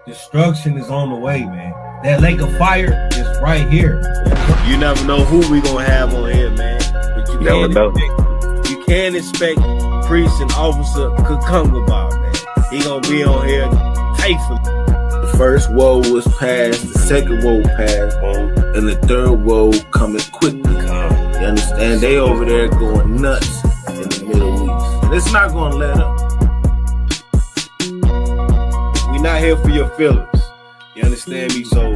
Destruction is on the way, man. That lake of fire is right here. You never know who we gonna have on here, man. But you can't expect Priest and Officer Kukunga, man. He gonna be on here faithfully. The first woe was passed, the second woe passed, and the third woe coming quickly. You understand? They over there going nuts in the Middle East. And it's not gonna let up. We're not here for your feelings. You understand me? So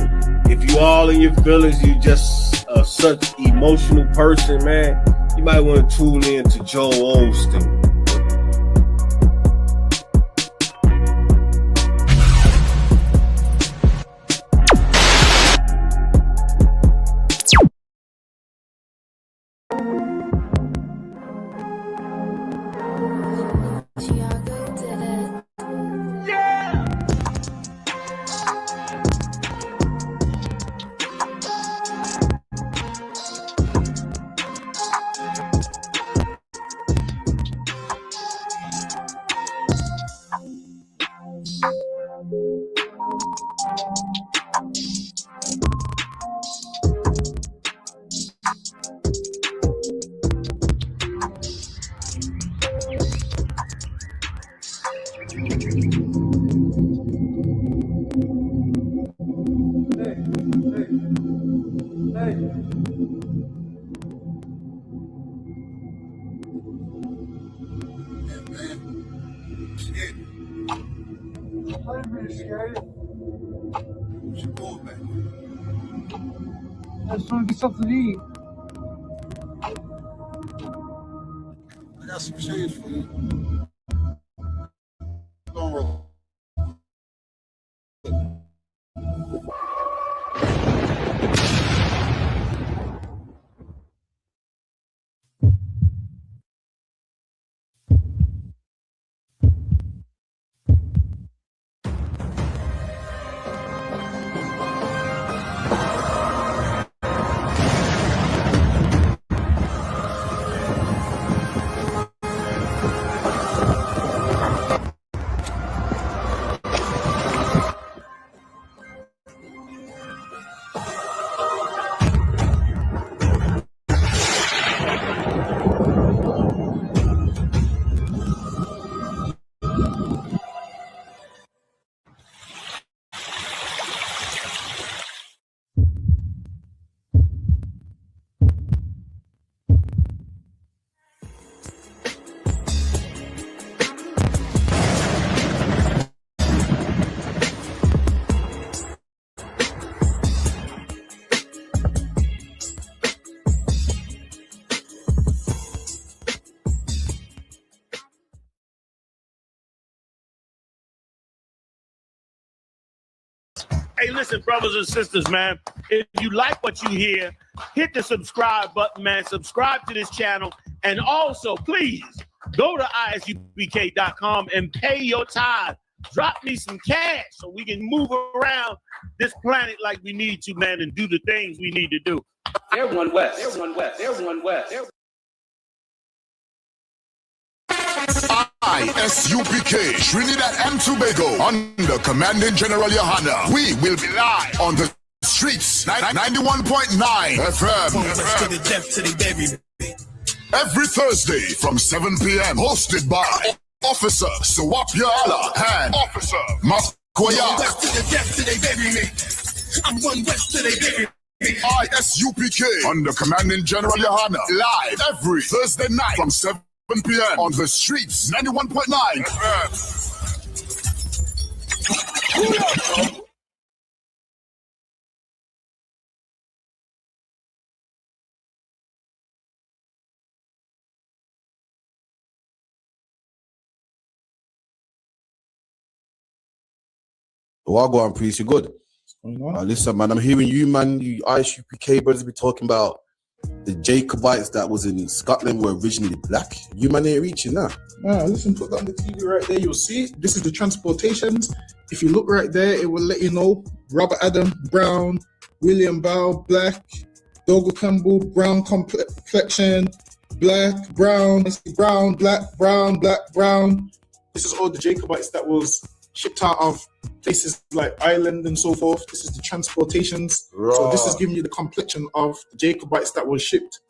if you all in your feelings, you just such emotional person, man, you might want to tune in to Joel Osteen. I just want to get something to eat. I got some change for you. Don't roll. Hey, listen, brothers and sisters, man. If you like what you hear, hit the subscribe button, man. Subscribe to this channel. And also, please, go to isupk.com and pay your tithe. Drop me some cash so we can move around this planet like we need to, man, and do the things we need to do. Everyone west. Everyone west. Everyone west. ISUPK, Trinidad and Tobago, under Commanding General Yohana. We will be live on the streets, 91.9 FM. Every Thursday from 7 p.m. Hosted by Officer Sawapia Allah and Officer Makoya. I'm one west to they baby. ISUPK, under Commanding General Yohana. Live every Thursday night from 7 p.m. on the streets, 91.9 FM. Wagwan Priest, you good? Listen, man, I'm hearing you, man. You ISUPK brothers be talking about the Jacobites that was in Scotland were originally black. You man ain't reaching that. Listen, put that on the TV right there. You'll see it. This is the transportations. If you look right there, it will let you know Robert Adam, brown, William Bow, black, Dogo Campbell, brown complexion, black, brown, brown, black, brown, black, brown. This is all the Jacobites that was shipped out of places like Ireland and so forth. This is the transportations. Right. So this is giving you the complexion of the Jacobites that were shipped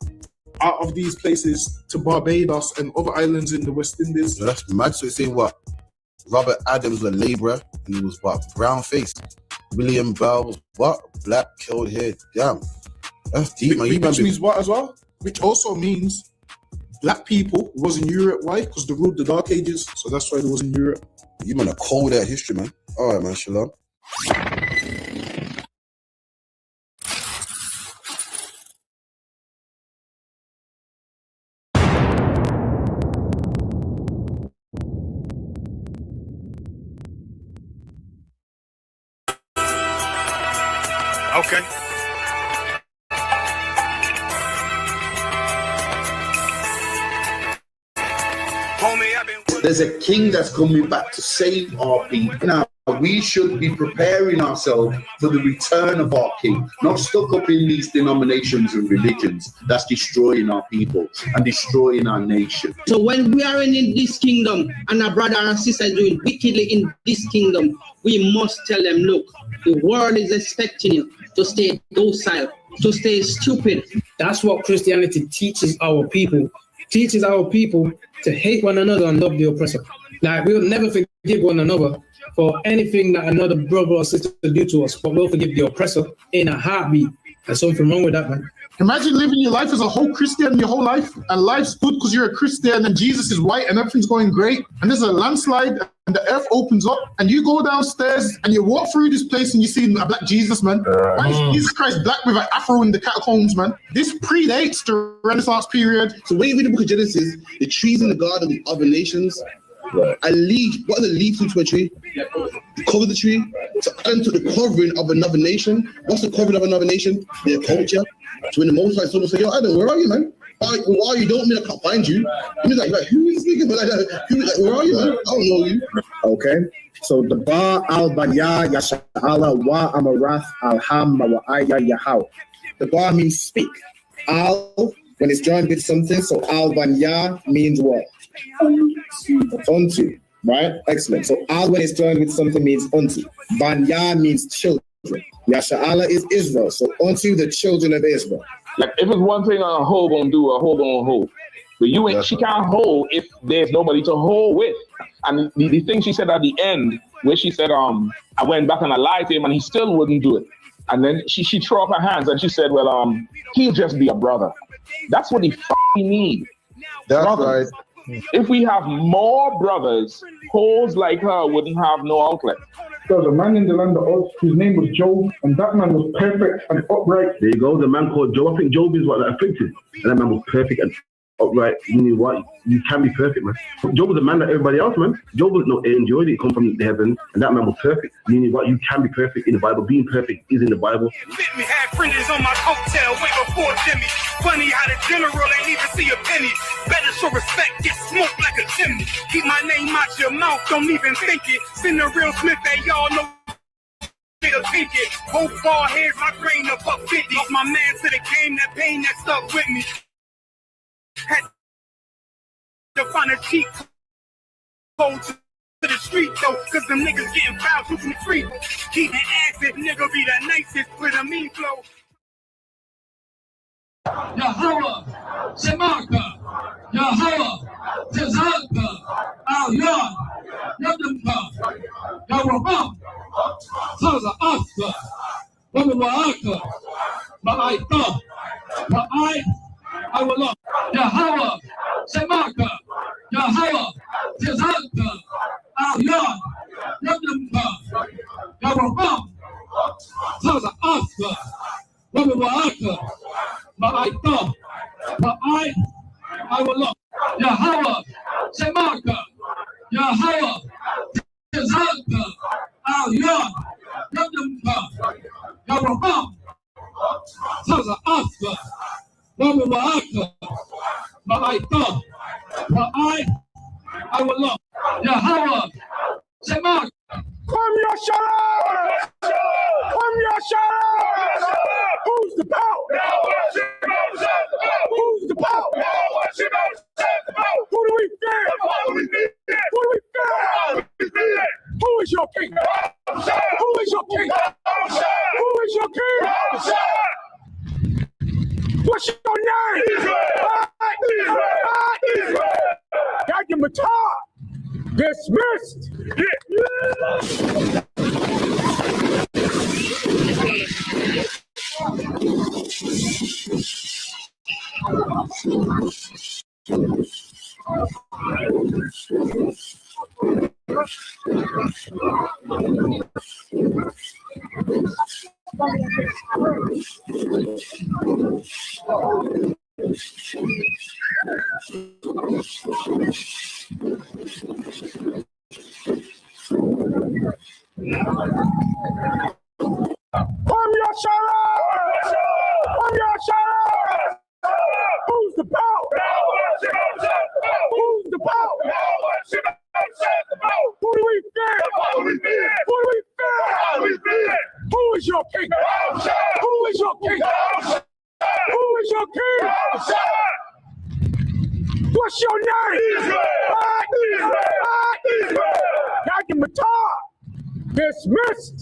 out of these places to Barbados and other islands in the West Indies. So that's mad. So it's saying what? Robert Adams was a labourer and he was what? Brown faced. William Bell was what? Black, curled hair. Damn. That's deep, man. Which means what as well? Which also means black people was in Europe. Why? Because they ruled the Dark Ages. So that's why they was in Europe. You man are cold at history, man. All right, man. Shalom. Okay. There's a king that's coming back to save our people. Now, we should be preparing ourselves for the return of our king, not stuck up in these denominations and religions that's destroying our people and destroying our nation. So when we are in this kingdom and our brother and sister doing wickedly in this kingdom, we must tell them, look, the world is expecting you to stay docile, to stay stupid. That's what Christianity teaches our people. Teaches our people to hate one another and love the oppressor. Like, we'll never forgive one another for anything that another brother or sister do to us, but we'll forgive the oppressor in a heartbeat. There's something wrong with that, man. Imagine living your life as a whole Christian your whole life, and life's good because you're a Christian and Jesus is white and everything's going great, and there's a landslide and the earth opens up and you go downstairs and you walk through this place and you see a black Jesus, man. Why is Jesus Christ black with an afro in the catacombs, man? This predates the Renaissance period. So when you read the book of Genesis, the trees in the garden of other nations, a leaf, what are the leaves into a tree? You cover the tree. So add to the covering of another nation. What's the covering of another nation? Their culture. So when the Most High someone say, yo, Adam, where are you, man? Why you don't mean I can't find you? I mean, like who is speaking? Like, where are you, man? I don't know you. Okay. So the Ba al-Baya Yasha'ala wa Amarath al-Ham wa Aya Yahaw. The Ba means speak. Al, when it's joined with something, so al-Banya means what? Unto, right? Excellent. So al, when it's joined with something, means unto. Banya means children. Yasha'ala is Israel. So unto the children of Israel. Like, if it's one thing a hoe gonna do, a hoe gonna hold. But you ain't, she can't hold if there's nobody to hold with. And the thing she said at the end, where she said, I went back and I lied to him and he still wouldn't do it. And then she threw up her hands and she said, well, he'll just be a brother. That's what he fucking need. That's brothers. Right. If we have more brothers, hoes like her wouldn't have no outlet. There was a man in the land of Oz, his name was Job, and that man was perfect and upright. There you go, the man called Job. I think Job is what that afflicted. And that man was perfect and upright. You know what? You can be perfect, man. Job was a man like everybody else, man. Job was not enjoyed it, come from the heaven, and that man was perfect. Meaning what? You can be perfect in the Bible. Being perfect is in the Bible. Me had friends on my coattail way before Jimmy. Funny how the general ain't even see a penny. Better show respect, get smoked like a chimney. Keep my name out your mouth, don't even think it. Send the real Smith, they y'all know. Think it. Both ball heads, my brain up 50. Lost my man to the game, that pain that stuck with me. Had to find a cheat code to the street though, cause them niggas getting fouled from the street. Keep an acid, nigga be the nicest with a mean flow. Yahweh, Shemaka, Yahweh, Tezaka, Al-Yad, Yadamka, Yawabam, Taza Aka, Wabawaka, Ma'aita, I will love Yahweh, Shemaka, Yahweh, Tezaka, Al-Yad, Yadamka, Yawabam, Taza Aka, Wabawaka, Ma'aita, I will love Yahweh, Shemaka, Yahweh, Tezaka, Al-Yad, Yadamka, Yawabam, Taza Aka, Wabawaka, Ma'aita, I will love Yahweh, Shemaka. From your shadow! From your shadow! Who's the power? Who's the power? Who do we fear? Who do we fear? Who is your Matar dismissed. Who's the power? Who's the power? Who do we fear? Who do we fear? Who is your king? Who is your king? Who is your king? What's your name? Dr. Matar dismissed.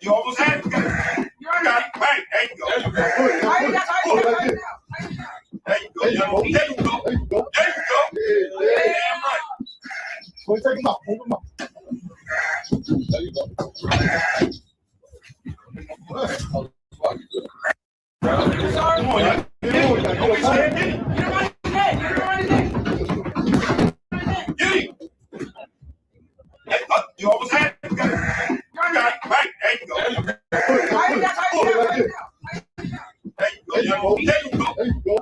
You almost had it. You got it. Right. There you go. There you go. There you go. Damn right. Go take him out. Hold him up. There you go. You almost had it. You got it. Right. There you go. There you go.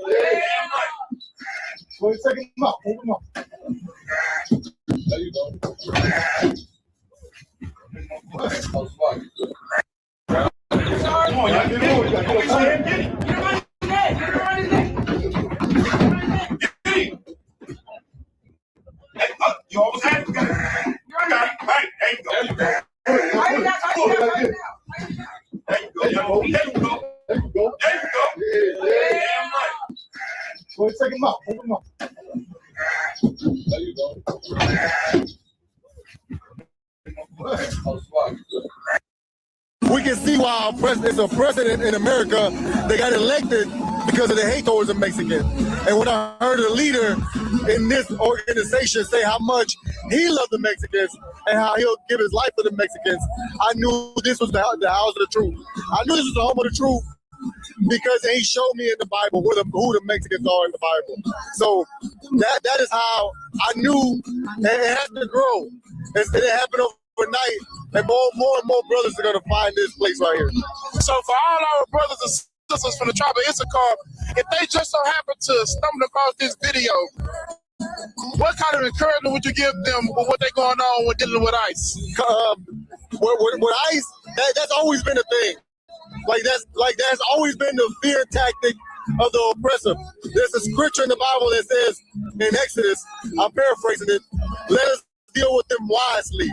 Damn right. Go take him out. Hold him up. There you go. You almost had it. You got it. Right. There you go. There you go. Damn right. Go take him out. Hold him up. There you go. We can see why our president is a president in America. They got elected because of the hate towards the Mexicans. And when I heard a leader in this organization say how much he loved the Mexicans and how he'll give his life for the Mexicans, I knew this was the house of the truth. I knew this was the home of the truth because he showed me in the Bible who the Mexicans are in the Bible. So that is how I knew it has to grow. It happened overnight, and more and more brothers are going to find this place right here. So for all our brothers and sisters from the tribe of Issachar, if they just so happen to stumble across this video, what kind of encouragement would you give them with what they're going on with dealing with ICE? With ICE, that's always been a thing. That's always been the fear tactic of the oppressor. There's a scripture in the Bible that says in Exodus, I'm paraphrasing it, let us deal with them wisely.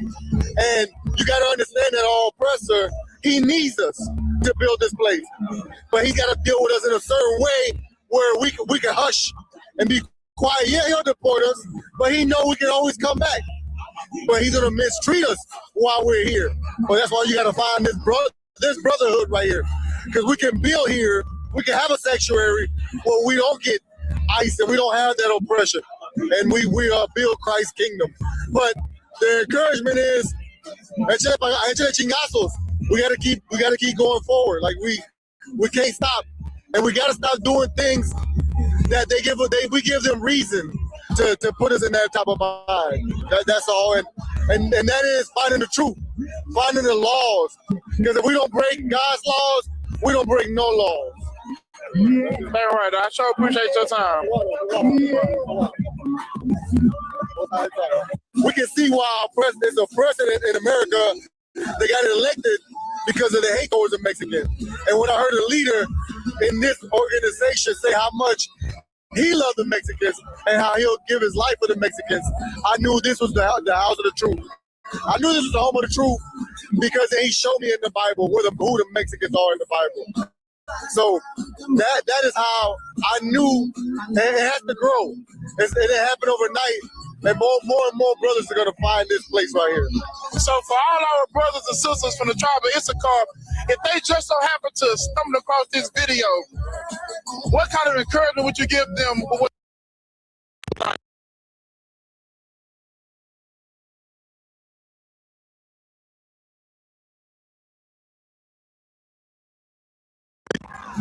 And you got to understand that our oppressor, he needs us to build this place. But he's got to deal with us in a certain way where we can hush and be quiet. Yeah, he'll deport us, but he know we can always come back. But he's going to mistreat us while we're here. But that's why you got to find this brotherhood right here. Because we can build here, we can have a sanctuary where we don't get ICE and we don't have that oppression. And we build Christ's kingdom. But the encouragement is, we gotta keep going forward. Like we can't stop, and we gotta stop doing things that we give them reason to put us in that type of mind. That's all, and that is finding the truth, finding the laws. Because if we don't break God's laws, we don't break no laws. Man, right. I sure appreciate your time. We can see why our president is a president in America. They got elected because of the hate towards the Mexicans. And when I heard a leader in this organization say how much he loved the Mexicans and how he'll give his life for the Mexicans, I knew this was the house of the truth. I knew this was the home of the truth because he showed me in the Bible who the Mexicans are in the Bible. So that is how I knew it has to grow. It didn't happen overnight, and more and more brothers are going to find this place right here. So for all our brothers and sisters from the tribe of Issachar, if they just so happen to stumble across this video, what kind of encouragement would you give them?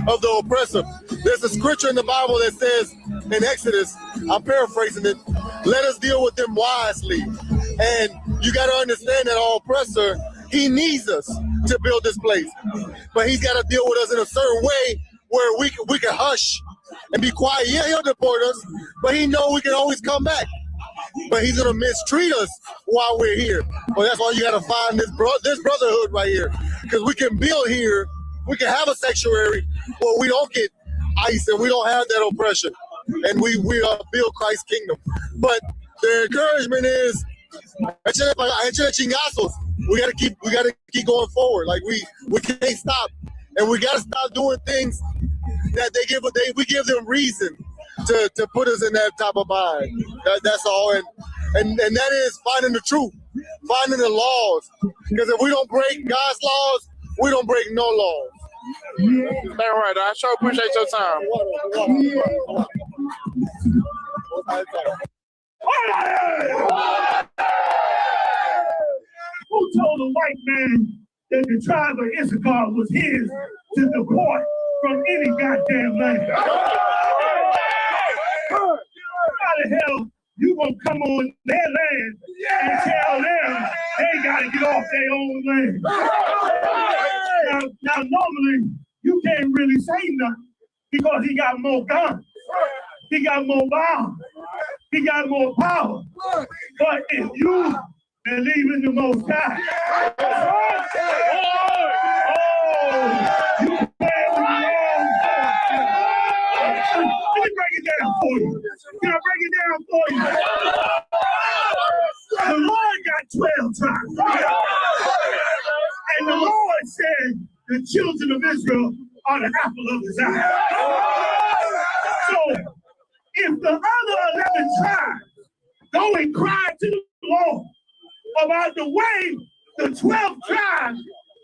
Of the oppressor. There's a scripture in the Bible that says in Exodus, I'm paraphrasing it, let us deal with them wisely. And you got to understand that our oppressor, he needs us to build this place. But he's got to deal with us in a certain way where we can hush and be quiet. Yeah, he'll deport us, but he knows we can always come back. But he's going to mistreat us while we're here. Well, that's why you got to find this brotherhood right here. Because we can build here. We can have a sanctuary where we don't get ICE and we don't have that oppression, and we build Christ's kingdom. But the encouragement is, we gotta keep going forward. Like we can't stop, and we gotta stop doing things that we give them reason to put us in that type of mind. That's all, and that is finding the truth, finding the laws. Because if we don't break God's laws, we don't break no laws. That's right. I sure appreciate your time. Who told the white man that the tribe of Issachar was his to deport from any goddamn land? How the hell you gonna come on their land and tell them they gotta get off their own land? Now normally you can't really say nothing because he got more guns, he got more bombs, he got more power. But if you believe in the Most High, you can't let me break it down for you. Can I break it down for you? The Lord got 12 tribes. And the Lord said the children of Israel are the apple of his eye. So if the other 11 tribes go and cry to the Lord about the way the 12th tribe,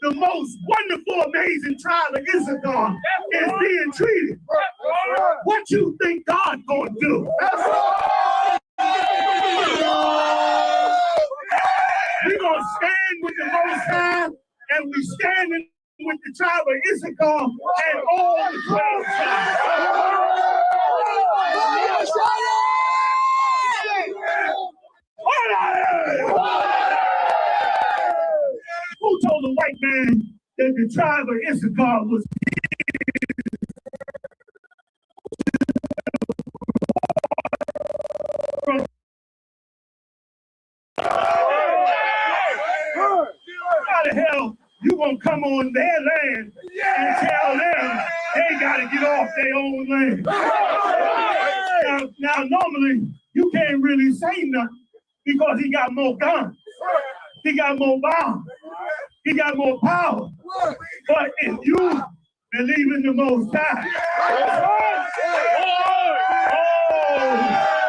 the most wonderful, amazing tribe of Issachar, is being treated, what you think God's gonna do? We're gonna stand with the Most High, and we standing with the tribe of Issachar and all the 12 tribes. Who told the white man that the tribe of Issachar was How the hell you gonna come on their land and tell them they gotta get off their own land? Now normally you can't really say nothing because he got more guns, he got more bombs, he got more power. But if you believe in the Most High,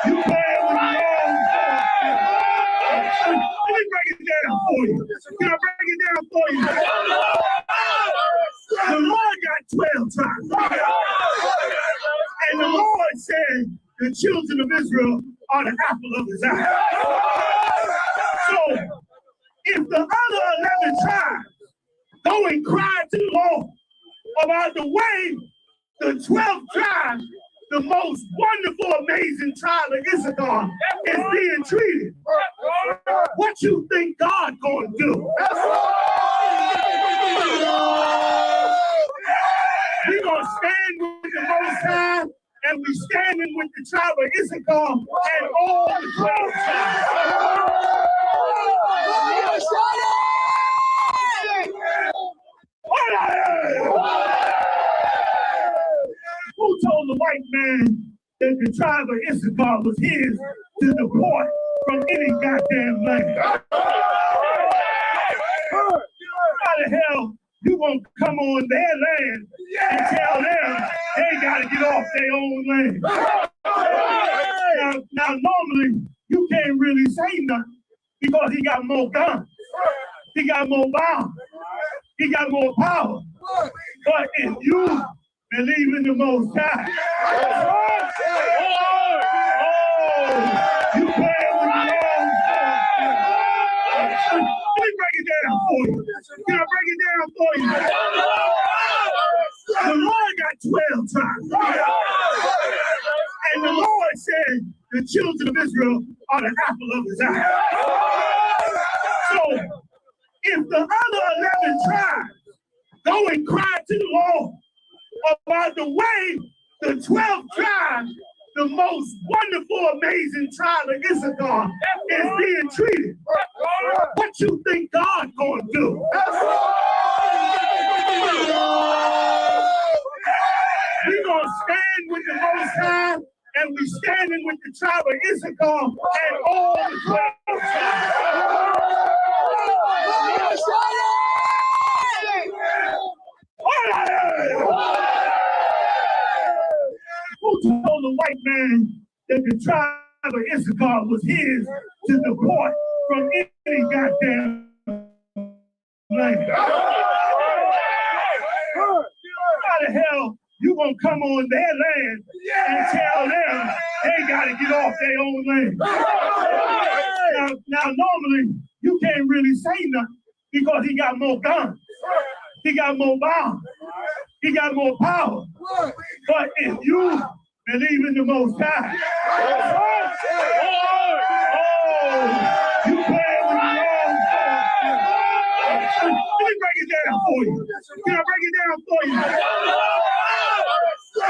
you playing with the wrong. Let me break it down for you. Can I break it down for you? The Lord got 12 tribes. And the Lord said the children of Israel are the apple of his eye. So if the other 11 tribes go and cry to the Lord about the way the 12th tribe, the most wonderful, amazing tribe of Issachar, is being treated, what you think God's gonna do? We're gonna stand with the Most High, and we standing with the tribe of Issachar and all the 12 that the tribe of Issachar was his to deport from any goddamn land. How the hell you gonna come on their land and tell them they gotta get off their own land? Now normally you can't really say nothing because he got more guns, he got more bombs, he got more power. But if you believe in the Most High, you playing with the wrong. Let me break it down for you. Can I break it down for you? The Lord got 12 tribes. And the Lord said the children of Israel are the apple of his eye. So if the other 11 tribes go and cry to the Lord about the way the 12 tribes, the most wonderful, amazing tribe of Issachar, is being treated, what you think God gonna do? We gonna stand with the Most High, and we standing with the tribe of Issachar and all the 12 tribes. Who told the white man that the tribe of Issachar was his to deport from any goddamn land? How the hell you gonna come on their land and tell them they gotta get off their own land? Now normally you can't really say nothing because he got more guns, he got more bombs, he got more power. But if you believe in the Most High, you playing with the wrong. Let me break it down for you. Can I break it down for you?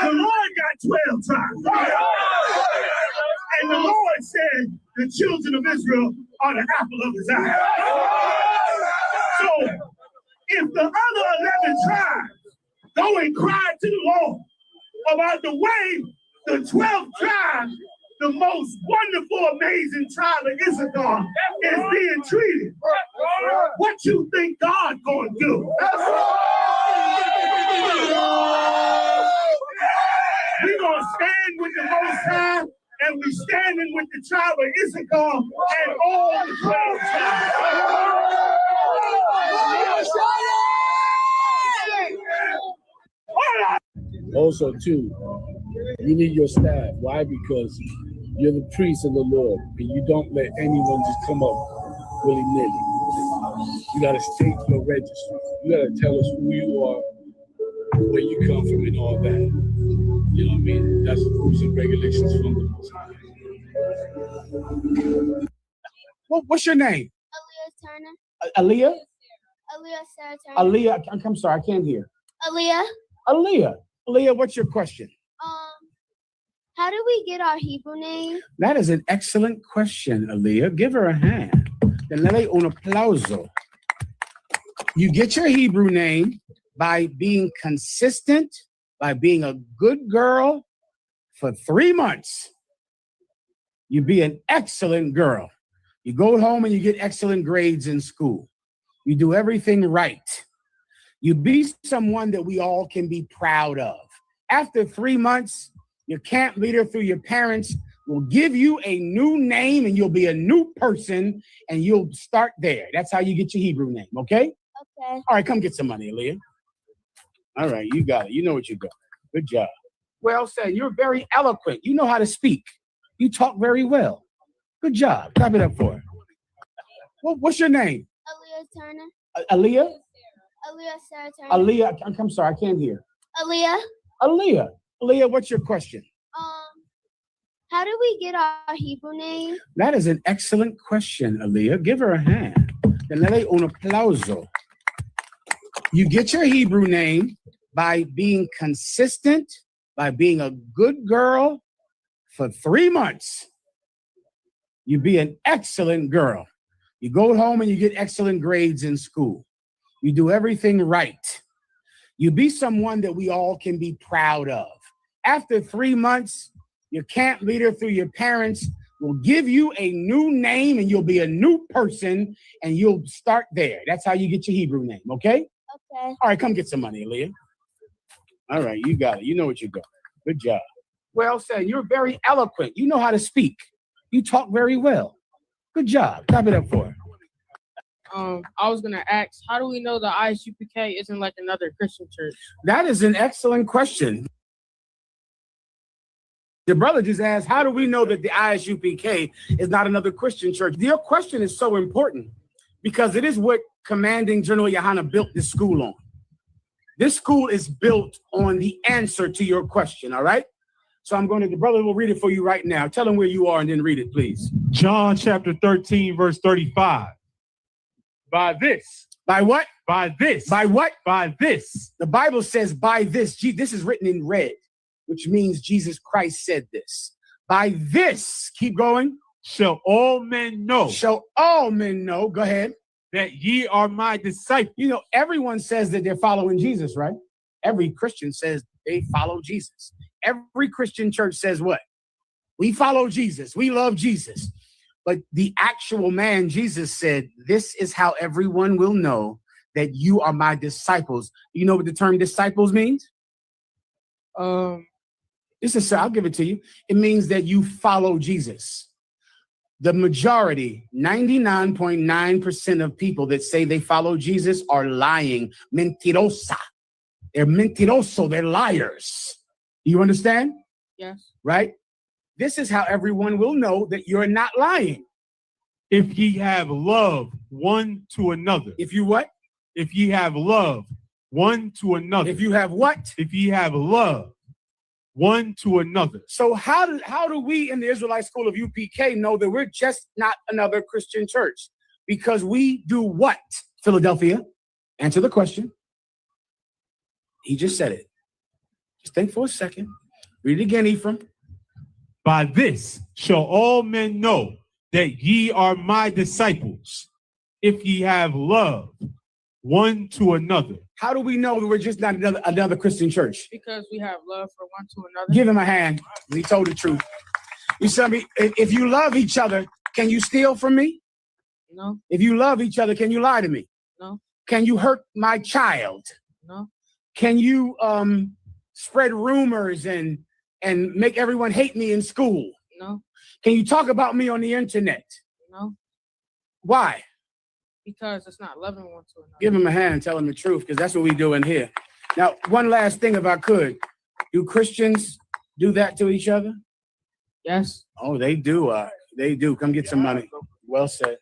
The Lord got 12 tribes. And the Lord said the children of Israel are the apple of his eye. So if the other 11 tribes go and cry to the Lord about the way the 12 tribes, the most wonderful, amazing tribe of Issachar, is being treated, what you think God gonna do? We gonna stand with the Most High, and we standing with the tribe of Issachar and all the 12 tribes. Also, too, you need your staff. Why? Because you're the priest of the Lord, and you don't let anyone just come up willy-nilly. You got to state your registry. You got to tell us who you are, where you come from, and all that. You know what I mean? That's the rules and regulations from the Most High. What's your name? Aaliyah Turner. Aaliyah? Aaliyah Sarah Turner. Aaliyah, I'm sorry, I can't hear. Aaliyah. Aaliyah, what's your question? How do we get our Hebrew name? That is an excellent question, Aaliyah. Give her a hand. Denle un aplauso. You get your Hebrew name by being consistent, by being a good girl for 3 months. You be an excellent girl. You go home and you get excellent grades in school. You do everything right. You be someone that we all can be proud of. After 3 months, your camp leader through your parents will give you a new name and you'll be a new person and you'll start there. That's how you get your Hebrew name, okay? Okay. All right, come get some money, Aaliyah. All right, you got it. You know what you got. Good job. Well said. You're very eloquent. You know how to speak. You talk very well. Good job. Clap it up for her. What's your name? Aaliyah Turner. Aaliyah? Aaliyah Sarah Turner. Aaliyah, I'm sorry, I can't hear. Aaliyah. Aaliyah, what's your question? How do we get our Hebrew name? That is an excellent question, Aaliyah. Give her a hand. Denle un aplauso. You get your Hebrew name by being consistent, by being a good girl for 3 months. You be an excellent girl. You go home and you get excellent grades in school. You do everything right. You be someone that we all can be proud of. After 3 months, Your camp leader through your parents will give you a new name and you'll be a new person and you'll start there. That's how you get your Hebrew name, okay? Okay. All right, come get some money, Aaliyah. All right, you got it. You know what you're doing. Good job. Well said. You're very eloquent. You know how to speak. You talk very well. Good job. Clap it up for her. I was gonna ask, how do we know the ISUPK isn't like another Christian church? That is an excellent question. The brother just asked, how do we know that the ISUPK is not another Christian church? Your question is so important because it is what Commanding General Yohana built this school on. This school is built on the answer to your question, all right? So the brother will read it for you right now. Tell him where you are and then read it, please. John chapter 13, verse 35. By this. By what? By this. By what? By this. The Bible says by this. This is written in red, which means Jesus Christ said this. By this, keep going. Shall all men know. Shall all men know. Go ahead. That ye are my disciples. You know, everyone says that they're following Jesus, right? Every Christian says they follow Jesus. Every Christian church says what? We follow Jesus. We love Jesus. But the actual man, Jesus said, this is how everyone will know that you are my disciples. You know what the term disciples means? I'll give it to you. It means that you follow Jesus. The majority, 99.9% of people that say they follow Jesus are lying. Mentirosa. They're mentiroso. They're liars. Do you understand? Yes. Right? This is how everyone will know that you're not lying. If ye have love one to another. If you what? If ye have love one to another. If you have what? If ye have love one to another. So how do we in the Israelite School of UPK know that we're just not another Christian church? Because we do what? Philadelphia, answer the question. He just said it. Just think for a second. Read it again, Ephraim. By this shall all men know that ye are my disciples, if ye have love one to another. How do we know that we're just not another Christian church? Because we have love for one to another. Give him a hand. He told the truth. You tell me, if you love each other, can you steal from me? No. If you love each other, can you lie to me? No. Can you hurt my child? No. Can you spread rumors and make everyone hate me in school? No. Can you talk about me on the internet? No. Why? Because it's not loving one to another. Give him a hand and tell him the truth, because that's what we do in here. Now, one last thing, if I could. Do Christians do that to each other? Yes. Oh, they do. They do. Come get some money. Well said.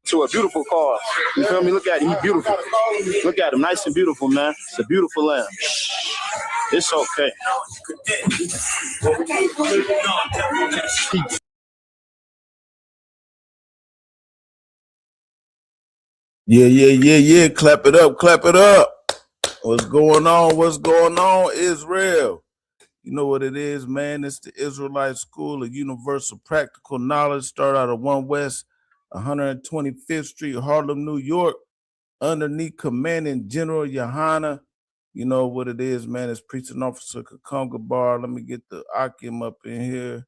To a beautiful car. You feel me? Look at him. He's beautiful. Look at him. Nice and beautiful, man. It's a beautiful lamb. It's okay. Yeah. Clap it up. Clap it up. What's going on? What's going on, Israel? You know what it is, man. It's the Israelite School of Universal Practical Knowledge. Start out of 1 West 125th Street, Harlem, New York, underneath Commanding General Yohana. You know what it is, man. It's Preaching Officer Kakunga Bar. Let me get the Akim up in here.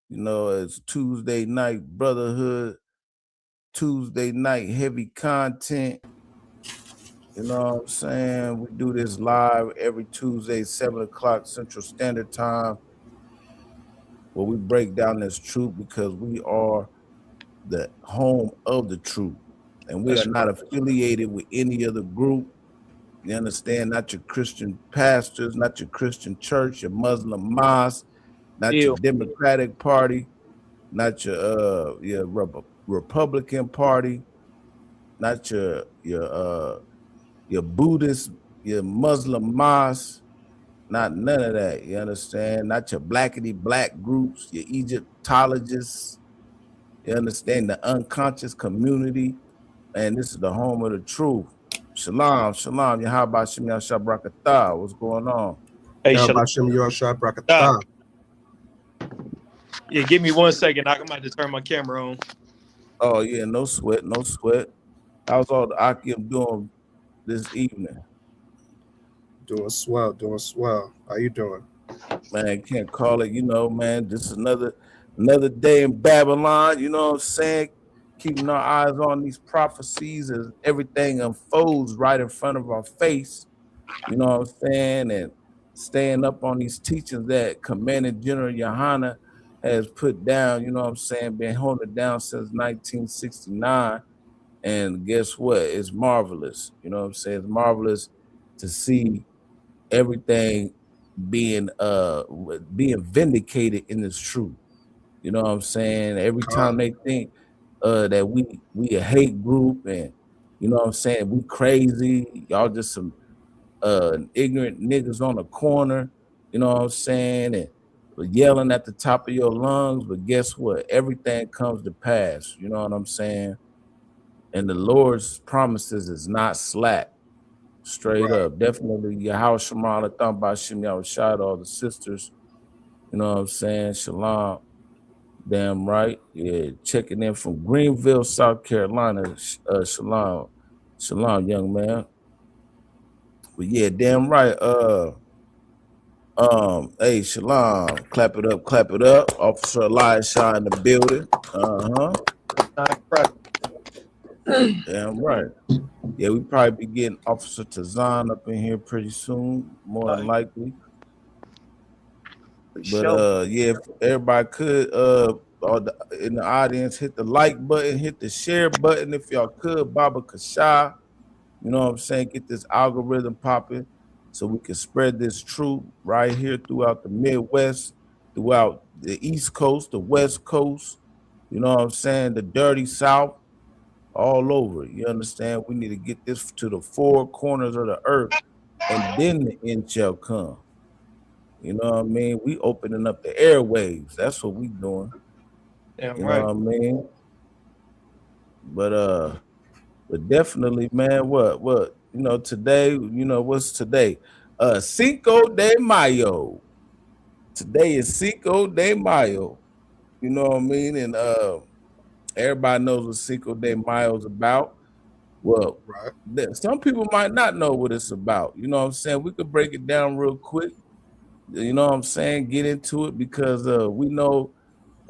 You know, it's Tuesday night brotherhood, Tuesday night heavy content. You know what I'm saying? We do this live every Tuesday, 7 o'clock Central Standard Time, where we break down this truth, because we are the home of the truth. And we are not affiliated with any other group. You understand? Not your Christian pastors, not your Christian church, your Muslim mosque, not your Democratic Party, not your Republican Party, not your Buddhist, your Muslim mosque, not none of that. You understand? Not your blackity black groups, your Egyptologists. You understand? The unconscious community. And this is the home of the truth. Shalom, shalom. Yahweh Shem Yahshua Brakatah. What's going on? Hey, Shalom. Yeah, give me 1 second. I'm about to turn my camera on. Oh yeah, no sweat, no sweat. How's all the Akim doing this evening? Doing swell, doing swell. How you doing? Man, can't call it, you know, man. This is another day in Babylon, you know what I'm saying? Keeping our eyes on these prophecies as everything unfolds right in front of our face, you know what I'm saying? And staying up on these teachings that Commanding General Yohana has put down, you know what I'm saying? Been holding it down since 1969. And guess what? It's marvelous. You know what I'm saying? It's marvelous to see everything being vindicated in this truth. You know what I'm saying? Every time they think that we a hate group and you know what I'm saying, we crazy, y'all just some ignorant niggas on the corner, you know what I'm saying, and yelling at the top of your lungs, but guess what? Everything comes to pass, you know what I'm saying? And the Lord's promises is not slack. Straight up. Definitely Yahweh Shema Latham Bashim Yahushua, all the sisters, you know what I'm saying? Shalom. Damn right. Yeah, checking in from Greenville, South Carolina. Shalom. Shalom, young man. But yeah, damn right. Hey, Shalom. Clap it up. Officer Elisha in the building. Damn right. Yeah, we probably be getting Officer Tazan up in here pretty soon, more than likely. But yeah, if everybody could in the audience hit the like button, hit the share button if y'all could, Baba Kasha. You know what I'm saying? Get this algorithm popping so we can spread this truth right here throughout the Midwest, throughout the East Coast, the West Coast, you know what I'm saying? The dirty South, all over. You understand? We need to get this to the four corners of the earth, and then the end shall come. You know what I mean? We opening up the airwaves. That's what we doing. Damn you right. know what I mean? But definitely, man, what? You know, today, you know, what's today? Cinco de Mayo. Today is Cinco de Mayo. You know what I mean? And everybody knows what Cinco de Mayo is about. Well, some people might not know what it's about. You know what I'm saying? We could break it down real quick. You know what I'm saying? Get into it because we know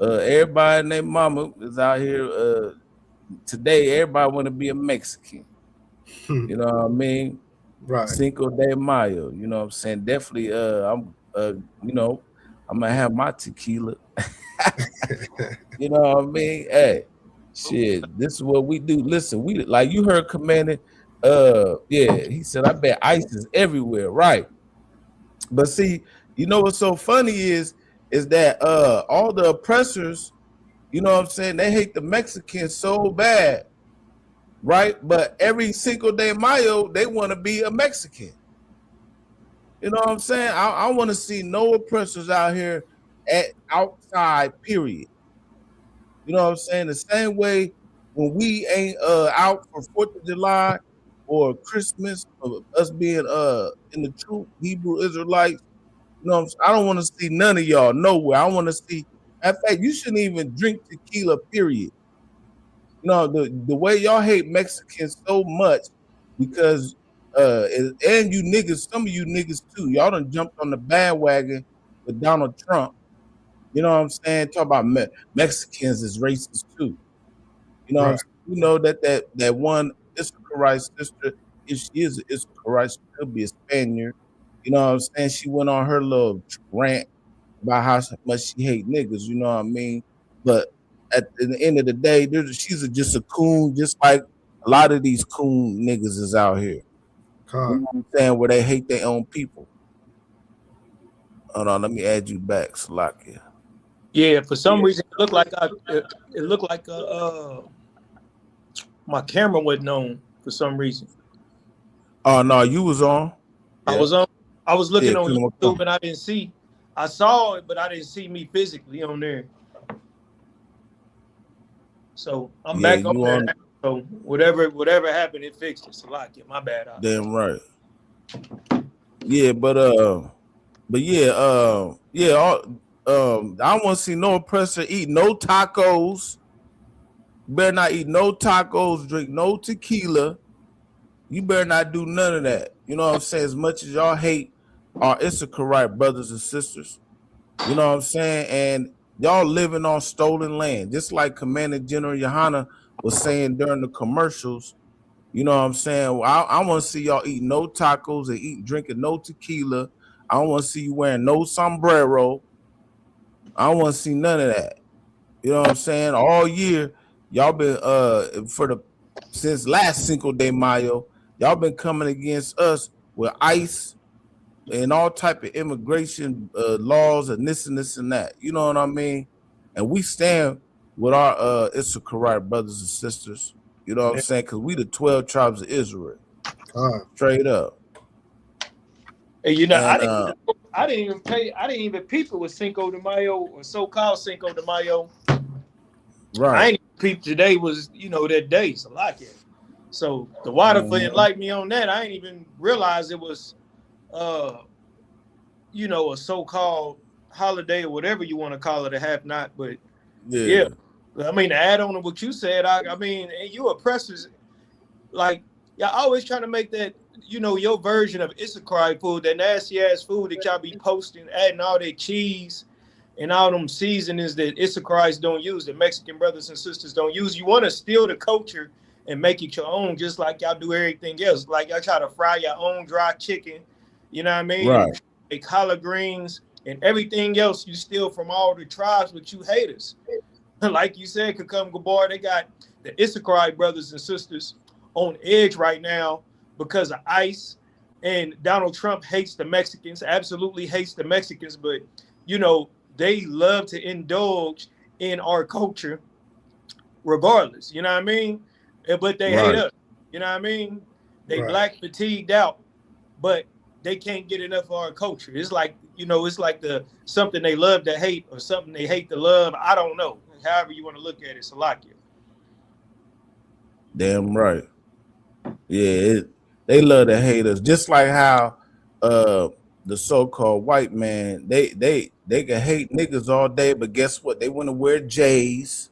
everybody and their mama is out here today. Everybody want to be a Mexican. You know what I mean? Right. Cinco de Mayo. You know what I'm saying? Definitely. I'm. You know, I'm gonna have my tequila. You know what I mean? Hey, shit. This is what we do. Listen, we like you heard Commander. Yeah, he said, I bet ICE is everywhere, right? But see, you know what's so funny is that all the oppressors, you know what I'm saying, they hate the Mexicans so bad, right? But every Cinco de Mayo, they want to be a Mexican. You know what I'm saying? I want to see no oppressors out here outside, period. You know what I'm saying? The same way when we ain't out for 4th of July or Christmas, or us being in the true Hebrew Israelites, you know what I'm saying? I don't want to see none of y'all nowhere. I want to see, in fact, you shouldn't even drink tequila, period. You know, the way y'all hate Mexicans so much because and you niggas, some of you niggas too, y'all done jumped on the bandwagon with Donald Trump. You know what I'm saying? Talk about Mexicans is racist too. You know what I'm saying? You know that one Issacharite sister, if she is an Issacharite, she could be a Spaniard. You know what I'm saying? She went on her little rant about how much she hate niggas, you know what I mean? But at the end of the day, she's just a coon, just like a lot of these coon niggas is out here. You know what I'm saying? Where they hate their own people. Hold on, let me add you back, Salakia. Yeah, for some reason it looked like my camera wasn't on for some reason. Oh no, you was on. I was on. I was looking on YouTube and I didn't see. I saw it, but I didn't see me physically on there. So I'm back on there. So whatever happened, it fixed it. Salakia, my bad. Damn right. Yeah, but yeah, I don't want to see no oppressor eat no tacos. You better not eat no tacos, drink no tequila. You better not do none of that. You know what I'm saying? As much as y'all hate our Issacharite brothers and sisters, you know what I'm saying? And y'all living on stolen land, just like Commander General Yohana was saying during the commercials. You know what I'm saying? Well, I want to see y'all eat no tacos and drinking no tequila. I don't want to see you wearing no sombrero. I don't want to see none of that. You know what I'm saying? All year, y'all been since last Cinco de Mayo, y'all been coming against us with ICE and all type of immigration laws and this and this and that. You know what I mean? And we stand with our Issacharite brothers and sisters. You know what I'm saying? Because we the 12 tribes of Israel. Straight up. And you know, I didn't even peep it with Cinco de Mayo or so-called Cinco de Mayo. Right. I ain't even peeped today was, that day. So like it. So the water for enlightened me on that. I ain't even realize it was a so-called holiday or whatever you want to call it, a have not, but yeah. I mean, to add on to what you said, I mean, you oppressors, like, y'all always trying to make that, your version of Issacharite food, that nasty ass food that y'all be posting, adding all that cheese and all them seasonings that Issacharites don't use, that Mexican brothers and sisters don't use. You want to steal the culture and make it your own, just like y'all do everything else. Like y'all try to fry your own dry chicken, you know what I mean? Right. Make collard greens and everything else you steal from all the tribes, but you haters. Like you said, Kakum Gabar, they got the Issacharite brothers and sisters on edge right now because of ICE. And Donald Trump hates the Mexicans, absolutely hates the Mexicans, but, they love to indulge in our culture regardless, you know what I mean? But they hate us, you know what I mean? They black fatigued out, but they can't get enough of our culture. It's like, it's like something they love to hate or something they hate to love. I don't know. However you want to look at it, Salakia. Damn right. Yeah, they love to hate us. Just like how the so-called white man, they can hate niggas all day, but guess what? They want to wear J's.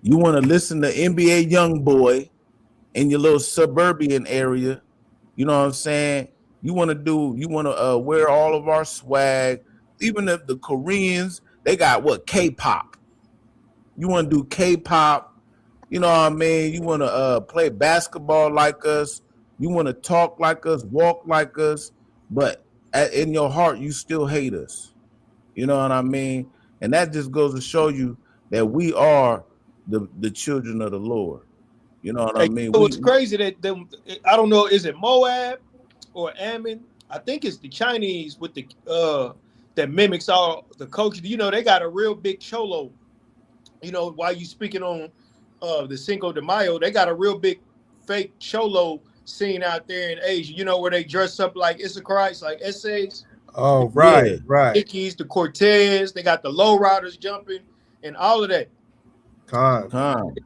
You want to listen to NBA Youngboy in your little suburban area. You know what I'm saying? You want to wear all of our swag. Even if the Koreans, they got K-pop. You want to do K-pop, you know what I mean? You want to play basketball like us. You want to talk like us, walk like us, but in your heart, you still hate us. You know what I mean? And that just goes to show you that we are the children of the Lord. You know what I mean? So it's crazy that I don't know, is it Moab or Ammon? I think it's the Chinese with the that mimics all the culture. They got a real big cholo. While you speaking on the Cinco de Mayo, they got a real big fake cholo scene out there in Asia. Where they dress up like Issacharites, like essays. Oh, right. Dickies, the Cortez, they got the lowriders jumping and all of that.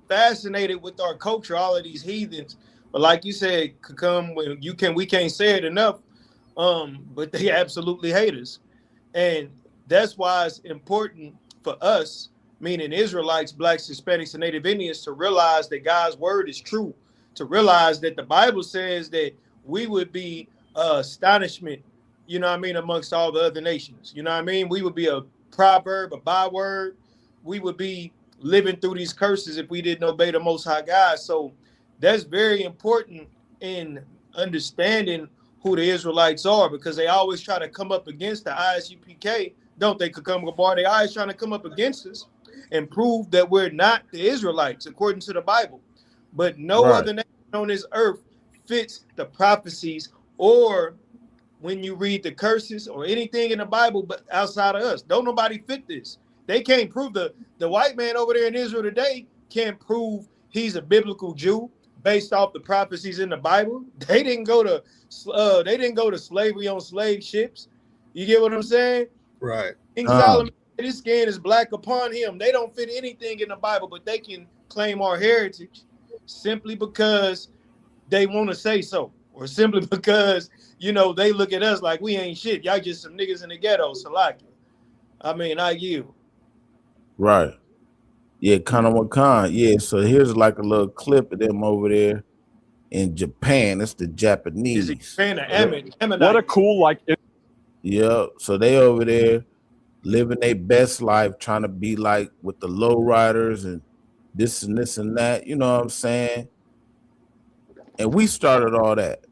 Fascinated with our culture, all of these heathens. But like you said, we can't say it enough. But they absolutely hate us. And that's why it's important for us, meaning Israelites, blacks, Hispanics, and Native Indians, to realize that God's word is true, to realize that the Bible says that we would be astonishment, amongst all the other nations. You know what I mean? We would be a proverb, a byword. We would be living through these curses if we didn't obey the Most High God. So that's very important in understanding who the Israelites are, because they always try to come up against the ISUPK, don't they, Kakum Gabar? They always trying to come up against us. and prove that we're not the Israelites according to the Bible. But no Right. other nation on this earth fits the prophecies, or when you read the curses or anything in the Bible, but outside of us, don't nobody fit this. They can't prove the white man over there in Israel today can't prove he's a biblical Jew based off the prophecies in the Bible. They didn't go to slavery on slave ships. You get what I'm saying? Right. King Solomon, his skin is black upon him. They don't fit anything in the Bible, but they can claim our heritage simply because they want to say so, or simply because, you know, they look at us like we ain't shit. Y'all just some niggas in the ghetto, Salaki. I mean, I yield. Right. Yeah, Kanawakan. Yeah, so here's like a little clip of them over there in Japan. It's the Japanese. What a cool, like. Yeah, so they over there living their best life, trying to be like with the lowriders and this and this and that. You know what I'm saying? And we started all that.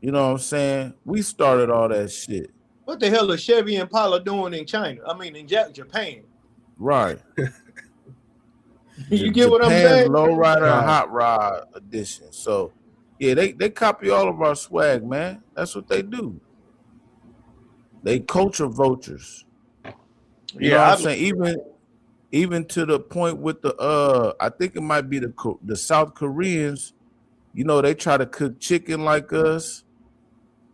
You know what I'm saying? We started all that shit. What the hell is Chevy and Impala doing in China? I mean, in Japan. Right. You get what I'm Japan's saying? Lowrider and Hot Rod edition. So, yeah, they copy all of our swag, man. That's what they do. They culture vultures. You know what I'm saying? Even to the point with the I think it might be the South Koreans. You know, they try to cook chicken like us.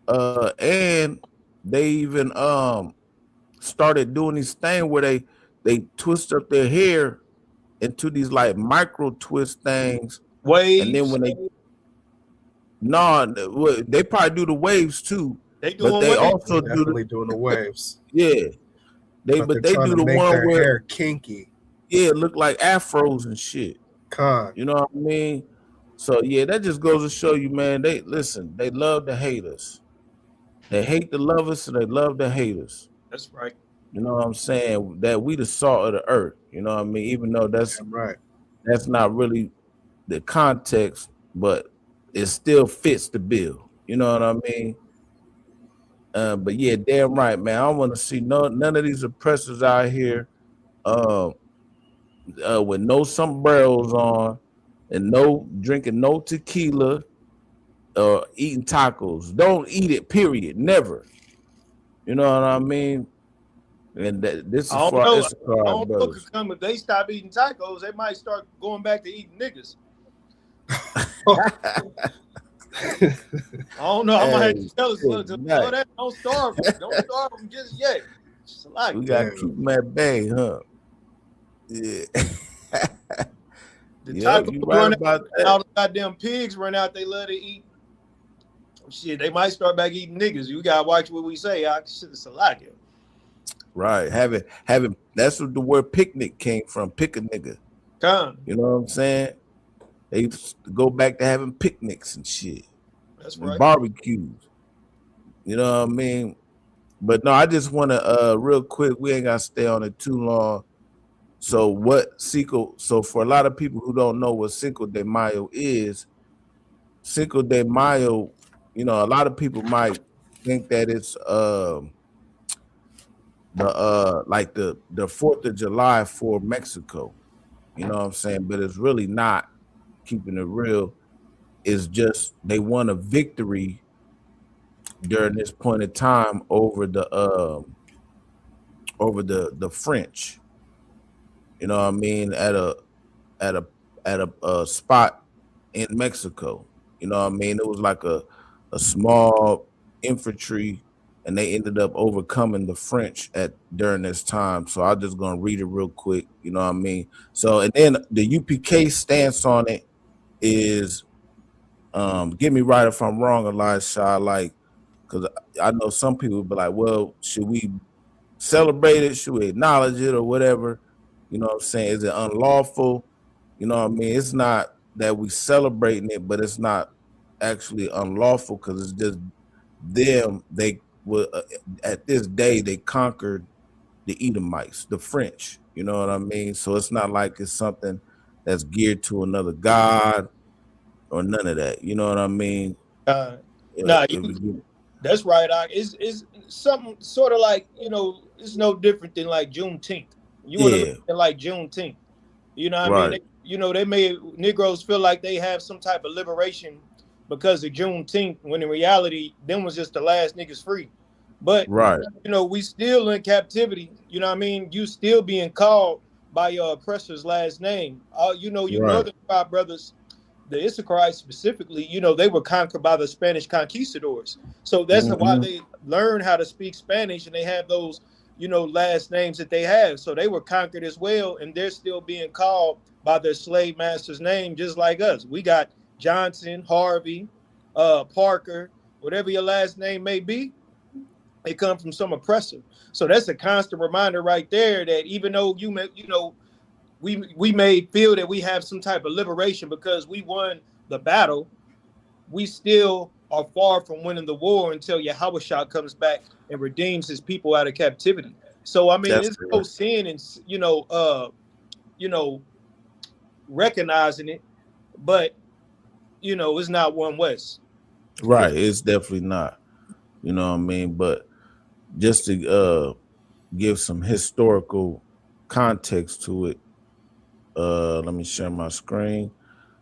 And they even started doing this thing where they twist up their hair into these like micro twist things. Waves. And then when they probably do the waves too. They but they also definitely doing the waves. Yeah. They do the one where hair kinky. Yeah, it look like afros and shit. You know what I mean? So yeah, that just goes to show you, man. They love to hate us. They hate to love us and they love to hate us. That's right. You know what I'm saying? That we the salt of the earth. You know what I mean? Even though that's not really the context, but it still fits the bill. You know what I mean? But yeah, damn right, man. I don't want to see none of these oppressors out here with no sombreros on and no drinking no tequila or eating tacos. Don't eat it, period. Never. You know what I mean? And this is for our Issachar brothers. If they stop eating tacos, they might start going back to eating niggas. I don't know. I'm gonna have to tell us that. Don't starve them. Don't starve them just yet. We gotta keep them at bay, huh? Yeah. The tacos run out, all the goddamn pigs run out. They love to eat. Shit, they might start back eating niggas. You gotta watch what we say. It's a lot. Right. Having that's what the word picnic came from. Pick a nigga. You know what I'm saying? They used to go back to having picnics and shit. That's and right. Barbecues. You know what I mean? But no, I just want to real quick, we ain't gotta stay on it too long. So for a lot of people who don't know what Cinco de Mayo is, Cinco de Mayo, you know, a lot of people might think that it's like the 4th of July for Mexico. You know what I'm saying? But it's really not. Keeping it real, is just they won a victory during this point in time over the French. You know what I mean? At a spot in Mexico. You know what I mean? It was like a small infantry, and they ended up overcoming the French during this time. So I'm just gonna read it real quick. You know what I mean? So and then the UPK stance on it is get me right if I'm wrong, Elisha, like, because I know some people would be like, well, should we celebrate it? Should we acknowledge it or whatever? You know what I'm saying? Is it unlawful? You know what I mean? It's not that we celebrating it, but it's not actually unlawful because it's just them. They were at this day they conquered the Edomites, the French. You know what I mean? So it's not like it's something that's geared to another god or none of that. You know what I mean? That's right. It's something sort of like, you know, it's no different than like Juneteenth. You want to look at it like Juneteenth. You know what I mean? They made Negroes feel like they have some type of liberation because of Juneteenth, when in reality, them was just the last niggas free. But, we still in captivity. You know what I mean? You still being called by your oppressor's last name. You Northern Tribe brothers, the Issacharites specifically, they were conquered by the Spanish conquistadors. So that's why they learned how to speak Spanish, and they have those, last names that they have. So they were conquered as well, and they're still being called by their slave master's name, just like us. We got Johnson, Harvey, Parker, whatever your last name may be, they come from some oppressor. So that's a constant reminder right there that even though we may feel that we have some type of liberation because we won the battle, we still are far from winning the war until Yahushua comes back and redeems his people out of captivity. So I mean, it's no sin in recognizing it, but it's not one West. Right, it's definitely not. You know what I mean? But just to give some historical context to it, let me share my screen.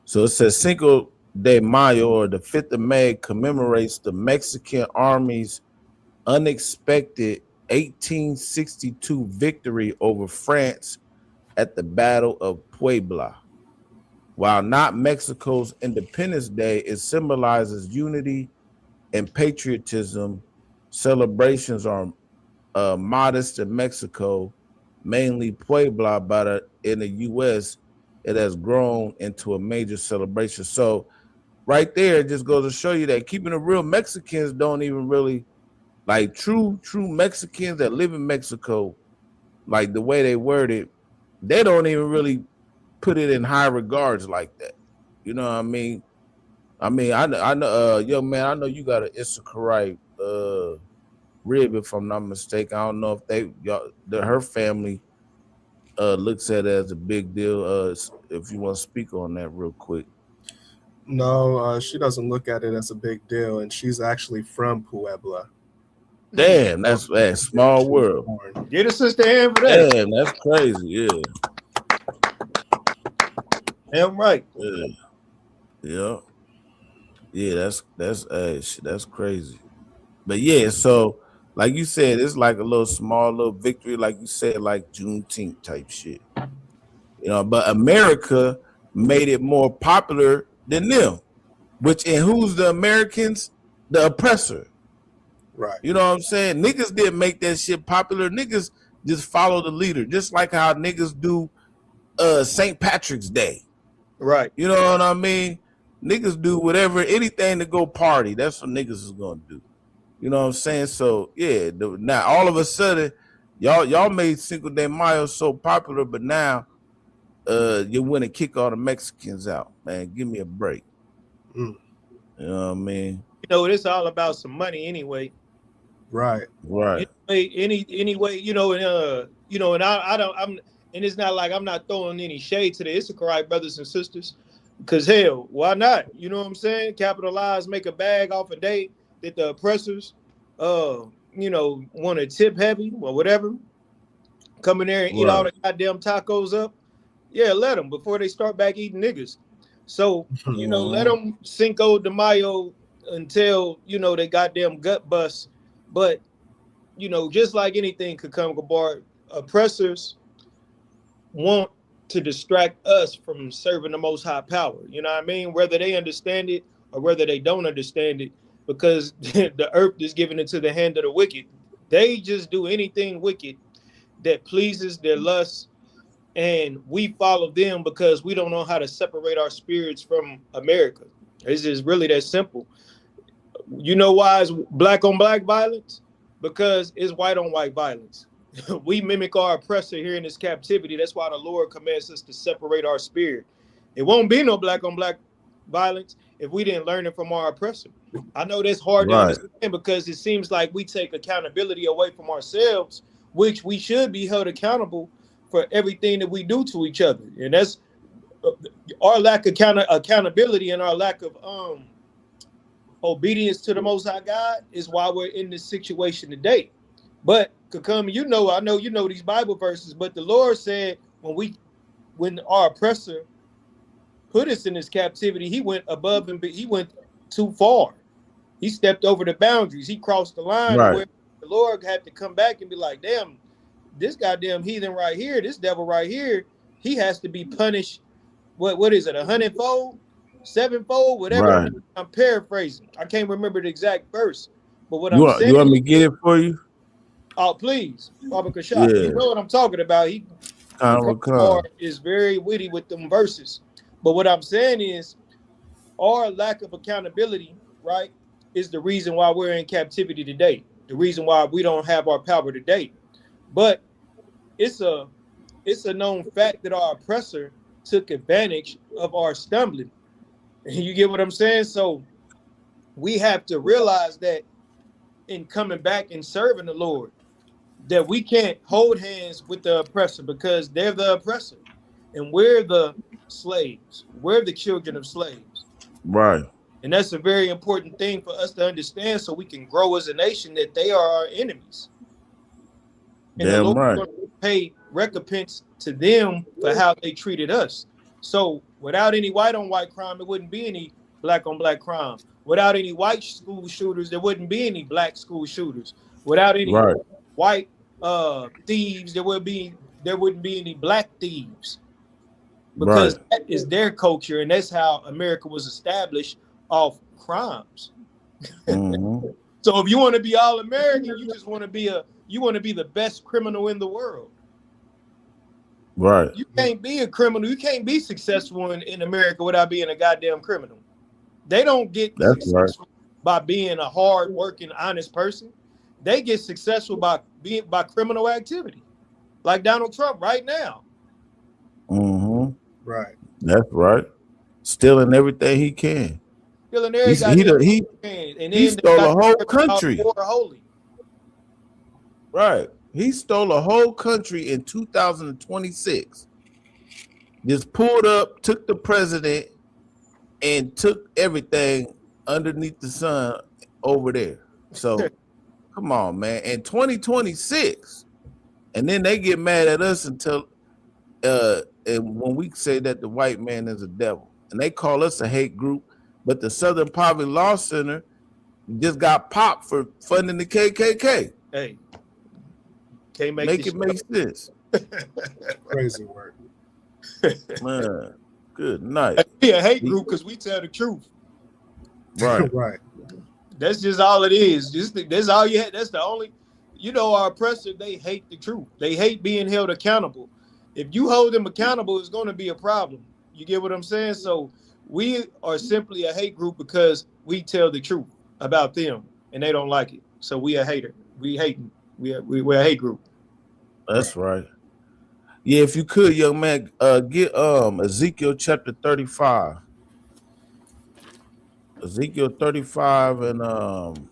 So it says Cinco de Mayo, or the 5th of May, commemorates the Mexican Army's unexpected 1862 victory over France at the Battle of Puebla. While not Mexico's Independence Day, it symbolizes unity and patriotism. Celebrations are modest in Mexico, mainly Puebla, but in the U.S., it has grown into a major celebration. So right there, it just goes to show you that keeping it real, Mexicans don't even really, like true Mexicans that live in Mexico, like the way they word it, they don't even really put it in high regards like that. You know what I mean? I know, young man, I know you got an Issacharite rib, if I'm not mistaken. I don't know if her family looks at it as a big deal. If you want to speak on that real quick. No, she doesn't look at it as a big deal, and she's actually from Puebla. Damn, that's small world. Get a sister hand for that. Damn, that's crazy. Yeah. Damn right. Yeah. That's crazy. But yeah, so like you said, it's like a little victory, like you said, like Juneteenth type shit. But America made it more popular than them, and who's the Americans? The oppressor. Right. You know what I'm saying? Niggas didn't make that shit popular. Niggas just follow the leader, just like how niggas do St. Patrick's Day. Right. You know what I mean? Niggas do whatever, anything to go party. That's what niggas is gonna do. You know what I'm saying? So yeah, now all of a sudden, y'all made Cinco de Mayo so popular, but now you want to kick all the Mexicans out, man. Give me a break. You know what I mean? It's all about some money anyway. Right. Anyway, and and it's not like I'm not throwing any shade to the Issacharite brothers and sisters, because hell, why not? You know what I'm saying? Capitalize, make a bag off a day that the oppressors, want to tip heavy or whatever. Come in there and eat all the goddamn tacos up. Yeah, let them before they start back eating niggas. So, let them Cinco de Mayo until, they goddamn gut bust. But, just like anything could come apart, oppressors want to distract us from serving the Most High power. You know what I mean? Whether they understand it or whether they don't understand it, because the earth is given into the hand of the wicked. They just do anything wicked that pleases their lusts, and we follow them because we don't know how to separate our spirits from America. It's just really that simple. You know why it's black on black violence? Because it's white on white violence. We mimic our oppressor here in this captivity. That's why the Lord commands us to separate our spirit. It won't be no black on black violence if we didn't learn it from our oppressor. I know that's hard to understand because it seems like we take accountability away from ourselves, which we should be held accountable for everything that we do to each other. And that's our lack of accountability and our lack of obedience to the Most High God is why we're in this situation today. But Kakumi, I know you know these Bible verses, but the Lord said when our oppressor put us in this captivity, he went above and he went too far. He stepped over the boundaries. He crossed the line where the Lord had to come back and be like, damn, this goddamn heathen right here, this devil right here, he has to be punished. What is it, 100-fold, 7-fold, whatever? Right. I'm paraphrasing. I can't remember the exact verse. But what You I'm saying, want me to get it for you? Oh, please, Baba Kashaf. Yeah. You know what I'm talking about. He is very witty with them verses. But what I'm saying is, our lack of accountability, right, is the reason why we're in captivity today. The reason why we don't have our power today. But it's a known fact that our oppressor took advantage of our stumbling. You get what I'm saying? So we have to realize that in coming back and serving the Lord, that we can't hold hands with the oppressor because they're the oppressor and we're the slaves. We're the children of slaves. Right. And that's a very important thing for us to understand so we can grow as a nation, that they are our enemies. And the Lord is going to pay recompense to them for how they treated us. So without any white on white crime, there wouldn't be any black on black crime. Without any white school shooters, there wouldn't be any black school shooters. Without any white thieves, there wouldn't be any black thieves. Because that is their culture, and that's how America was established, off crimes. Mm-hmm. So if you want to be all American, you just want to be the best criminal in the world. Right. You can't be a criminal. You can't be successful in America without being a goddamn criminal. They don't get successful by being a hard-working, honest person. They get successful by criminal activity, like Donald Trump right now. Mm-hmm. Right. That's right. Stealing everything he can. Stealing everything he stole a whole country. Right. He stole a whole country in 2026. Just pulled up, took the president, and took everything underneath the sun over there. So, come on, man. In 2026, and then they get mad at us until, and when we say that the white man is a devil, and they call us a hate group, but the Southern Poverty Law Center just got popped for funding the KKK. Hey, can't make it make sense. Crazy work. Man, good night. Be a hate group because we tell the truth. Right. Right. That's just all it is. That's all you had. That's the only, our oppressor, they hate the truth. They hate being held accountable. If you hold them accountable, it's going to be a problem. You get what I'm saying? So we are simply a hate group because we tell the truth about them and they don't like it. So we a hater. We hating. We're a hate group. That's right. Yeah, if you could, young man, get Ezekiel chapter 35. Ezekiel 35 and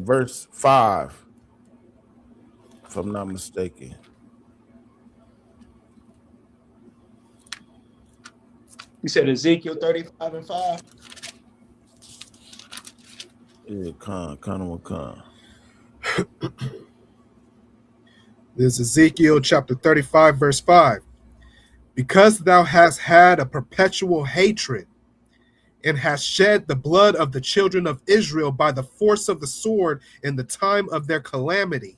verse 5, if I'm not mistaken. You said Ezekiel 35 and 5? Yeah, Con. This is Ezekiel chapter 35, verse 5. Because thou hast had a perpetual hatred and hast shed the blood of the children of Israel by the force of the sword in the time of their calamity,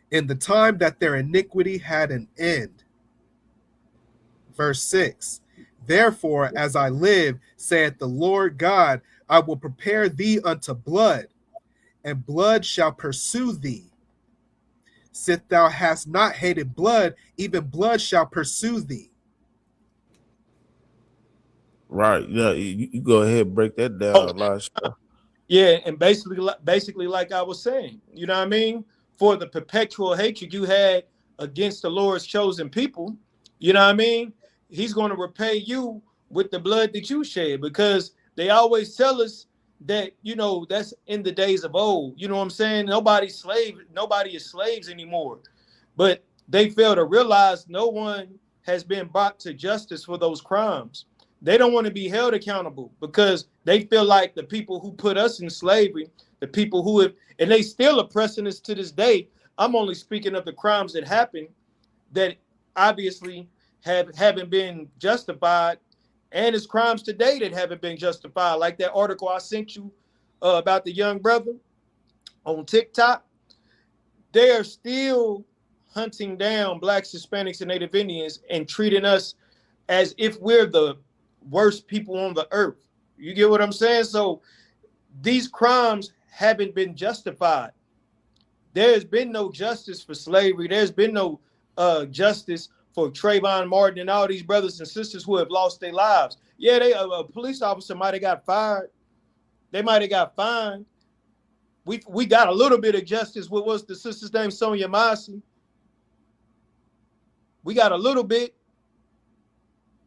in the time that their iniquity had an end. Verse 6. Therefore, as I live, saith the Lord God, I will prepare thee unto blood, and blood shall pursue thee. Sith thou hast not hated blood, even blood shall pursue thee. Right. Yeah, you go ahead and break that down, Elijah. Yeah, and basically, like I was saying, you know what I mean? For the perpetual hatred you had against the Lord's chosen people, you know what I mean? He's going to repay you with the blood that you shed, because they always tell us that, that's in the days of old. You know what I'm saying? Nobody is slaves anymore. But they fail to realize no one has been brought to justice for those crimes. They don't want to be held accountable because they feel like the people who put us in slavery, the people who have, and they still oppressing us to this day. I'm only speaking of the crimes that happened that obviously haven't been justified, and it's crimes today that haven't been justified. Like that article I sent you about the young brother on TikTok. They are still hunting down Blacks, Hispanics, and Native Indians and treating us as if we're the worst people on the earth. You get what I'm saying? So these crimes haven't been justified. There's been no justice for slavery. There's been no justice for Trayvon Martin and all these brothers and sisters who have lost their lives. Yeah, a police officer might have got fired. They might have got fined. We got a little bit of justice. What was the sister's name? Sonia Massey. We got a little bit.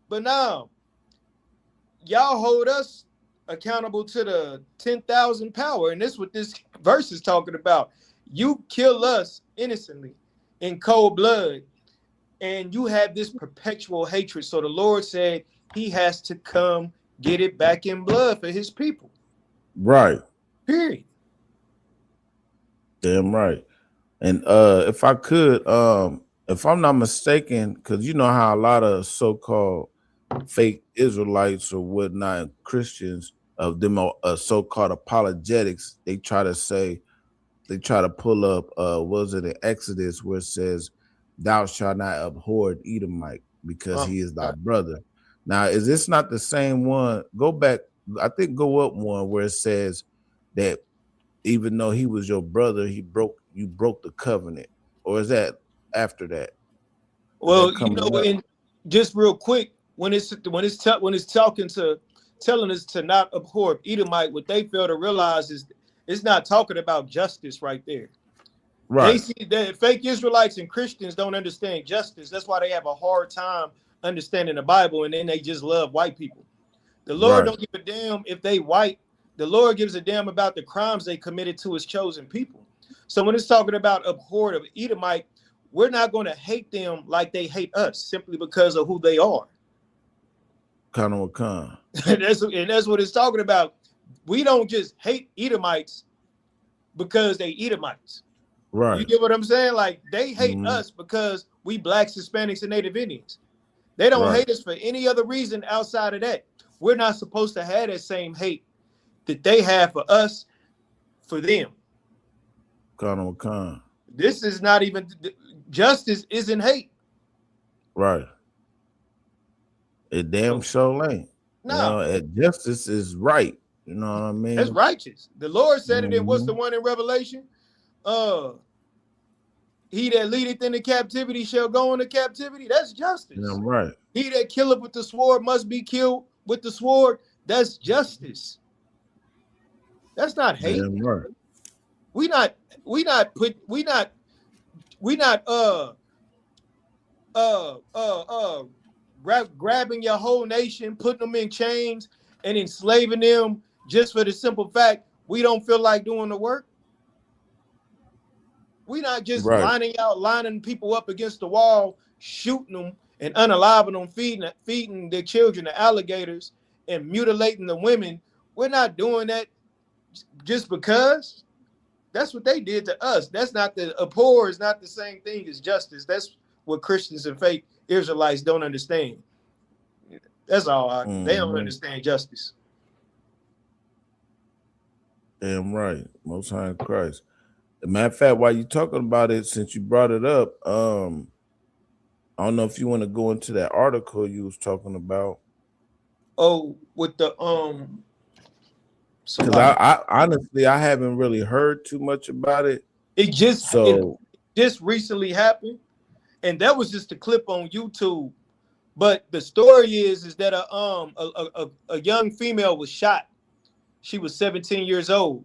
But now, y'all hold us accountable to the 10,000 power. And this is what this verse is talking about. You kill us innocently in cold blood, and you have this perpetual hatred. So the Lord said he has to come get it back in blood for his people. Right. Period. Damn right. And if I could, if I'm not mistaken, because you know how a lot of so-called fake Israelites or whatnot, Christians of them so-called apologetics, they try to pull up was it in Exodus where it says, "Thou shalt not abhor an Edomite because he is thy brother." Now, is this not the same one? Go back, I think go up one where it says that even though he was your brother, you broke the covenant, or is that after that? Well, you know, and just real quick, when it's telling us to not abhor Edomite, what they fail to realize is it's not talking about justice right there. Right. They see that fake Israelites and Christians don't understand justice. That's why they have a hard time understanding the Bible, and then they just love white people. The Lord don't give a damn if they white. The Lord gives a damn about the crimes they committed to his chosen people. So when it's talking about abhor of Edomite, we're not going to hate them like they hate us simply because of who they are. Kind of a con. And that's what it's talking about. We don't just hate Edomites because they Edomites. Right. You get what I'm saying? Like they hate us because we Blacks, Hispanics, and Native Indians. They don't hate us for any other reason outside of that. We're not supposed to have that same hate that they have for us, for them. Kind of a con. This is not even justice. Isn't hate. Right. It damn sure ain't. No. You know, justice is right. You know what I mean? That's righteous. The Lord said it in what's the one in Revelation? He that leadeth into captivity shall go into captivity. That's justice. Yeah, right. He that killeth with the sword must be killed with the sword. That's justice. That's not hate. Damn right. We not grabbing your whole nation, putting them in chains and enslaving them just for the simple fact we don't feel like doing the work. We're not just lining people up against the wall, shooting them and unaliving them, feeding their children to alligators and mutilating the women. We're not doing that just because. That's what they did to us. That's not abhor is not the same thing as justice. That's what Christians and fake Israelites don't understand. That's all. They don't understand justice. Damn right. Most High in Christ. As a matter of fact, while you're talking about it, since you brought it up, I don't know if you want to go into that article you was talking about. Oh, with the because I honestly I haven't really heard too much about it. It just recently happened, and that was just a clip on YouTube. But the story is that a young female was shot. She was 17 years old.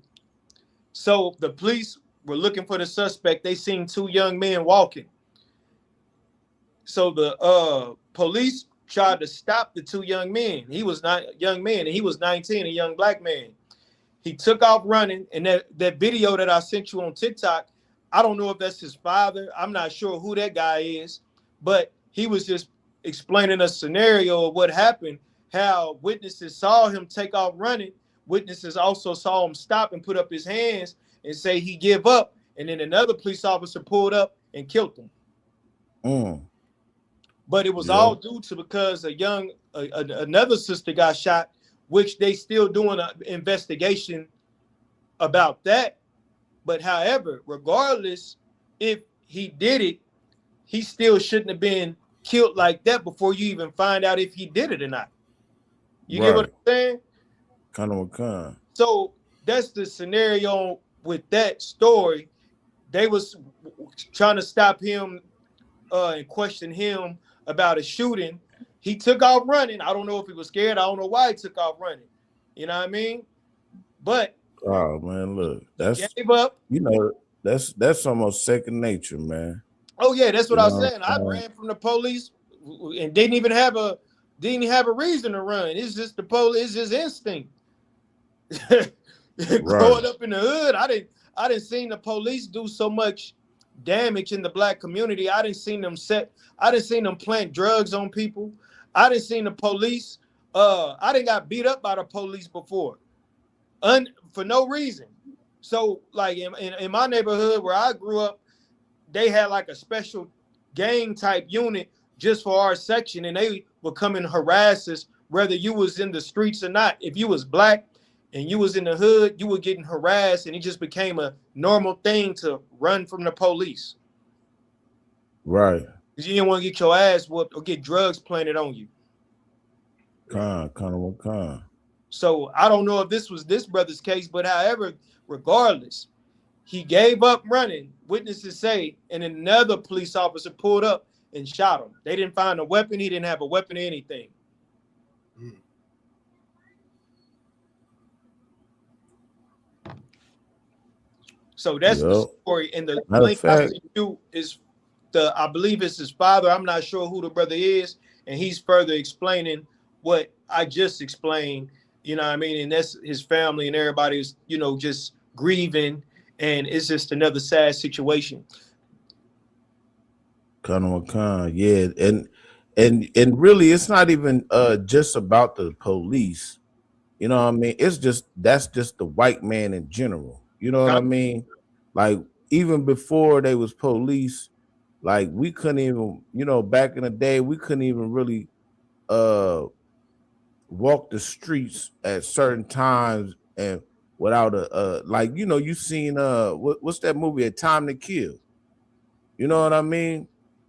So the police were looking for the suspect. They seen two young men walking. So the police tried to stop the two young men. He was not a young man, and he was 19, a young black man. He took off running, and that video that I sent you on TikTok, I don't know if that's his father. I'm not sure who that guy is, but he was just explaining a scenario of what happened, how witnesses saw him take off running. Witnesses also saw him stop and put up his hands and say he give up. And then another police officer pulled up and killed him. But it was all due to because another sister got shot, which they still doing an investigation about that. But however, regardless if he did it, he still shouldn't have been killed like that before you even find out if he did it or not. You get what I'm saying? Kind. So that's the scenario with that story. They was trying to stop him and question him about a shooting. He took off running. I don't know if he was scared. I don't know why he took off running. You know what I mean? But oh man, look, that's gave up. You know, that's almost second nature, man. Oh yeah, that's what I was saying. I ran from the police and didn't even have a reason to run. It's just the police. It's just instinct. Growing up in the hood, I didn't see the police do so much damage in the black community. I didn't see them plant drugs on people. I didn't see the police. I didn't got beat up by the police before, for no reason. So like in my neighborhood where I grew up, they had like a special gang type unit just for our section, and they would come and harass us whether you was in the streets or not. If you was black and you was in the hood, you were getting harassed, and it just became a normal thing to run from the police. Right. Because you didn't want to get your ass whooped or get drugs planted on you. Con. So I don't know if this was this brother's case, but however, regardless, he gave up running, witnesses say, and another police officer pulled up and shot him. They didn't find a weapon. He didn't have a weapon or anything. So that's the story. And the link I sent you is I believe it's his father. I'm not sure who the brother is. And he's further explaining what I just explained, you know what I mean? And that's his family and everybody's, you know, just grieving. And it's just another sad situation. Yeah. And really, it's not even just about the police. You know what I mean? That's just the white man in general. You know what I mean? Like, even before they was police, like, we couldn't even, you know, back in the day, we couldn't even really walk the streets at certain times and without like, you know, you seen what's that movie, A Time to Kill? You know what I mean?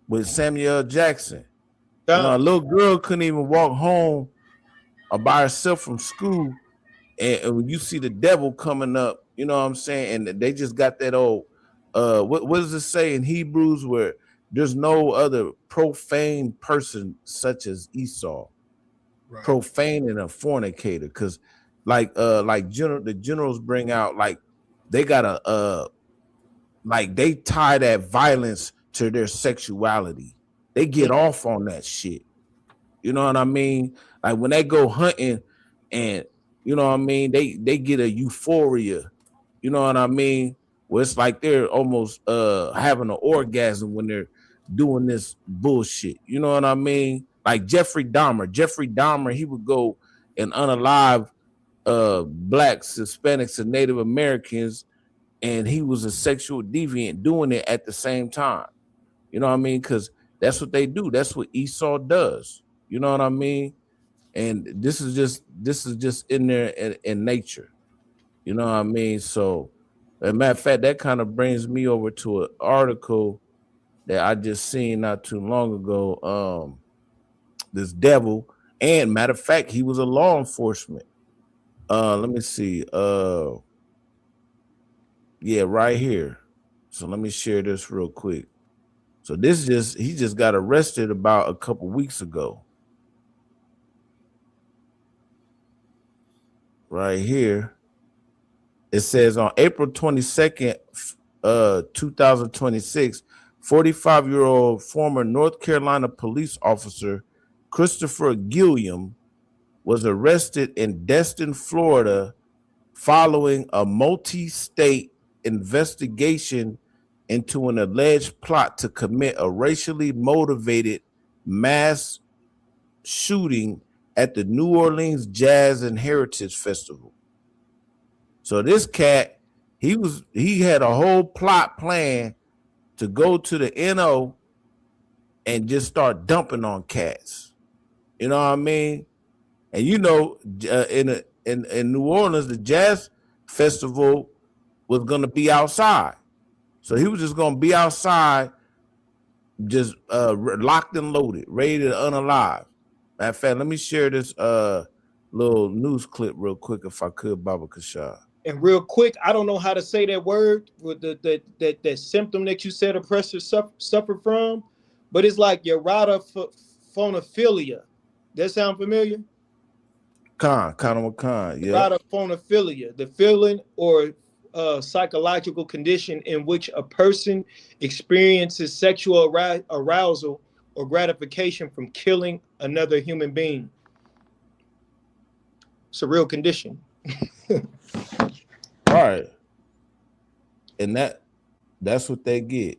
With Samuel Jackson. You know, a little girl couldn't even walk home by herself from school, and when you see the devil coming up, you know what I'm saying? And they just got that old what does it say in Hebrews, where there's no other profane person such as Esau. Right. Profane and a fornicator, because the generals bring out, like, they got like, they tie that violence to their sexuality. They get off on that shit. You know what I mean? Like, when they go hunting, and you know what I mean, they get a euphoria. You know what I mean? Where it's like they're almost having an orgasm when they're doing this bullshit. You know what I mean? Like Jeffrey Dahmer, he would go and unalive blacks, Hispanics, and Native Americans, and he was a sexual deviant doing it at the same time. You know what I mean? Because that's what they do. That's what Esau does. You know what I mean? And this is just in there in nature. You know what I mean? So, as a matter of fact, that kind of brings me over to an article that I just seen not too long ago. This devil, and matter of fact, he was a law enforcement. Let me see. Yeah, right here. So let me share this real quick. So he just got arrested about a couple weeks ago. Right here. It says on April 22nd, 2026, 45-year-old former North Carolina police officer Christopher Gilliam was arrested in Destin, Florida, following a multi-state investigation into an alleged plot to commit a racially motivated mass shooting at the New Orleans Jazz and Heritage Festival. So this cat, he had a whole plot plan to go to the NO and just start dumping on cats. You know what I mean? And you know, in New Orleans, the Jazz Festival was gonna be outside. So he was just gonna be outside, just locked and loaded, ready to unalive. Matter of fact, let me share this little news clip real quick, if I could, Baba Kashad. And real quick, I don't know how to say that word with that symptom that you said oppressors suffer from, but it's like erotophonophilia. That sound familiar? Khan, yeah. Erotophonophilia, the feeling or psychological condition in which a person experiences sexual arousal or gratification from killing another human being. It's a real condition. Right. And that's what they get.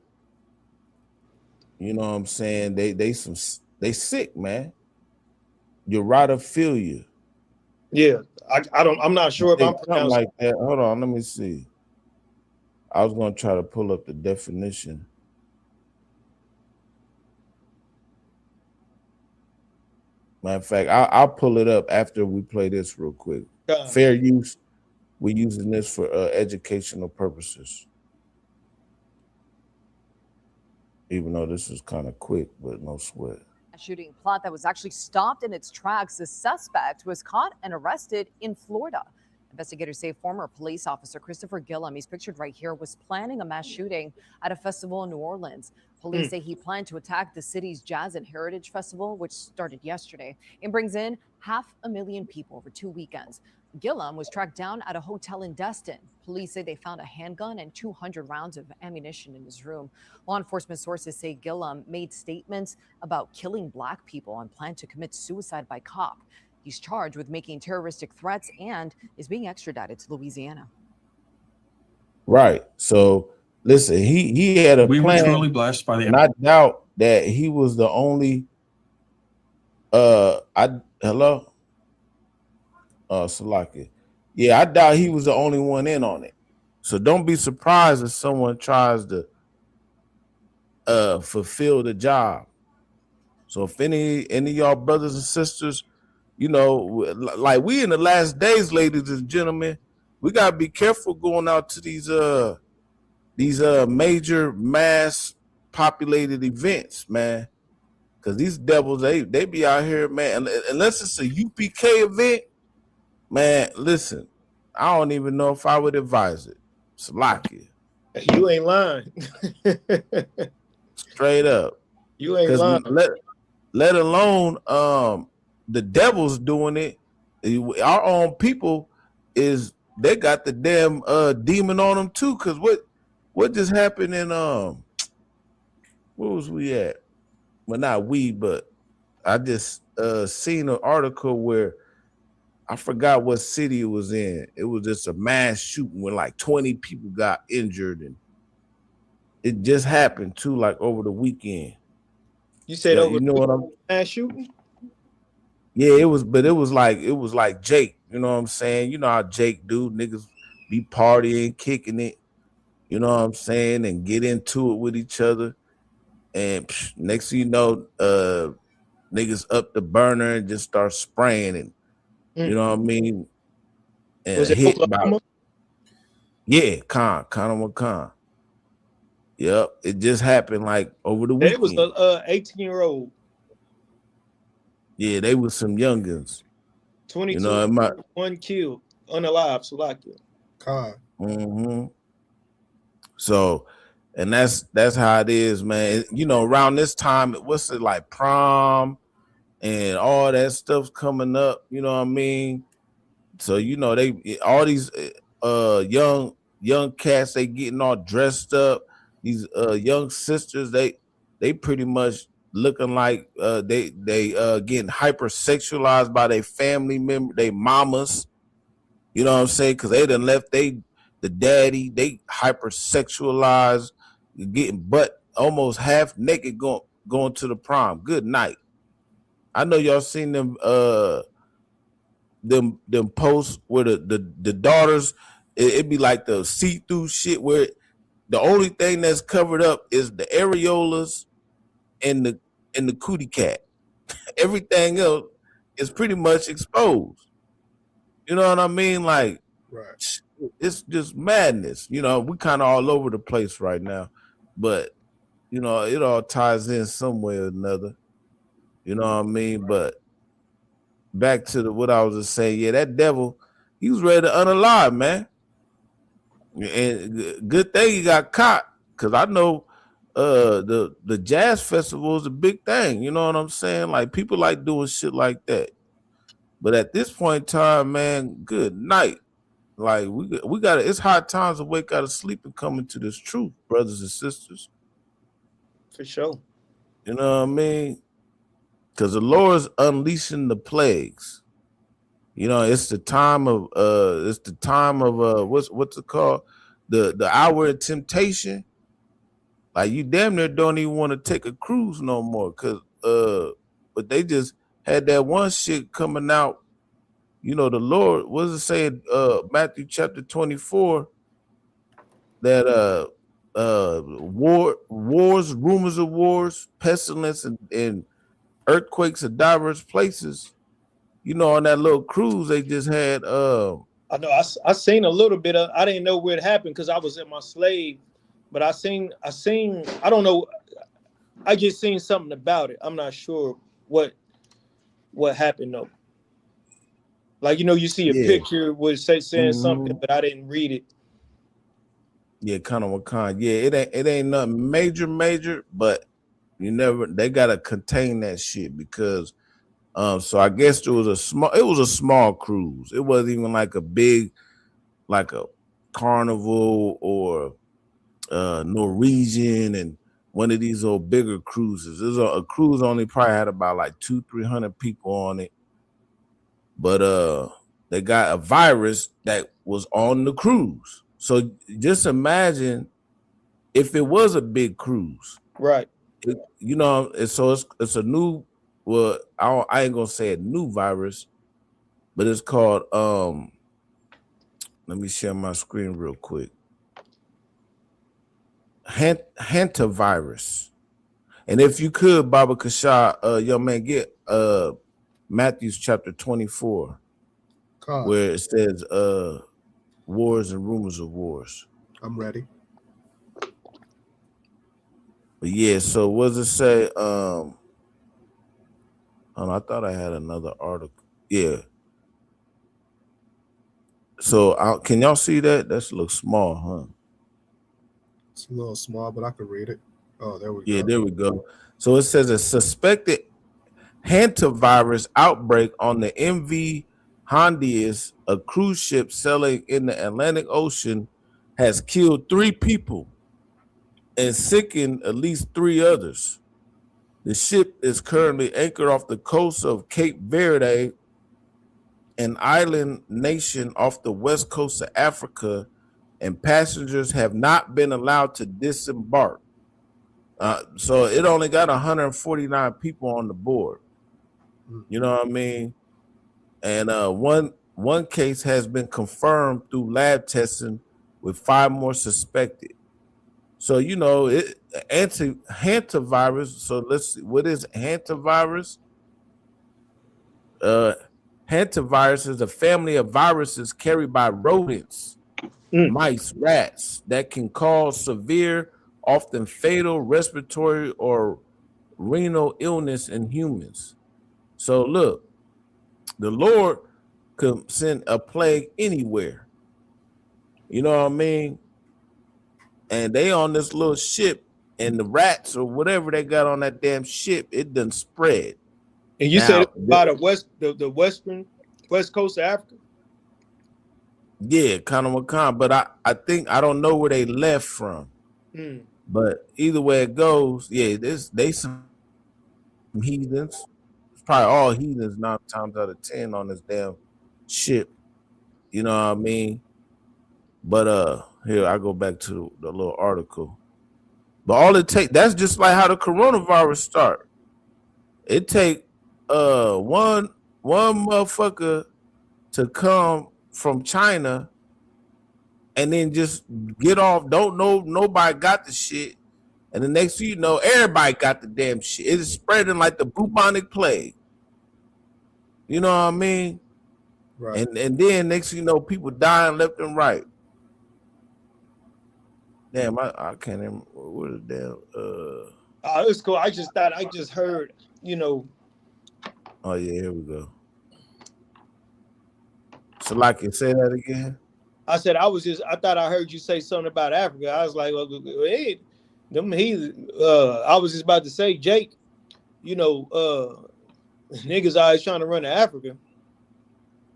You know what I'm saying? They sick, man. Erotomophilia. Yeah, I'm not sure if I'm pronouncing like that. Hold on, let me see. I was gonna try to pull up the definition. Matter of fact, I'll pull it up after we play this real quick. Fair use. We're using this for educational purposes. Even though this is kind of quick, but no sweat. A shooting plot that was actually stopped in its tracks. The suspect was caught and arrested in Florida. Investigators say former police officer Christopher Gillum, he's pictured right here, was planning a mass shooting at a festival in New Orleans. Police say he planned to attack the city's Jazz and Heritage Festival, which started yesterday, and brings in 500,000 people over 2 weekends. Gillum was tracked down at a hotel in Destin. Police say they found a handgun and 200 rounds of ammunition in his room. Law enforcement sources say Gillum made statements about killing Black people and planned to commit suicide by cop. He's charged with making terroristic threats and is being extradited to Louisiana. Right. So listen, he had a plan. We were truly blessed by the. And I doubt that he was the only. Hello. Salaki. Yeah, I doubt he was the only one in on it. So don't be surprised if someone tries to fulfill the job. So if any of y'all brothers and sisters, you know, like we in the last days, ladies and gentlemen, we gotta be careful going out to these major mass populated events, man. Cause these devils, they be out here, man. Unless it's a UPK event. Man, listen, I don't even know if I would advise it. Salakia. You ain't lying. Straight up. You ain't lying. Let alone the devil's doing it. Our own people they got the damn demon on them too. Cause what just happened in where was we at? Well, not we, but I just seen an article where I forgot what city it was in. It was just a mass shooting where like 20 people got injured, and it just happened too, like over the weekend. You said over, you know what I'm mass shooting? Yeah, it was like Jake. You know what I'm saying? You know how Jake do, niggas be partying, kicking it. You know what I'm saying, and get into it with each other. And next thing you know, niggas up the burner and just start spraying and. You know what I mean? And was it hit Oklahoma? Khan. Yep, it just happened like over the weekend. It was an 18-year-old. Yeah, they was some youngins. 22, you know, one killed, unalive, Salakia. Khan. Mm-hmm. So, and that's how it is, man. You know, around this time, what's it like, prom? And all that stuff's coming up, you know what I mean? So, you know, all these young cats, they getting all dressed up. These young sisters, they pretty much looking like they getting hypersexualized by their family member, their mamas. You know what I'm saying? Because they done left the daddy, they hypersexualized, getting butt almost half naked going to the prom. Good night. I know y'all seen them them posts where the daughters, it'd be like the see-through shit where the only thing that's covered up is the areolas and the cootie cat. Everything else is pretty much exposed. You know what I mean? Like, right. It's just madness. You know, we kind of all over the place right now, but you know, it all ties in some way or another. You know what I mean? But back to what I was just saying, yeah, that devil, he was ready to unalive, man. And good thing he got caught, because I know the jazz festival is a big thing. You know what I'm saying? Like, people like doing shit like that. But at this point in time, man, good night. Like, we got it's hard times to wake out of sleep and come into this truth, brothers and sisters. For sure. You know what I mean? Because the Lord's unleashing the plagues. You know, it's the time of what's it called? The hour of temptation. Like, you damn near don't even want to take a cruise no more, because but they just had that one shit coming out. You know, the Lord, what does it say in Matthew chapter 24? That wars, rumors of wars, pestilence, and earthquakes in diverse places. You know, on that little cruise they just had. I know I seen a little bit of. I didn't know where it happened because I was in my slave, but I seen. I don't know. I just seen something about it. I'm not sure what happened though. Like, you know, you see a picture with saying something, but I didn't read it. Yeah, kind of what kind. Yeah, it ain't nothing major, but they gotta contain that shit, because so I guess it was a small cruise. It wasn't even like a big, like a Carnival or Norwegian and one of these old bigger cruises. It was a cruise only probably had about like 200-300 people on it. But they got a virus that was on the cruise. So just imagine if it was a big cruise, right? You know, so it's a new. Well, I ain't gonna say a new virus, but it's called. Let me share my screen real quick. Hantavirus, and if you could, Baba Kasha, young man, get Matthew's chapter 24, where it says wars and rumors of wars. I'm ready. But yeah, so what does it say? I thought I had another article. Yeah. So can y'all see that? That looks small, huh? It's a little small, but I can read it. Oh, there we go. Yeah, there we go. So it says a suspected hantavirus outbreak on the MV Hondias, a cruise ship sailing in the Atlantic Ocean, has killed 3 people and sickened at least 3 others. The ship is currently anchored off the coast of Cape Verde, an island nation off the west coast of Africa, and passengers have not been allowed to disembark. So it only got 149 people on the board. You know what I mean? And one case has been confirmed through lab testing, with 5 more suspected. So, you know, hantavirus. So let's see, what is hantavirus? Hantavirus is a family of viruses carried by rodents, mice, rats, that can cause severe, often fatal respiratory or renal illness in humans. So look, the Lord could send a plague anywhere. You know what I mean? And they on this little ship, and the rats or whatever they got on that damn ship, it done spread. And you said by the west coast of Africa? Yeah, kind of Wakan. But I think, I don't know where they left from. But either way it goes, yeah, they some heathens. It's probably all heathens 9 times out of 10 on this damn ship. You know what I mean? But here I go back to the little article. But all it take, that's just like how the coronavirus start. It take one motherfucker to come from China and then just get off. Don't know, nobody got the shit. And the next thing you know, everybody got the damn shit. It's spreading like the bubonic plague. You know what I mean? Right. And then next thing you know, people dying left and right. Damn, I can't even. What is damn? It's cool. I just heard, you know. Oh yeah, here we go. So like you say that again. I said I thought I heard you say something about Africa. I was like, well, hey, them heathen. I was just about to say, Jake, you know, niggas always trying to run to Africa.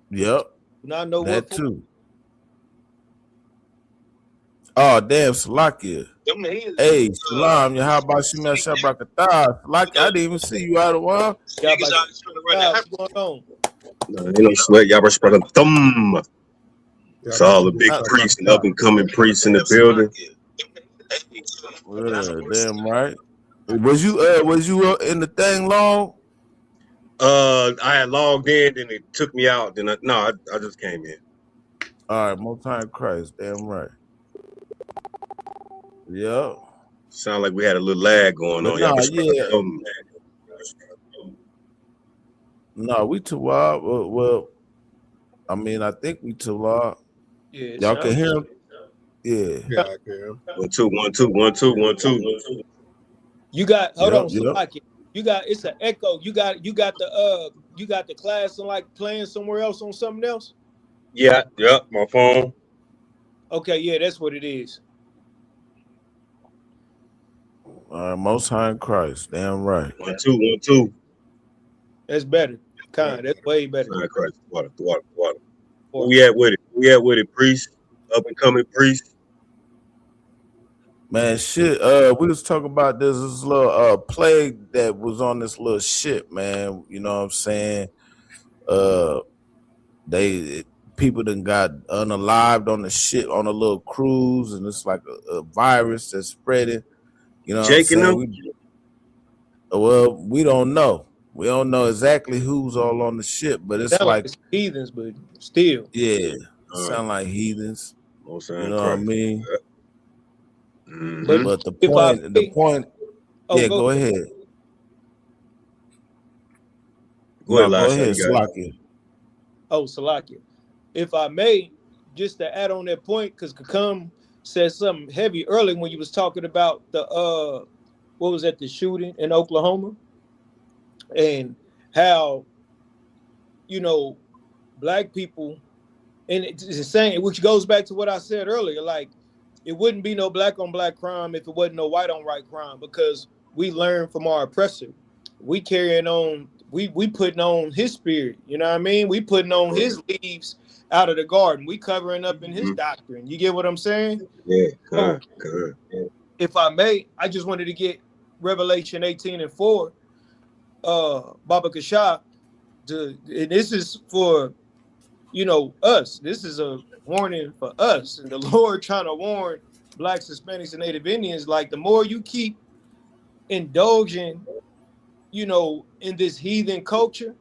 Yep. Not know that what too. Oh damn, Salakia. Hey, Salam, how about you, man? Shabrakatah. Salakia, I didn't even see you out of while. Niggas always trying to run to Africa. What's going on? No, ain't no sweat. Y'all spread a thumb. It's all the big priests and up and coming priests in the building. Yeah, damn right. Was you in the thing long? I had logged in, then it took me out. Then I just came in. All right, more time Christ. Damn right. Yep. Sound like we had a little lag going on. Nah, yeah. No, we too wild. Well, I mean, I think we too loud. Yeah, y'all can hear him? Yeah. Yeah, I can. 1 2 1 2 1 2 1 2. You got hold on, yep. Salaki. You got it's an echo. You got the class and like playing somewhere else on something else? Yeah, my phone. Okay, yeah, that's what it is. Most High in Christ. Damn right. 1 2 1 2. That's better. That's way better. Christ. Water. Where we at with it? Priest, up and coming priest. Man, shit. We was talking about this little plague that was on this little ship, man. You know what I'm saying? People done got unalived on the ship on a little cruise, and it's like a virus that's spreading. You know, Jake and them? Well, we don't know. We don't know exactly who's all on the ship, but it's like it's heathens, but still. Yeah, sound like heathens. You know what I mean? Mm-hmm. But the point. Yeah, go ahead. Go ahead, Salakia. Oh, Salakia. If I may, just to add on that point, because Kakum said something heavy earlier when you was talking about the what was that, the shooting in Oklahoma, and how, you know, black people, and it's the same, which goes back to what I said earlier, like it wouldn't be no black on black crime if it wasn't no white on white crime, because we learn from our oppressor. We carrying on, we putting on his spirit, you know what I mean? We putting on his leaves out of the garden. We covering up in his doctrine. You get what I'm saying? Yeah, good. If I may, I just wanted to get Revelation 18:4, Baba Kasha, and this is for, you know, us. This is a warning for us. And the Lord trying to warn blacks, Hispanics, and Native Indians, like the more you keep indulging, you know, in this heathen culture,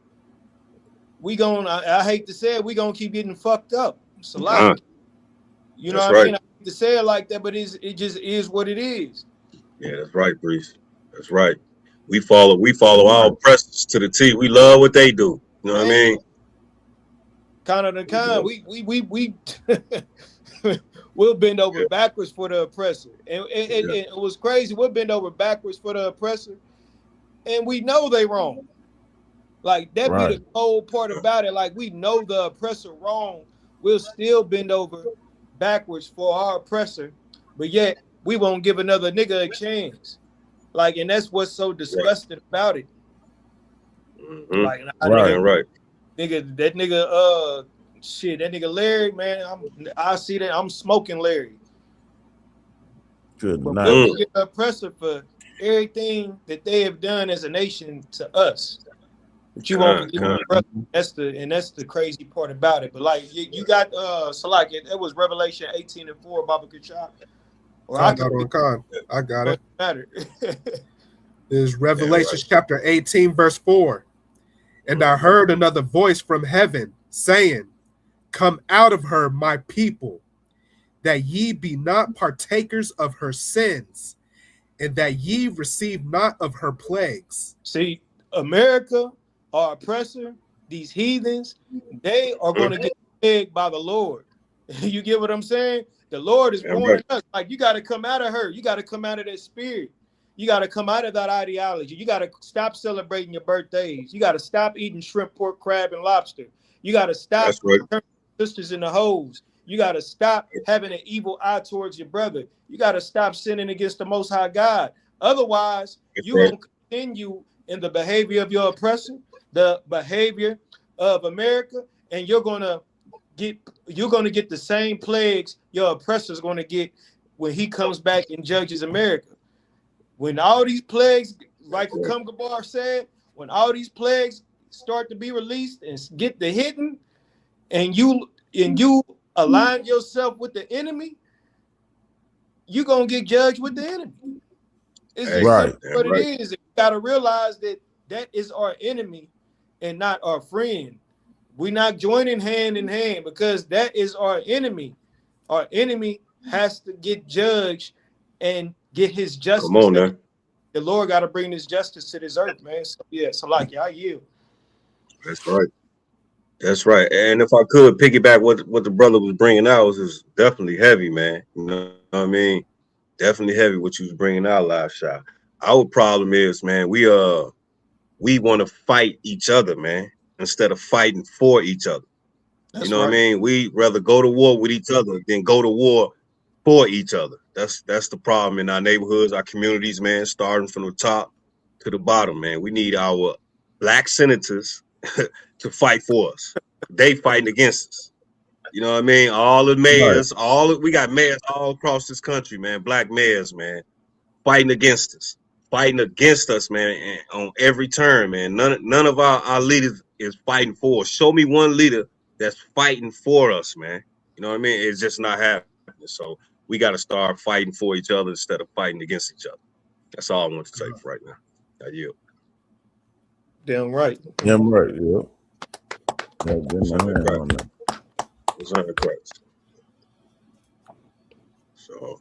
I hate to say it, we gonna keep getting fucked up. It's a lot. You know what I mean? I hate to say it like that, but it just is what it is. Yeah, that's right, Priest. That's right. We follow our oppressors to the T. We love what they do. You know what I mean? We'll bend over backwards for the oppressor. And it was crazy. We'll bend over backwards for the oppressor. And we know they wrong. Like that be the whole part about it. Like we know the oppressor wrong. We'll still bend over backwards for our oppressor, but yet we won't give another nigga a chance. Like, and that's what's so disgusting about it. Mm-hmm. Like, right. Nigga, that nigga Larry, man, I see that. I'm smoking Larry. Good night. night. We'll get the oppressor for everything that they have done as a nation to us. But you won't get the oppressor. That's the crazy part about it. But like you got Salak, it was Revelation 18:4, Baba Kachak. I got it. There's Revelation chapter 18, verse 4. And I heard another voice from heaven saying, Come out of her, my people, that ye be not partakers of her sins, and that ye receive not of her plagues. See, America, our oppressor, these heathens, they are going to get plagued by the Lord. You get what I'm saying? The Lord is warning us. Like, you got to come out of her. You got to come out of that spirit. You got to come out of that ideology. You got to stop celebrating your birthdays. You got to stop eating shrimp, pork, crab, and lobster. You got to stop turning sisters into hoes. You got to stop having an evil eye towards your brother. You got to stop sinning against the Most High God. Otherwise, you're going to continue in the behavior of your oppressor, the behavior of America, and you're going to get the same plagues your oppressor is going to get when he comes back and judges America. When all these plagues, like Hakum Gabar said, when all these plagues start to be released and get the hitting, and you align yourself with the enemy, you're gonna get judged with the enemy. It's just what it is. You gotta realize that is our enemy and not our friend. We're not joining hand in hand because that is our enemy. Our enemy has to get judged and get his justice. Come on, man. The Lord got to bring his justice to this earth, man. So yeah, so like I yield. That's right. That's right. And if I could piggyback what the brother was bringing out is definitely heavy, man. You know what I mean? Definitely heavy what you was bringing out, Live Shot. Our problem is, man, we want to fight each other, man, instead of fighting for each other. That's you know what I mean? We rather go to war with each other than go to war for each other. That's the problem in our neighborhoods, our communities, man, starting from the top to the bottom, man. We need our black senators to fight for us. They fighting against us. You know what I mean? All the mayors, we got mayors all across this country, man, black mayors, man, fighting against us, man, and on every turn, man. None of our leaders is fighting for us. Show me one leader that's fighting for us, man. You know what I mean? It's just not happening. So we got to start fighting for each other instead of fighting against each other. That's all I want to say for right now. I yield. Damn right. Damn right, yeah. It's under Christ. So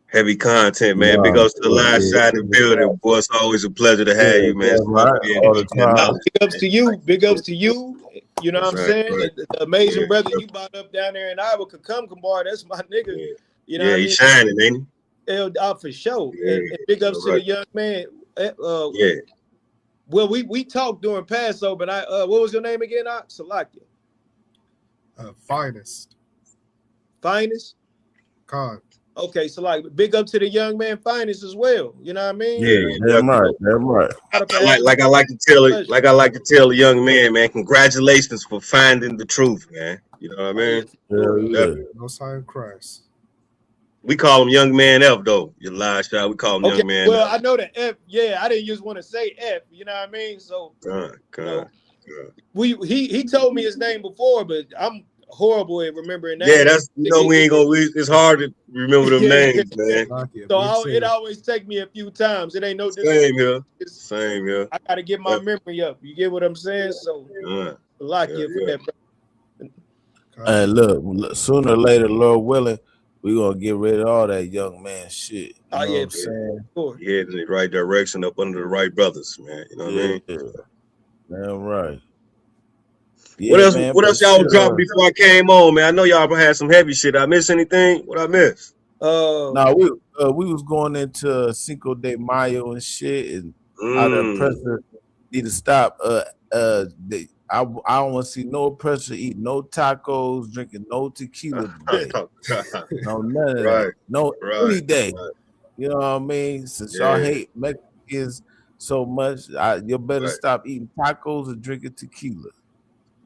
heavy content, man. Big ups to the Live Shot in the building. Boy, it's always a pleasure to have you, man. Big ups to you. Big ups to you. You know what I'm saying? The amazing brother you brought up down there in Iowa, Hakum Gabar, that's my nigga. You know what I mean? He's shining, ain't he? For sure. And big ups to the young man. Well, we talked during Passover, but what was your name again? Salakia. Finest. Finest? God. Okay, so like big up to the young man Finest as well. You know what I mean? Yeah, damn right. Like I like to tell the young man, congratulations for finding the truth, man. You know what I mean? No sign of Christ. We call him Young Man F, though. Your Live Shot. We call him Young Man Well, F. I know the F. Yeah, I didn't just want to say F. You know what I mean? So he told me his name before, but I'm horrible at remembering names. Yeah, that's we ain't gonna. It's hard to remember them names, man. So it always take me a few times. It ain't no same here. Same here. I gotta get my memory up. You get what I'm saying? So lock you for that, bro. Hey, look, sooner or later, Lord willing, we're gonna get rid of all that young man shit. You know what I'm saying? Yeah, in the right direction, up under the right brothers, man. You know what I mean? Damn right. What else y'all dropped before I came on, man? I know y'all had some heavy shit. I miss anything? What I miss? We was going into Cinco de Mayo and shit, and how the oppressor need to stop. I don't want to see no oppressor eat no tacos, drinking no tequila today. No, none of that. No, any day. You know what I mean? Since y'all hate Mexicans so much, you better stop eating tacos and drinking tequila.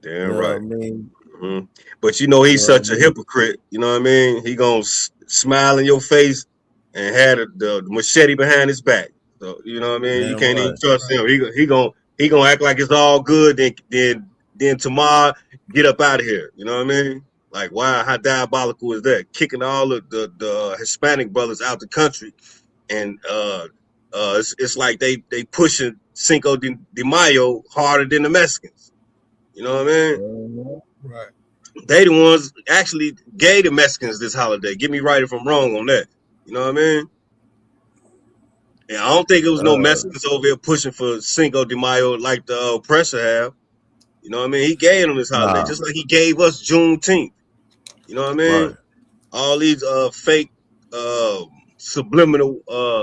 Damn right. I mean? But you know he's such a hypocrite. You know what I mean? He gonna smile in your face and had the machete behind his back. So you know what I mean? You can't even trust him. He gonna act like it's all good. Then tomorrow get up out of here. You know what I mean? Like why? How diabolical is that? Kicking all of the Hispanic brothers out the country, and it's like they pushing Cinco de Mayo harder than the Mexicans. You know what I mean? Right. They the ones actually gave the Mexicans this holiday. Get me right if I'm wrong on that. You know what I mean? And I don't think it was no Mexicans over here pushing for Cinco de Mayo like the oppressor have. You know what I mean? He gave them this holiday, just like he gave us Juneteenth. You know what I mean? Right. All these fake subliminal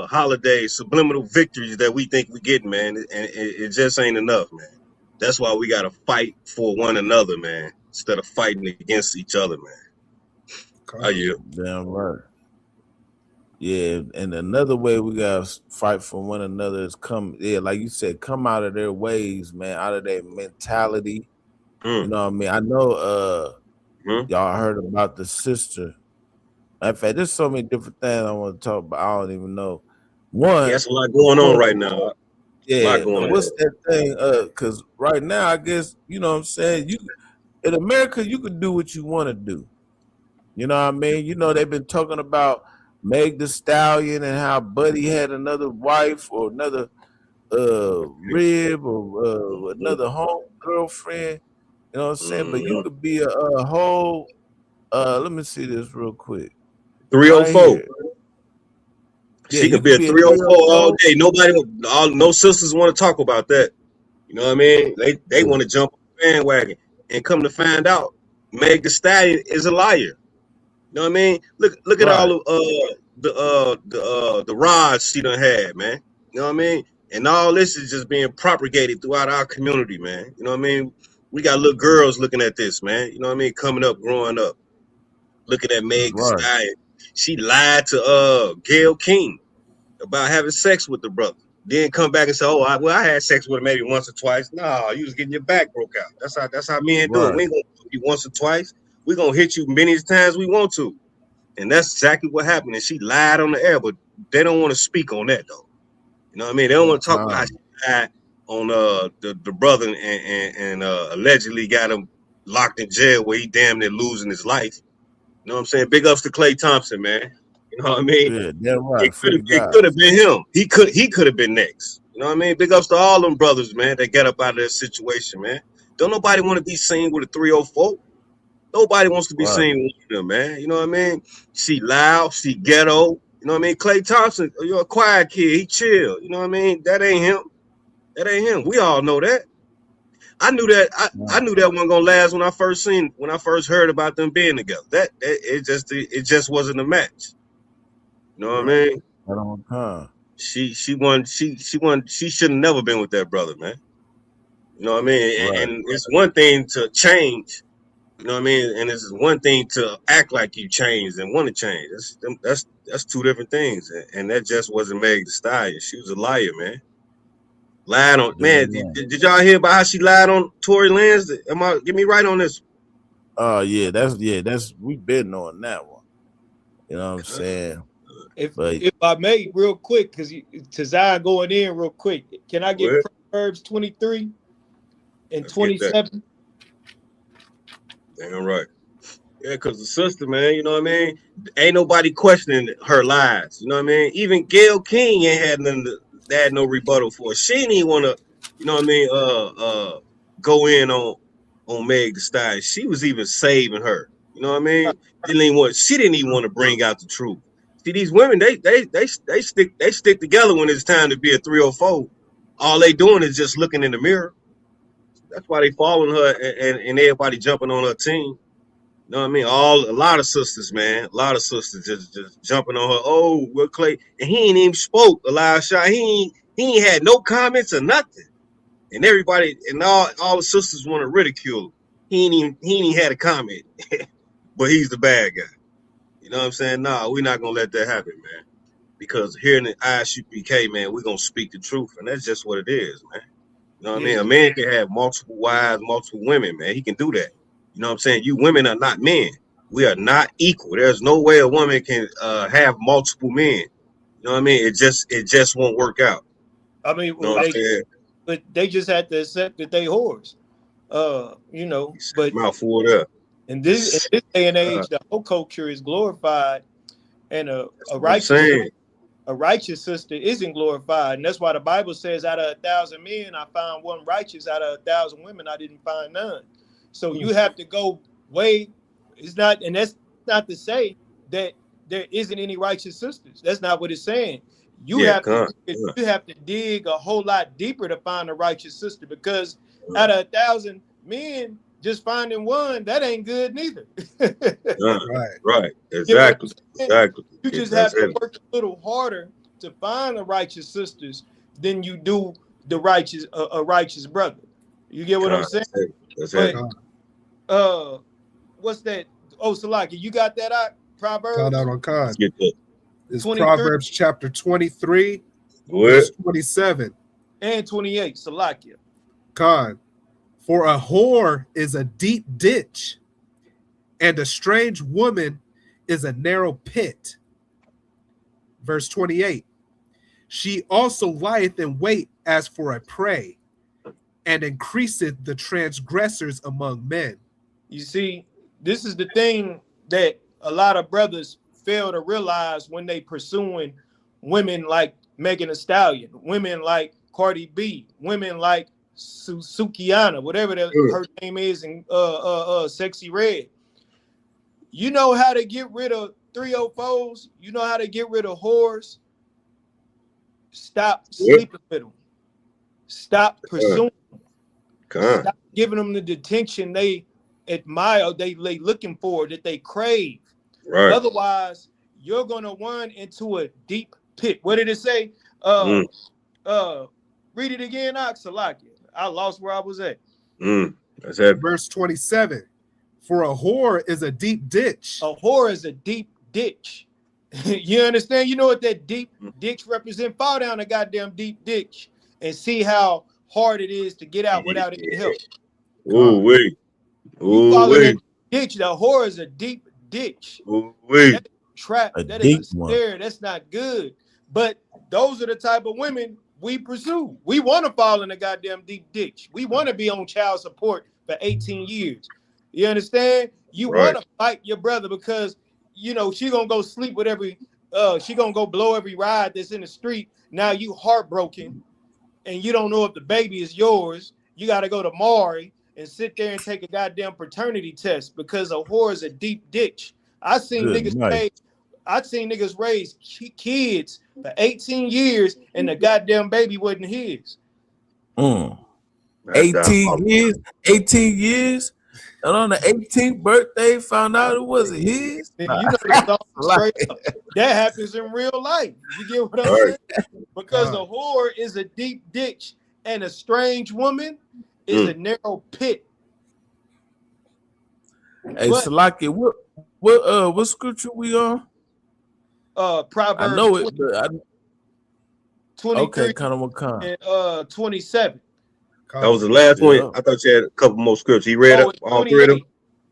holidays, subliminal victories that we think we get, man, and it just ain't enough, man. That's why we gotta fight for one another, man, instead of fighting against each other, man. How you? Damn right. Yeah, and another way we gotta fight for one another is like you said, come out of their ways, man, out of their mentality. You know what I mean? I know y'all heard about the sister. In fact, there's so many different things I want to talk about. I don't even know. One, that's a lot going on right now. Yeah, what's that thing? Because right now, I guess, you know what I'm saying, you in America, you can do what you want to do. You know what I mean? You know, they've been talking about Meg Thee Stallion and how Buddy had another wife or another rib or another home girlfriend. You know what I'm saying? But you could be a whole. Let me see this real quick. 304. Right, she could be a 304 all day. No sisters want to talk about that. You know what I mean? They want to jump on the bandwagon and come to find out Meg Thee Stallion is a liar. You know what I mean? Look at all of the rods she done had, man. You know what I mean? And all this is just being propagated throughout our community, man. You know what I mean? We got little girls looking at this, man. You know what I mean? Coming up, growing up, looking at Meg Thee Stallion. She lied to Gayle King about having sex with the brother. Then come back and say, "Oh, I had sex with her maybe once or twice." No, you was getting your back broke out. That's how men do it. We ain't gonna do you once or twice. We gonna hit you many times we want to, and that's exactly what happened. And she lied on the air, but they don't want to speak on that though. You know what I mean? They don't want to talk about how she lied on the brother and allegedly got him locked in jail where he damn near losing his life. You know what I'm saying? Big ups to Klay Thompson, man. You know what I mean? Yeah, damn right. It could have been him. He could have been next. You know what I mean? Big ups to all them brothers, man, that get up out of that situation, man. Don't nobody want to be seen with a 304. Nobody wants to be seen with them, man. You know what I mean? She loud, she ghetto. You know what I mean? Klay Thompson, you're a quiet kid. He chill. You know what I mean? That ain't him. That ain't him. We all know that. I knew that. I knew that wasn't gonna last when I first heard about them being together. It just wasn't a match. You know what I mean? She should have never been with that brother, man. You know what I mean? And it's one thing to change. You know what I mean? And it's one thing to act like you changed and want to change. That's two different things. And that just wasn't Meg Thee Stallion. She was a liar, man. Lied on, man. Did y'all hear about how she lied on Tory Lanez? Get me right on this. That's we've been on that one. You know what I'm saying? If I may, real quick, because to Zion going in real quick, can I get Proverbs 23 and 27? Damn right. Yeah, because the sister, man, you know what I mean? Ain't nobody questioning her lies. You know what I mean? Even Gayle King ain't had nothing they had no rebuttal for it. She didn't even want to, you know what I mean, go in on Meg Thee Stallion. She was even saving her. You know what I mean? She didn't even want to bring out the truth. See, these women, they stick together when it's time to be a 304. All they doing is just looking in the mirror. That's why they following her and everybody jumping on her team. You know what I mean? A lot of sisters, man. A lot of sisters just jumping on her. Oh, well, Klay, and he ain't even spoke. Elisha, he ain't had no comments or nothing. And everybody and all the sisters want to ridicule him. He ain't even had a comment. But he's the bad guy. You know what I'm saying? Nah, we're not gonna let that happen, man. Because here in the ISUPK, man, we're gonna speak the truth, and that's just what it is, man. You know what I mean? A man can have multiple wives, multiple women, man. He can do that. You know what I'm saying? You women are not men. We are not equal. There's no way a woman can have multiple men. You know what I mean? It just won't work out. I mean, but they just had to accept that they whores. You know, but mouthful up. In this day and age, the whole culture is glorified, and a righteous a righteous sister isn't glorified. And that's why the Bible says out of 1,000 men, I found one righteous. Out of 1,000 women, I didn't find none. So you have to go way. It's not, and that's not to say that there isn't any righteous sisters. That's not what it's saying. You have to dig a whole lot deeper to find a righteous sister, because out of 1,000 men, just finding one, that ain't good neither. Right. Exactly. You just have to work a little harder to find the righteous sisters than you do the righteous a righteous brother. You get what I'm saying? That's it. What's that? Oh, Salaki, you got that out? Proverbs? Got out on Khan. It's 23. Proverbs chapter 23, verse 27. And 28, Salakia. Khan. For a whore is a deep ditch, and a strange woman is a narrow pit. Verse 28. She also lieth in wait as for a prey, and increaseth the transgressors among men. You see, this is the thing that a lot of brothers fail to realize when they pursuing women like Megan Thee Stallion, women like Cardi B, women like Sukiana, whatever her name is, and Sexy Red. You know how to get rid of 304s. You know how to get rid of whores. Stop sleeping with them. Stop pursuing them. Stop giving them the attention they admire, they looking for, that they crave. Right. Otherwise, you're gonna run into a deep pit. What did it say? Read it again, Oxalakia. I lost where I was at. That's it. Verse 27. For a whore is a deep ditch. A whore is a deep ditch. You understand? You know what that deep ditch represents? Fall down a goddamn deep ditch and see how hard it is to get out without any help. Ooh-wee. You fall in that ditch. The whore is a deep ditch. Ooh-wee. Trap. That is a snare. That's not good. But those are the type of women we pursue. We want to fall in a goddamn deep ditch. We want to be on child support for 18 years. You understand? You want to fight your brother because, you know, she gonna go sleep with every, she gonna go blow every ride that's in the street. Now you heartbroken, and you don't know if the baby is yours. You got to go to Maury and sit there and take a goddamn paternity test because a whore is a deep ditch. I seen niggas raise kids for 18 years and the goddamn baby wasn't his. 18 years, and on the 18th birthday found out it wasn't his. You know, straight up. That happens in real life. You get what I'm saying? Because a whore is a deep ditch and a strange woman is a narrow pit. Hey, Salaki, what scripture we on? Proverbs. I know it, but 23 okay, kind of what kind? And 27. That was the last one. I thought you had a couple more scripts. He read all three of them.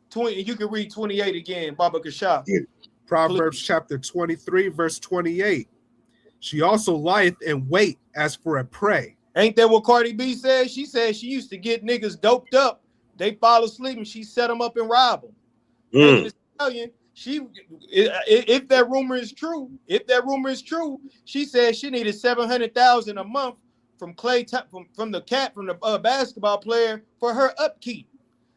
20. You can read 28 again, Baba Kashaf. Yeah. Proverbs chapter 23, verse 28. She also lieth in wait as for a prey. Ain't that what Cardi B said? She said she used to get niggas doped up. They fall asleep and she set them up and rob them. If that rumor is true, she said she needed $700,000 a month from from the basketball player for her upkeep.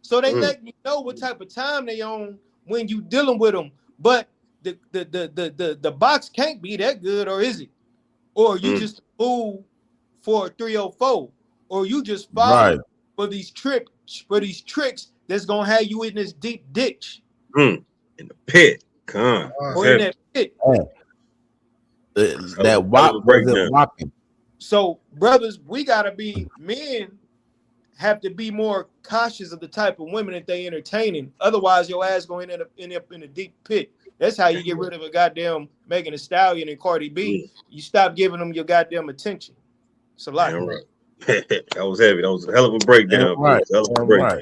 So they let you know what type of time they on when you dealing with them. But the box can't be that good, or is it? Or you just fool for 304, or you just fall for these tricks that's gonna have you in this deep ditch. In the pit. Or in that pit. That whopping. So, brothers, men have to be more cautious of the type of women that they entertaining. Otherwise, your ass going to end up in a deep pit. That's how you get rid of a goddamn Megan Thee Stallion and Cardi B. You stop giving them your goddamn attention. It's a lot. That was heavy. That was a hell of a breakdown. Hell of a breakdown.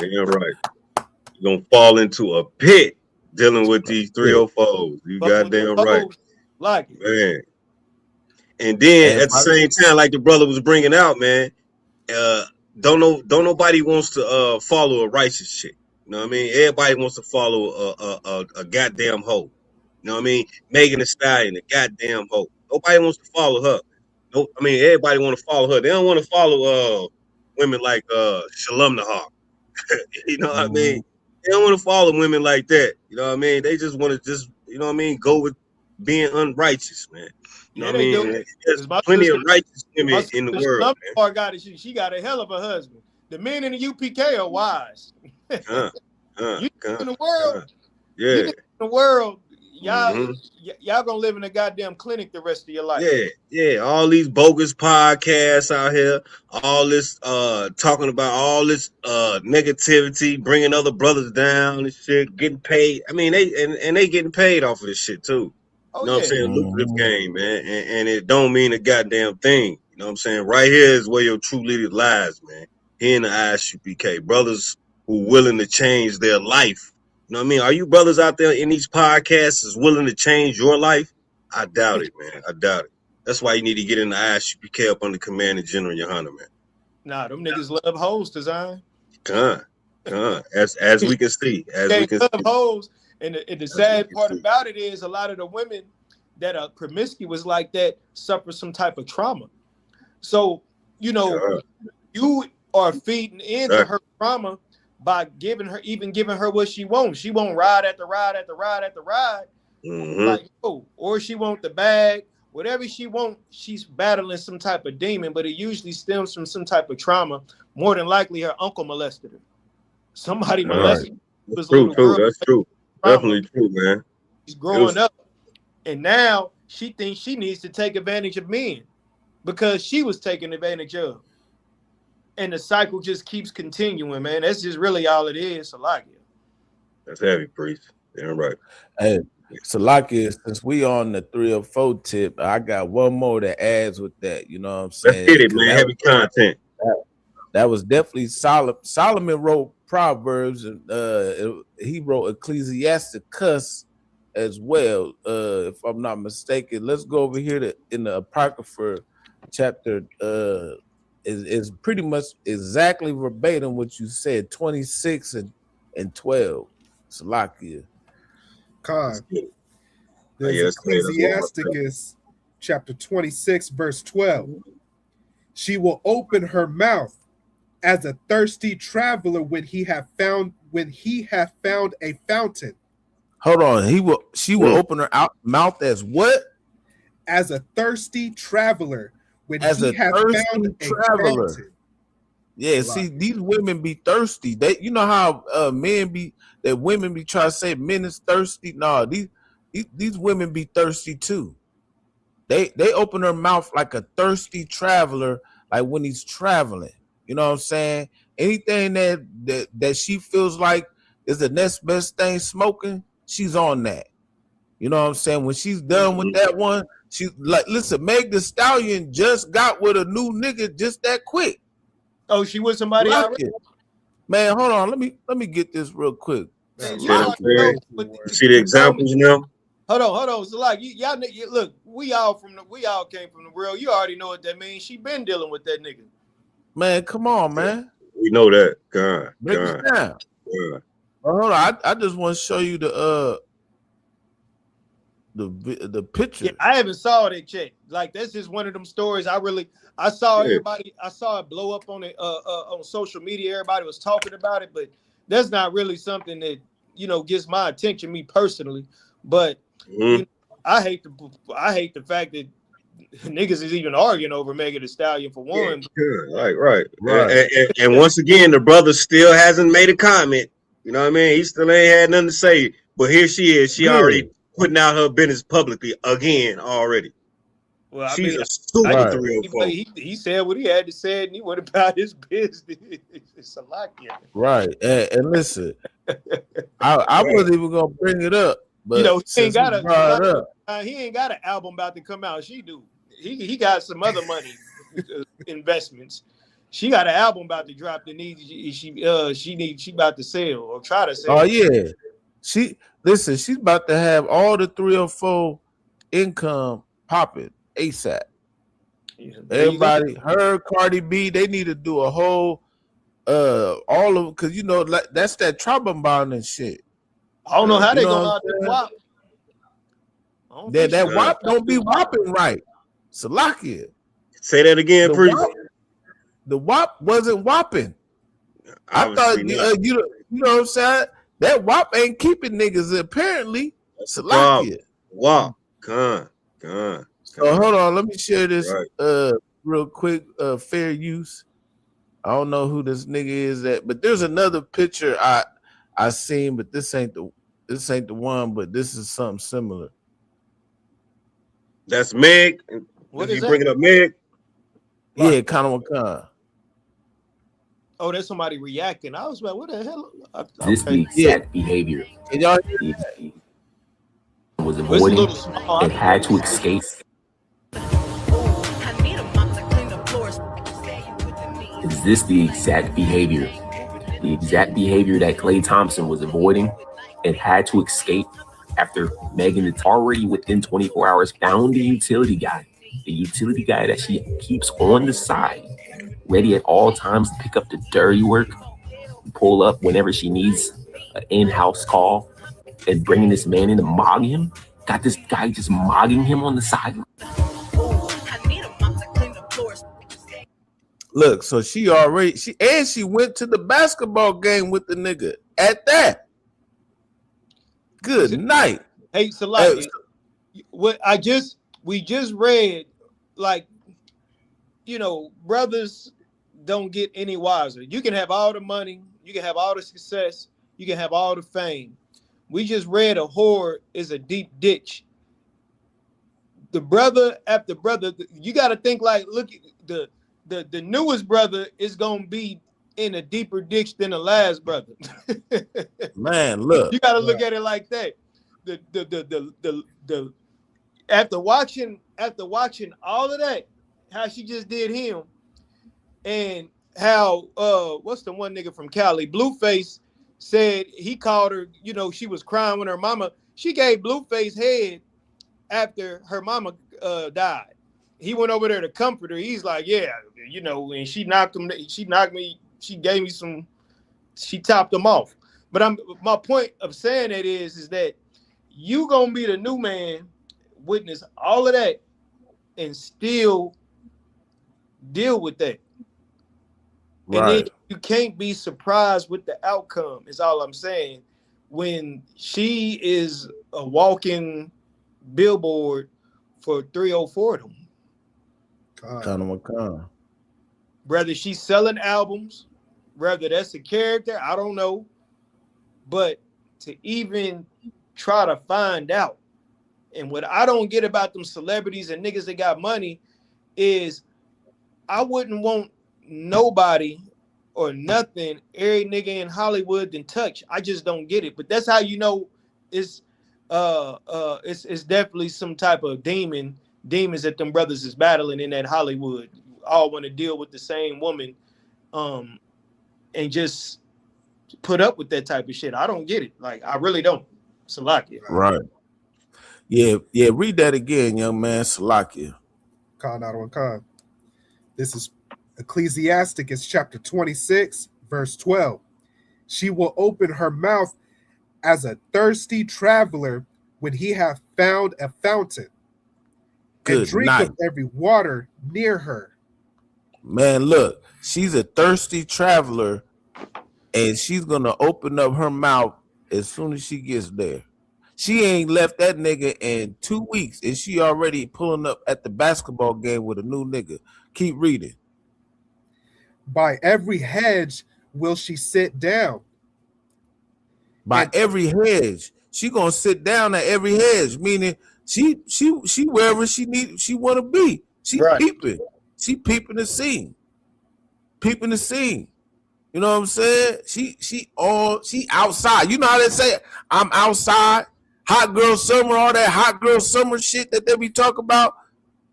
You're right. You're going to fall into a pit dealing with these 304s. You goddamn right. Like it. Man. And then at the same time, like the brother was bringing out, man, don't nobody wants to follow a righteous chick. You know what I mean? Everybody wants to follow a goddamn hoe. You know what I mean? Megan Thee Stallion, the goddamn hoe. Nobody wants to follow her. No, I mean everybody want to follow her. They don't want to follow women like Shalom Nahar. You know what I mean? They don't want to follow women like that. You know what I mean? They just want to you know what I mean, go with being unrighteous, man. You know what I mean? There's plenty of righteous women in the world. Shalom got it. She got a hell of a husband. The men in the UPK are wise. You in the world, yeah. In the world, y'all gonna live in a goddamn clinic the rest of your life. Yeah. All these bogus podcasts out here, all this talking about all this negativity, bringing other brothers down and shit, getting paid. I mean, they getting paid off of this shit too. You know what I'm saying? Lucrative game, man, and it don't mean a goddamn thing. You know what I'm saying? Right here is where your true leader lies, man. Here in the ISUPK, brothers who willing to change their life. You know what I mean? Are you brothers out there in these podcasts is willing to change your life? I doubt it, man. I doubt it. That's why you need to get in the ISUPK up under Commanding General Yohana, man. Nah, them niggas love hoes, Design. As we can see. Love hoes. And the sad part about it is a lot of the women that are promiscuous like that suffer some type of trauma. So, you know, you are feeding into her trauma by giving her what she wants. She won't ride at the ride. Like, or she want the bag. Whatever she wants, she's battling some type of demon, but it usually stems from some type of trauma. More than likely, her uncle molested her. Somebody molested her. That's true. That's true. Definitely true, man. She's growing up, and now she thinks she needs to take advantage of men because she was taken advantage of. And the cycle just keeps continuing, man. That's just really all it is. Salakia. That's heavy, priest. Yeah, right. Hey, Salakia, since we on the 3 or 4 tip, I got one more that adds with that. You know what I'm saying? Let's get it, man. Heavy content. That was definitely solid. Solomon wrote Proverbs, and he wrote Ecclesiasticus as well, if I'm not mistaken. Let's go over here in the Apocrypha chapter. Is pretty much exactly verbatim what you said, 26 and 12. Salakia. There's Ecclesiasticus chapter 26, verse 12. She will open her mouth as a thirsty traveler when he hath found a fountain. Hold on. She will open her mouth as what? As a thirsty traveler. When as he a thirsty traveler. Yeah, Right. See, these women be thirsty. You know how women be trying to say men is thirsty. No, these women be thirsty too. They open their mouth like a thirsty traveler, like when he's traveling. You know what I'm saying? Anything that she feels like is the next best thing smoking, she's on that. You know what I'm saying? When she's done with that one, she's like, listen, Meg Thee Stallion just got with a new nigga just that quick. Oh, she with somebody already? Man, hold on. Let me get this real quick. See the examples now? Hold on. So like y'all look, we all came from the world. You already know what that means. She been dealing with that nigga. Man, come on, man. We know that. God. Break it down. God. Hold on. I just want to show you the picture. Yeah, I haven't saw that chick. Like that's just one of them stories. I saw everybody. I saw it blow up on it on social media. Everybody was talking about it, but that's not really something that gets my attention, me personally. But I hate the fact that niggas is even arguing over Megan Thee Stallion for one. Yeah, right. And once again, the brother still hasn't made a comment. You know what I mean? He still ain't had nothing to say. But here she is. She already putting out her business publicly again already. Well, she's a super 304. He said what he had to say, and he went about his business. It's a lot, yeah. Right, and listen, I wasn't even gonna bring it up, but he ain't got an album about to come out. She do. He got some other money investments. She got an album about to drop that she about to sell or try to sell. Oh yeah, she's about to have all the 304 income popping ASAP. Yeah, everybody, her, Cardi B, they need to do a whole all of, because that's that trauma bond and shit. I don't know how they go out there. That WAP don't be whopping right. Salakia. Say that again, Priest. The WAP wasn't whopping. I thought you know what I'm saying? That WAP ain't keeping niggas apparently. Salakia. WAP. Con. So hold on, let me share this real quick. Fair use. I don't know who this nigga is but there's another picture I seen, but this ain't the one, but this is something similar. That's Meg. What is is you bringing up Meg? Yeah, Khan. Oh, there's somebody reacting. I was like, what the hell? This the exact behavior. Can y'all was avoiding and had to escape. Is this the exact behavior? The exact behavior that Klay Thompson was avoiding and had to escape after Megan is already within 24 hours found the utility guy that she keeps on the side, ready at all times to pick up the dirty work, pull up whenever she needs an in-house call, and bringing this man in to mog him. Got this guy just mogging him on the side. Look, so she went to the basketball game with the nigga at that. Good night. Hey, Salaki, we just read, like, brothers don't get any wiser. You can have all the money, you can have all the success, you can have all the fame. We just read a whore is a deep ditch. The brother after brother, you got to think like, look, the newest brother is gonna be in a deeper ditch than the last brother. Man, look, you got to look at it like that. The after watching all of that, how she just did him, and how what's the one nigga from Cali, Blueface, said he called her, she was crying when her mama, she gave Blueface head after her mama died. He went over there to comfort her. He's like, yeah, and she knocked me, she gave me some, she topped him off. But my point of saying that is that you gonna be the new man, witness all of that, and still deal with that. Right. And then you can't be surprised with the outcome, is all I'm saying. When she is a walking billboard for 304 of them. Whether she's selling albums, whether that's a character, I don't know. But to even try to find out, and what I don't get about them celebrities and niggas that got money is I wouldn't want nobody or nothing, every nigga in Hollywood than touch. I just don't get it. But that's how you know it's definitely some type of demons that them brothers is battling in that Hollywood. All want to deal with the same woman, and just put up with that type of shit. I don't get it. Like, I really don't. Salakia. Right. Yeah. Read that again, young man. Salakia. Khan. This is Ecclesiasticus chapter 26, verse 12. She will open her mouth as a thirsty traveler when he hath found a fountain. And drink of every water near her. Man, look, she's a thirsty traveler, and she's gonna open up her mouth as soon as she gets there. She ain't left that nigga in 2 weeks, and she already pulling up at the basketball game with a new nigga. Keep reading. By every hedge will she sit down. By every hedge, she gonna sit down at every hedge, meaning she wherever she want to be. She peeping. She peeping the scene. Peeping the scene. You know what I'm saying? She outside. You know how they say, I'm outside. Hot girl summer, all that hot girl summer shit that they be talking about.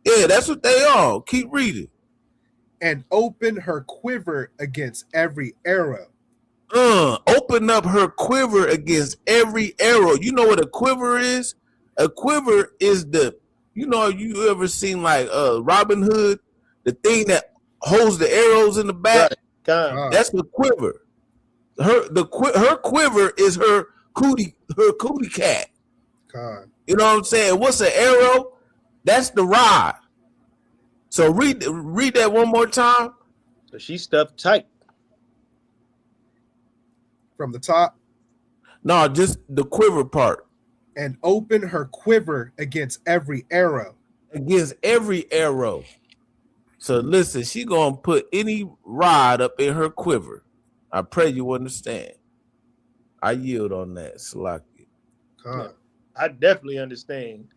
Yeah, that's what they are. Keep reading. And open her quiver against every arrow. Open up her quiver against every arrow. You know what a quiver is? A quiver is you ever seen like Robin Hood, the thing that holds the arrows in the back? Right. That's the quiver. Her quiver is her cootie cat. God. You know what I'm saying? What's an arrow? That's the rod. So read that one more time. So she's stuffed tight. From the top. No, just the quiver part. And open her quiver against every arrow. Against every arrow. So listen, she gonna put any rod up in her quiver. I pray you understand. I yield on that, Salaki. I definitely understand.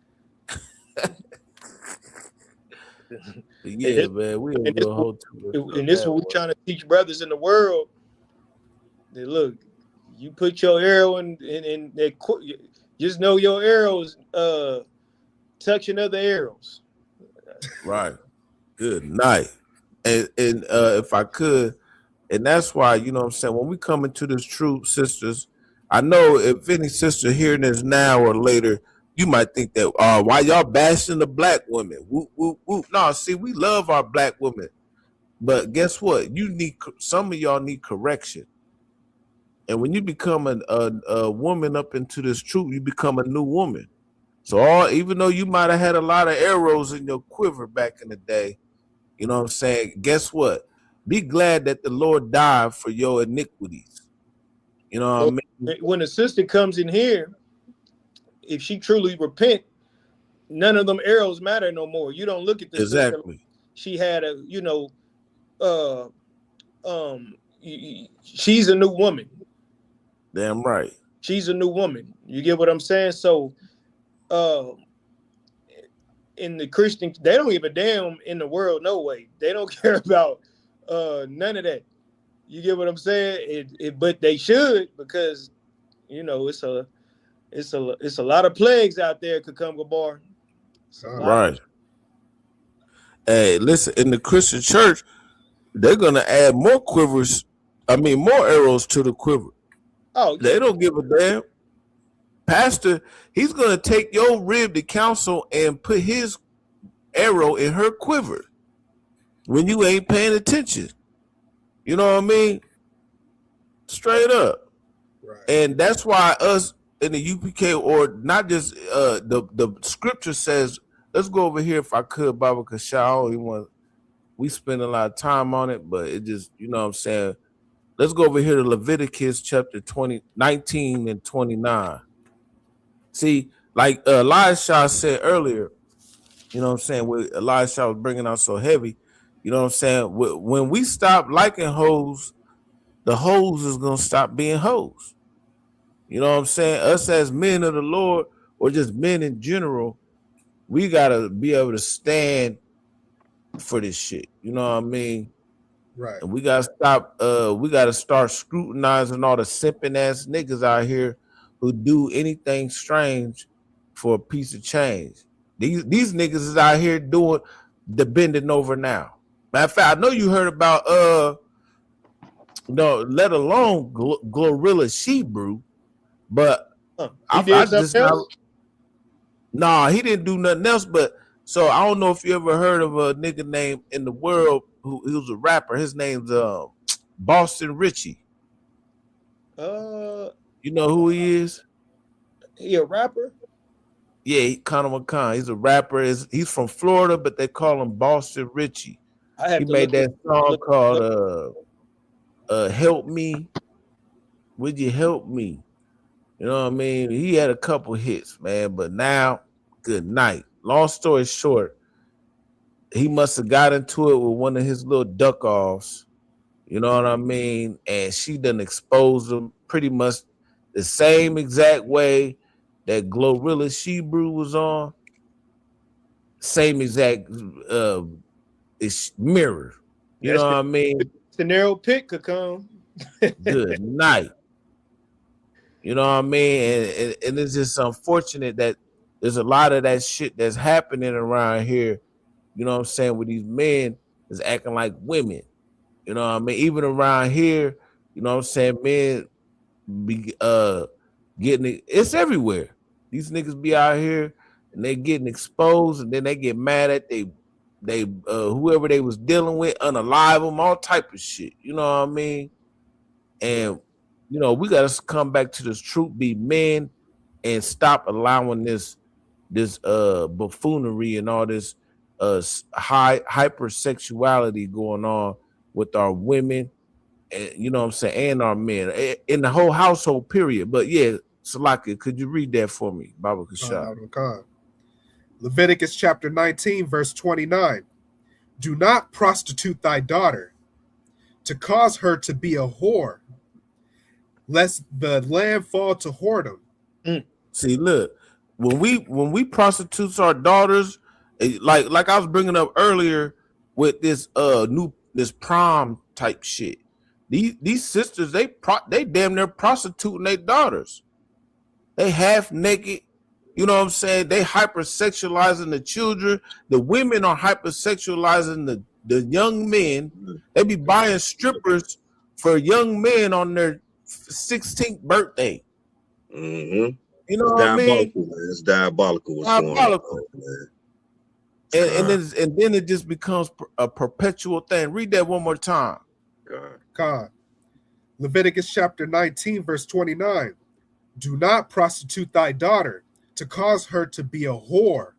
Yeah, man. We and this what we're trying to teach brothers in the world. That look, you put your arrow in that, just know your arrows touching other arrows. Right. Good night. And if I could, and that's why, you know what I'm saying, when we come into this truth, sisters, I know if any sister hearing this now or later, you might think that why y'all bashing the black women? Whoop, whoop, whoop. No, see, we love our black women. But guess what? Some of y'all need correction. And when you become a woman up into this truth, you become a new woman. So even though you might have had a lot of arrows in your quiver back in the day, you know what I'm saying? Guess what? Be glad that the Lord died for your iniquities. You know what I mean? When a sister comes in here, if she truly repent, none of them arrows matter no more. You don't look at the exactly. Sister. She had she's a new woman. Damn right. She's a new woman. You get what I'm saying? So in the Christian, they don't give a damn in the world, no way. They don't care about none of that. You get what I'm saying? But they should, because you know it's a lot of plagues out there, Kukumba Bar. Right. Hey, listen, in the Christian church, they're gonna add more more arrows to the quiver. Oh, they don't give a damn. Pastor, he's gonna take your rib to counsel and put his arrow in her quiver when you ain't paying attention. You know what I mean? Straight up. Right. And that's why us in the UPK, or not just the scripture says, let's go over here if I could, Baba Kashal. We spend a lot of time on it, but it just, you know what I'm saying? Let's go over here to Leviticus chapter 19 and 29. See, like Elisha said earlier, you know what I'm saying, what Elisha was bringing out so heavy, you know what I'm saying? When we stop liking hoes, the hoes is going to stop being hoes. You know what I'm saying? Us as men of the Lord, or just men in general, we got to be able to stand for this shit. You know what I mean? Right. And we got to stop, we got to start scrutinizing all the simping ass niggas out here who do anything strange for a piece of change. These niggas is out here doing the bending over now. Matter of fact, I know you heard about let alone Glorilla Shebrew, but he didn't do nothing else. But so I don't know if you ever heard of a nigga named in the world he was a rapper. His name's Boston Richie. You know who he is? He a rapper? Yeah, Conor McCon. He's a rapper. He's from Florida, but they call him Boston Richie. He made that song called Help Me. Would you help me? You know what I mean? He had a couple hits, man, but now, good night. Long story short, he must have got into it with one of his little duck offs. You know what I mean? And she done exposed him pretty much the same exact way that Glorilla Shebrew was on. Same exact it's mirror. You know what I mean? It's the narrow pit could come. Good night. You know what I mean? And it's just unfortunate that there's a lot of that shit that's happening around here. You know what I'm saying? With these men is acting like women. You know what I mean? Even around here, you know what I'm saying? Men be getting it. It's everywhere. These niggas be out here and they getting exposed, and then they get mad at they whoever they was dealing with, unalive them, all type of shit. You know what I mean? And you know, we gotta come back to this truth, be men, and stop allowing this this buffoonery and all this hypersexuality going on with our women, and you know what I'm saying, and our men in the whole household period. But yeah, Salaki, could you read that for me, Baba Kashab? Leviticus chapter 19, verse 29. Do not prostitute thy daughter to cause her to be a whore, lest the land fall to whoredom. See, look, when we prostitute our daughters, like I was bringing up earlier with this this prom type shit. These sisters, they damn near prostituting their daughters. They half naked, you know what I'm saying? They hypersexualizing the children. The women are hypersexualizing the young men. They be buying strippers for young men on their 16th birthday. Mm-hmm. You know what I mean? It's diabolical. What's going on, man? And then it just becomes a perpetual thing. Read that one more time. God. Leviticus chapter 19, verse 29. Do not prostitute thy daughter to cause her to be a whore,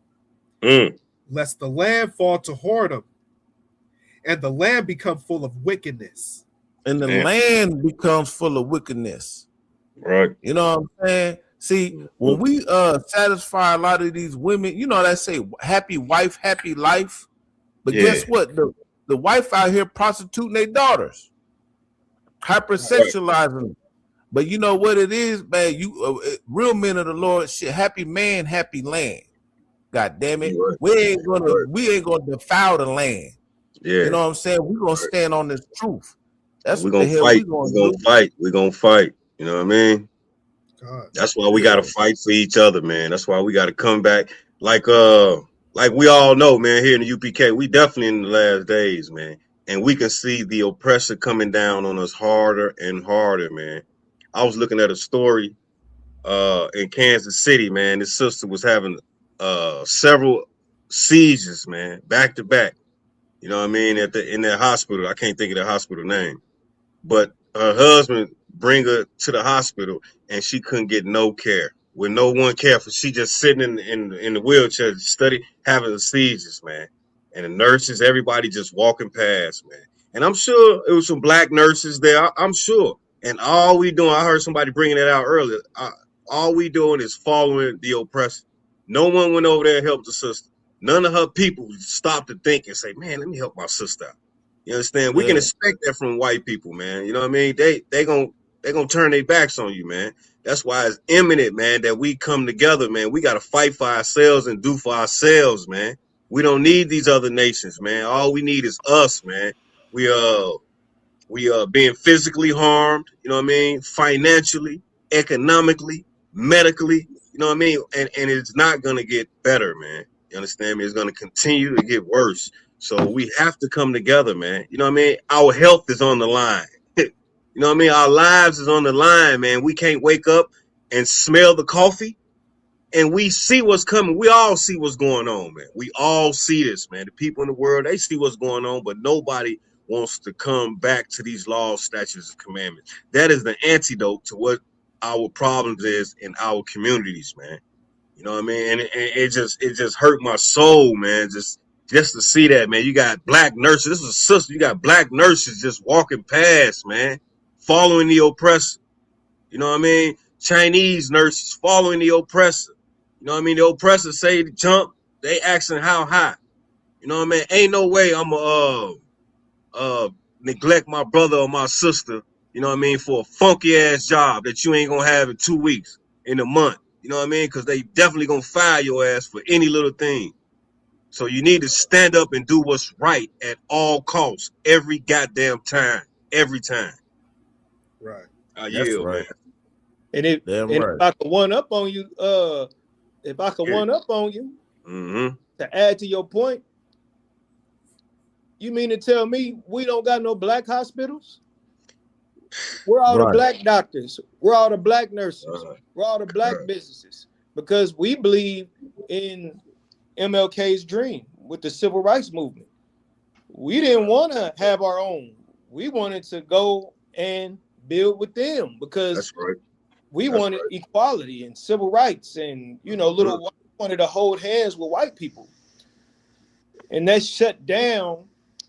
lest the land fall to whoredom, and the land become full of wickedness. And the land becomes full of wickedness. Right. You know what I'm saying? See, when we satisfy a lot of these women, you know, they say happy wife, happy life. But guess what? The wife out here prostituting their daughters, hypersexualizing them. But you know what it is, man? You real men of the Lord, shit, happy man, happy land. God damn it. We ain't gonna defile the land. Yeah. You know what I'm saying? We're gonna stand on this truth. That's we're what the gonna hell fight. we're We're gonna fight. We're gonna fight. You know what I mean? God. That's why we gotta fight for each other, man. That's why we gotta come back. Like we all know, man, here in the UPK, we definitely in the last days, man. And we can see the oppressor coming down on us harder and harder, man. I was looking at a story in Kansas City, man. This sister was having several seizures, man, back to back. You know what I mean? In that hospital. I can't think of the hospital name. But her husband bring her to the hospital and she couldn't get no care. With no one care for, she just sitting in the wheelchair, having the seizures, man. And the nurses, everybody just walking past, man. And I'm sure it was some black nurses there. I'm sure. And all we doing, I heard somebody bringing it out earlier. All we doing is following the oppressor. No one went over there and helped the sister. None of her people stopped to think and say, man, let me help my sister out. You understand? We can expect that from white people, man. You know what I mean? They gonna turn their backs on you, man. That's why it's imminent, man, that we come together, man. We got to fight for ourselves and do for ourselves, man. We don't need these other nations, man. All we need is us, man. We are being physically harmed, you know what I mean? Financially, economically, medically, you know what I mean? And it's not going to get better, man. You understand me? It's going to continue to get worse. So we have to come together, man. You know what I mean? Our health is on the line. You know what I mean? Our lives is on the line, man. We can't wake up and smell the coffee and we see what's coming. We all see what's going on, man. We all see this, man. The people in the world, they see what's going on, but nobody wants to come back to these laws, statutes, and commandments. That is the antidote to what our problems is in our communities, man. You know what I mean? And it just hurt my soul, man. Just to see that, man. You got black nurses. This is a sister. You got black nurses just walking past, man, following the oppressor. You know what I mean? Chinese nurses following the oppressor. You know what I mean? The oppressor say to jump, they asking how high. You know what I mean? Ain't no way I'm neglect my brother or my sister, you know what I mean, for a funky ass job that you ain't gonna have in 2 weeks, in a month. You know what I mean? Because they definitely gonna fire your ass for any little thing. So you need to stand up and do what's right at all costs, every goddamn time, every time. Right. I yield, right. man. And if I could one up on you, to add to your point, you mean to tell me we don't got no black hospitals? We're all the black doctors. We're all the black nurses. We're all the black businesses, because we believe in MLK's dream with the civil rights movement. We didn't want to have our own. We wanted to go and build with them because we wanted equality and civil rights and, you know, little wanted to hold hands with white people. And that shut down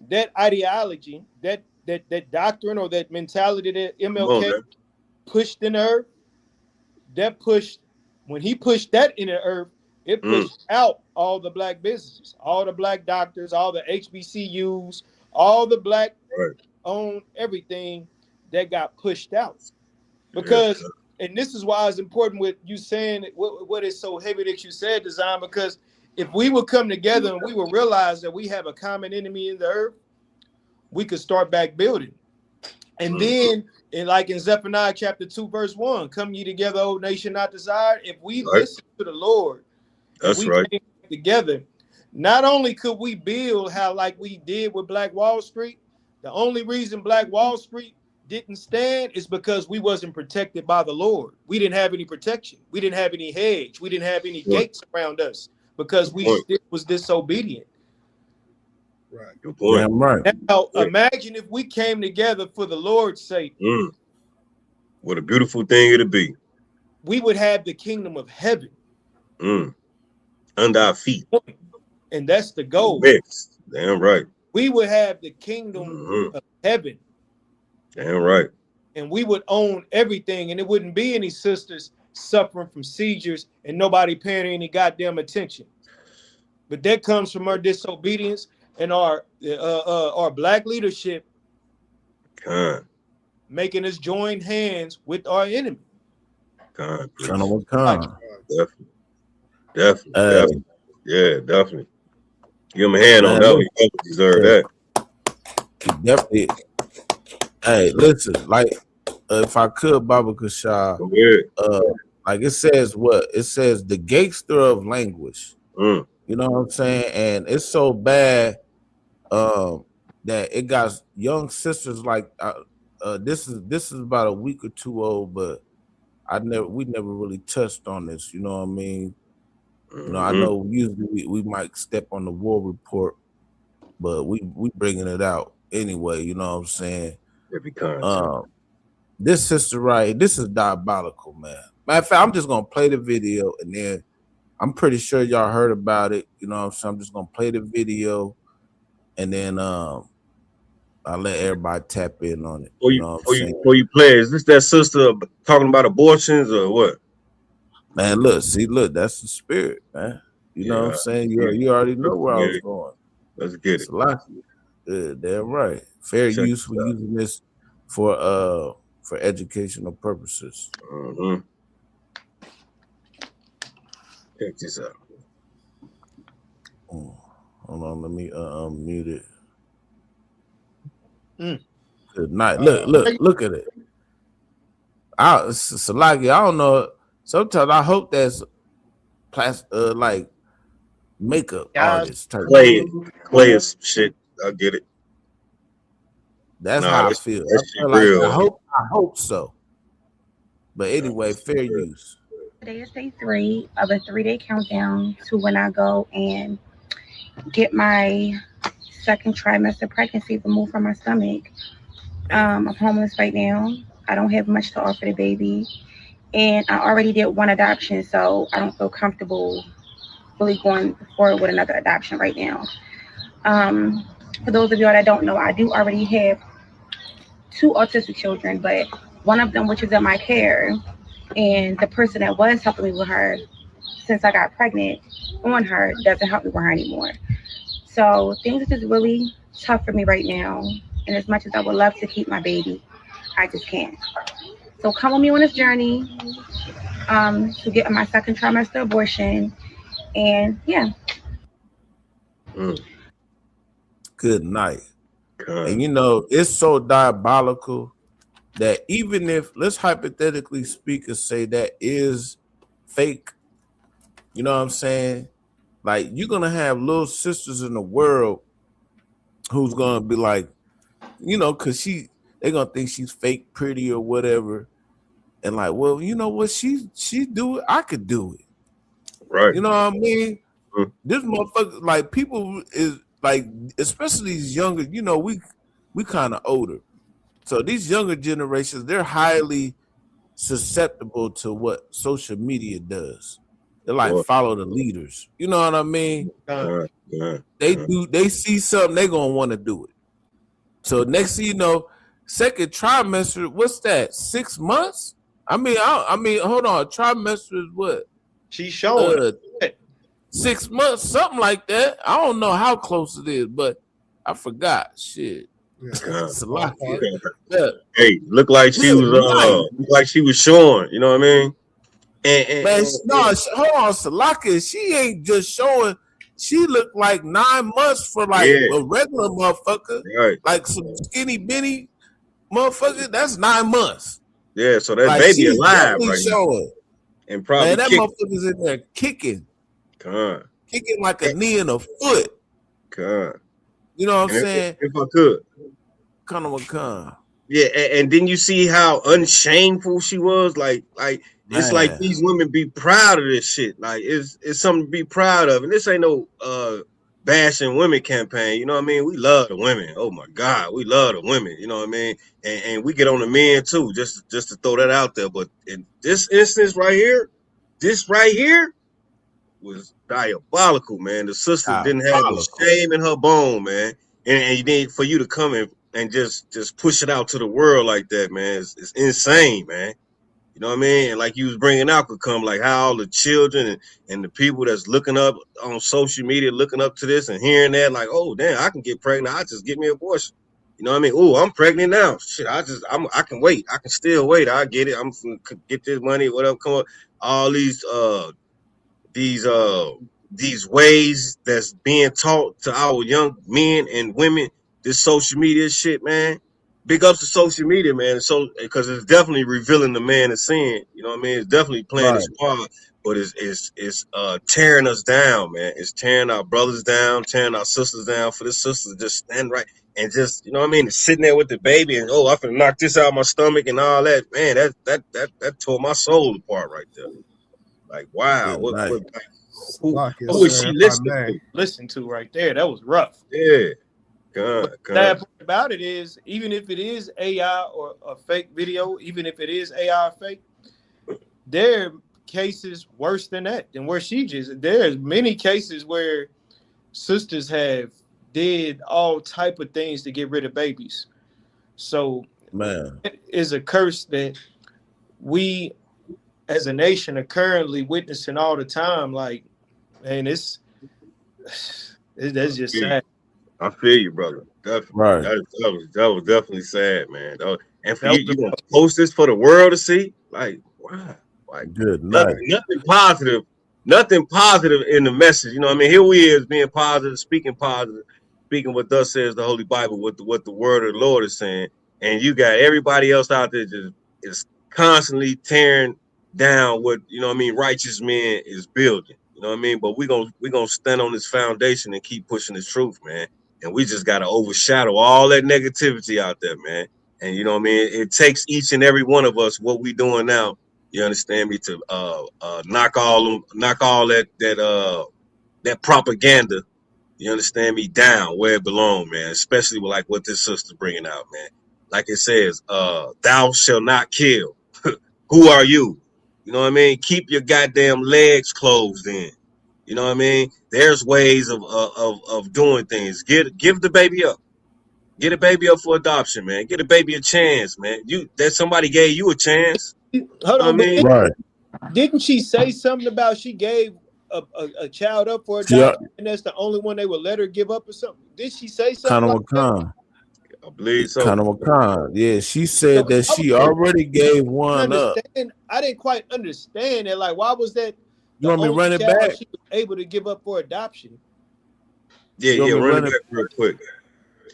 that ideology, that doctrine or that mentality that MLK pushed in the earth. That pushed, when he pushed that in the earth, it pushed out all the black businesses, all the black doctors, all the HBCUs, all the black owned everything that got pushed out. Because, and this is why it's important with you saying what is so heavy that you said, Design, because if we would come together and we would realize that we have a common enemy in the earth, we could start back building. And then, like in Zephaniah chapter 2, verse 1, come ye together, O nation not desired. If we listen to the Lord, we came together, not only could we build how like we did with Black Wall Street, the only reason Black Wall Street didn't stand is because we wasn't protected by the Lord. We didn't have any protection. We didn't have any hedge. We didn't have any gates around us because we still was disobedient. Right. Good point. Damn right. Now, imagine if we came together for the Lord's sake. What a beautiful thing it'd be. We would have the kingdom of heaven under our feet. And that's the goal. Yes. Damn right. We would have the kingdom of heaven. Damn right. And we would own everything, and it wouldn't be any sisters suffering from seizures and nobody paying any goddamn attention. But that comes from our disobedience and our black leadership making us join hands with our enemy. Definitely. Yeah, definitely. Give him a hand on that one. You deserve that. Definitely. Hey, listen, like if I could, Baba Kashah, like it says what? It says the gangster of language. You know what I'm saying? And it's so bad that it got young sisters like this is about a week or two old, but we never really touched on this, you know what I mean? You know, I know usually we might step on the war report, but we bringing it out anyway, you know what I'm saying? This sister right, this is diabolical, man. Matter of fact, I'm just gonna play the video and then I'm pretty sure y'all heard about it, you know what I'm saying? I'm just gonna play the video and then I'll let everybody tap in on it. Before you play, is this that sister talking about abortions or what? Man, look, that's the spirit, man. You know what I'm saying? You already know where I was going. Let's get it. Yeah, damn right. Fair use. We're using this for educational purposes. Check this out. Hold on, let me mute it. Good night. Look at it. Salaki, I don't know. Sometimes I hope that's like makeup artist type. Clay is shit. I get it. That's how I feel. I hope so. But anyway, fair use. Today is day 3 of a 3-day countdown to when I go and get my second trimester pregnancy removed from my stomach. I'm homeless right now. I don't have much to offer the baby. And I already did one adoption, so I don't feel comfortable really going forward with another adoption right now. For those of you that don't know, I do already have 2 autistic children, but one of them, which is in my care, and the person that was helping me with her since I got pregnant on her doesn't help me with her anymore. So things are just really tough for me right now. And as much as I would love to keep my baby, I just can't. So come with me on this journey to get my second trimester abortion. And yeah. Good night. And you know, it's so diabolical that even if, let's hypothetically speak and say that is fake, you know what I'm saying? Like, you're going to have little sisters in the world who's going to be like, you know, because they're going to think she's fake pretty or whatever. And like, well, you know what? She do it. I could do it. Right. You know what I mean? This motherfucker, like, people is like, especially these younger, you know, we kind of older. So these younger generations, they're highly susceptible to what social media does. They like follow the leaders. You know what I mean? They see something, they gonna want to do it. So next thing you know, second trimester, what's that? 6 months? I mean, hold on. Trimester is what? She's showing 6 months, something like that. I don't know how close it is, but I forgot. Shit. It's a lot. Hey, look like she was showing. You know what I mean? Man, hold on, Salaka. She ain't just showing. She looked like 9 months for like a regular motherfucker, right? Like some skinny bitty motherfucker. That's 9 months. Yeah, so that like, baby alive right showing. Now. And probably man, that motherfucker's in there kicking, kicking like a knee and a foot. You know what I'm saying? If I could, Con. Yeah, and then you see how unshameful she was. Like it's like these women be proud of this shit. Like it's something to be proud of. And this ain't no bashing women campaign. You know what I mean? We love the women. Oh my God, we love the women. You know what I mean? And we get on the men too. Just to throw that out there. But in this instance right here, was diabolical, man. The sister didn't have a shame in her bone, man. And then for you to come and just push it out to the world like that, man, it's insane, man. You know what I mean? And like you was bringing out, could come like how all the children and the people that's looking up on social media, looking up to this and hearing that, like, oh damn, I can get pregnant. I just get me an abortion. You know what I mean? Oh, I'm pregnant now. Shit, I can wait. I can still wait. I get it. I'm gonna get this money. Whatever. Come on. All these ways that's being taught to our young men and women. This social media shit, man. Big ups to social media, man. So because it's definitely revealing the man of sin. You know what I mean? It's definitely playing its part, but it's tearing us down, man. It's tearing our brothers down, tearing our sisters down. For the sisters to just stand right and just, you know what I mean, sitting there with the baby and I'm gonna knock this out of my stomach and all that, man. That tore my soul apart right there. Like, wow, who is she listening to right there? That was rough. Yeah. The sad part about it is, even if it is AI or a fake video, even if it is AI or fake, there are cases worse than that. Than where she just, there's many cases where sisters have did all type of things to get rid of babies. So, man, it is a curse that we as a nation are currently witnessing all the time. Like, man, that's just sad. I feel you, brother. Definitely. Right. That was definitely sad, man. And for you gonna post this for the world to see? Like, wow. Like, good night. Nothing positive in the message. You know what I mean? Here we is being positive, speaking what thus says the Holy Bible, what the word of the Lord is saying. And you got everybody else out there just is constantly tearing down what, you know what I mean, righteous men is building. You know what I mean? But we're gonna stand on this foundation and keep pushing this truth, man. And we just got to overshadow all that negativity out there, man. And you know what I mean? It takes each and every one of us, what we doing now, you understand me, to knock all that propaganda, you understand me, down where it belongs, man. Especially with like what this sister's bringing out, man. Like it says, thou shalt not kill. Who are you? You know what I mean? Keep your goddamn legs closed in. You know what I mean? There's ways of doing things. Give the baby up. Get a baby up for adoption, man. Get a baby a chance, man. That somebody gave you a chance. Hold on, man. Right. Didn't she say something about she gave a child up for adoption, and that's the only one they would let her give up or something? Did she say something? Like that? I believe so. Yeah, she said that she already gave one up. I didn't quite understand it. Like, why was that? You want me to run it back? She was able to give up for adoption. Yeah, run it back real quick.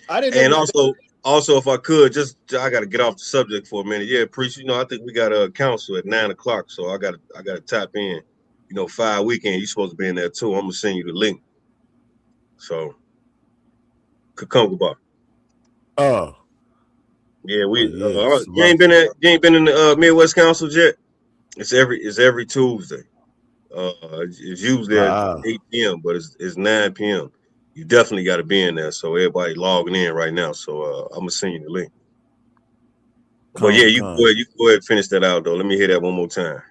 I didn't. And also, if I could, I got to get off the subject for a minute. Yeah, preach. You know, I think we got a council at 9:00, so I got to tap in. You know, 5 weekend. You're supposed to be in there too. I'm gonna send you the link. So, Kakunga. Oh. Yeah, you ain't been in the Midwest Council yet. It's every Tuesday. It's usually at 8 p.m., but it's 9 p.m. You definitely got to be in there. So everybody logging in right now. So I'm gonna send you the link. But yeah, you go ahead and finish that out though. Let me hear that one more time.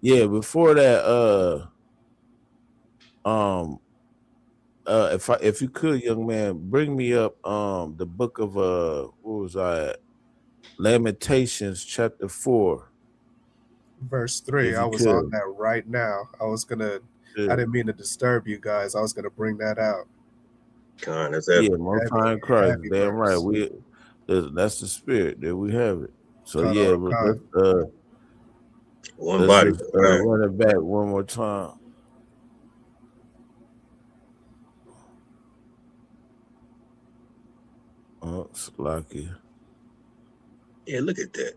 Yeah, before that, if you could, young man, bring me up the book of what was I at? Lamentations chapter 4. Verse 3. If I you was on could. that right now. I Yeah. didn't mean to disturb you guys. I was gonna bring that out. Con, that's Yeah, heavy. Most High in Christ. Heavy Damn verse. right. That's the spirit that we have it. So Con, yeah, con. One body. let's run it back one more time. It's lucky. Yeah, look at that.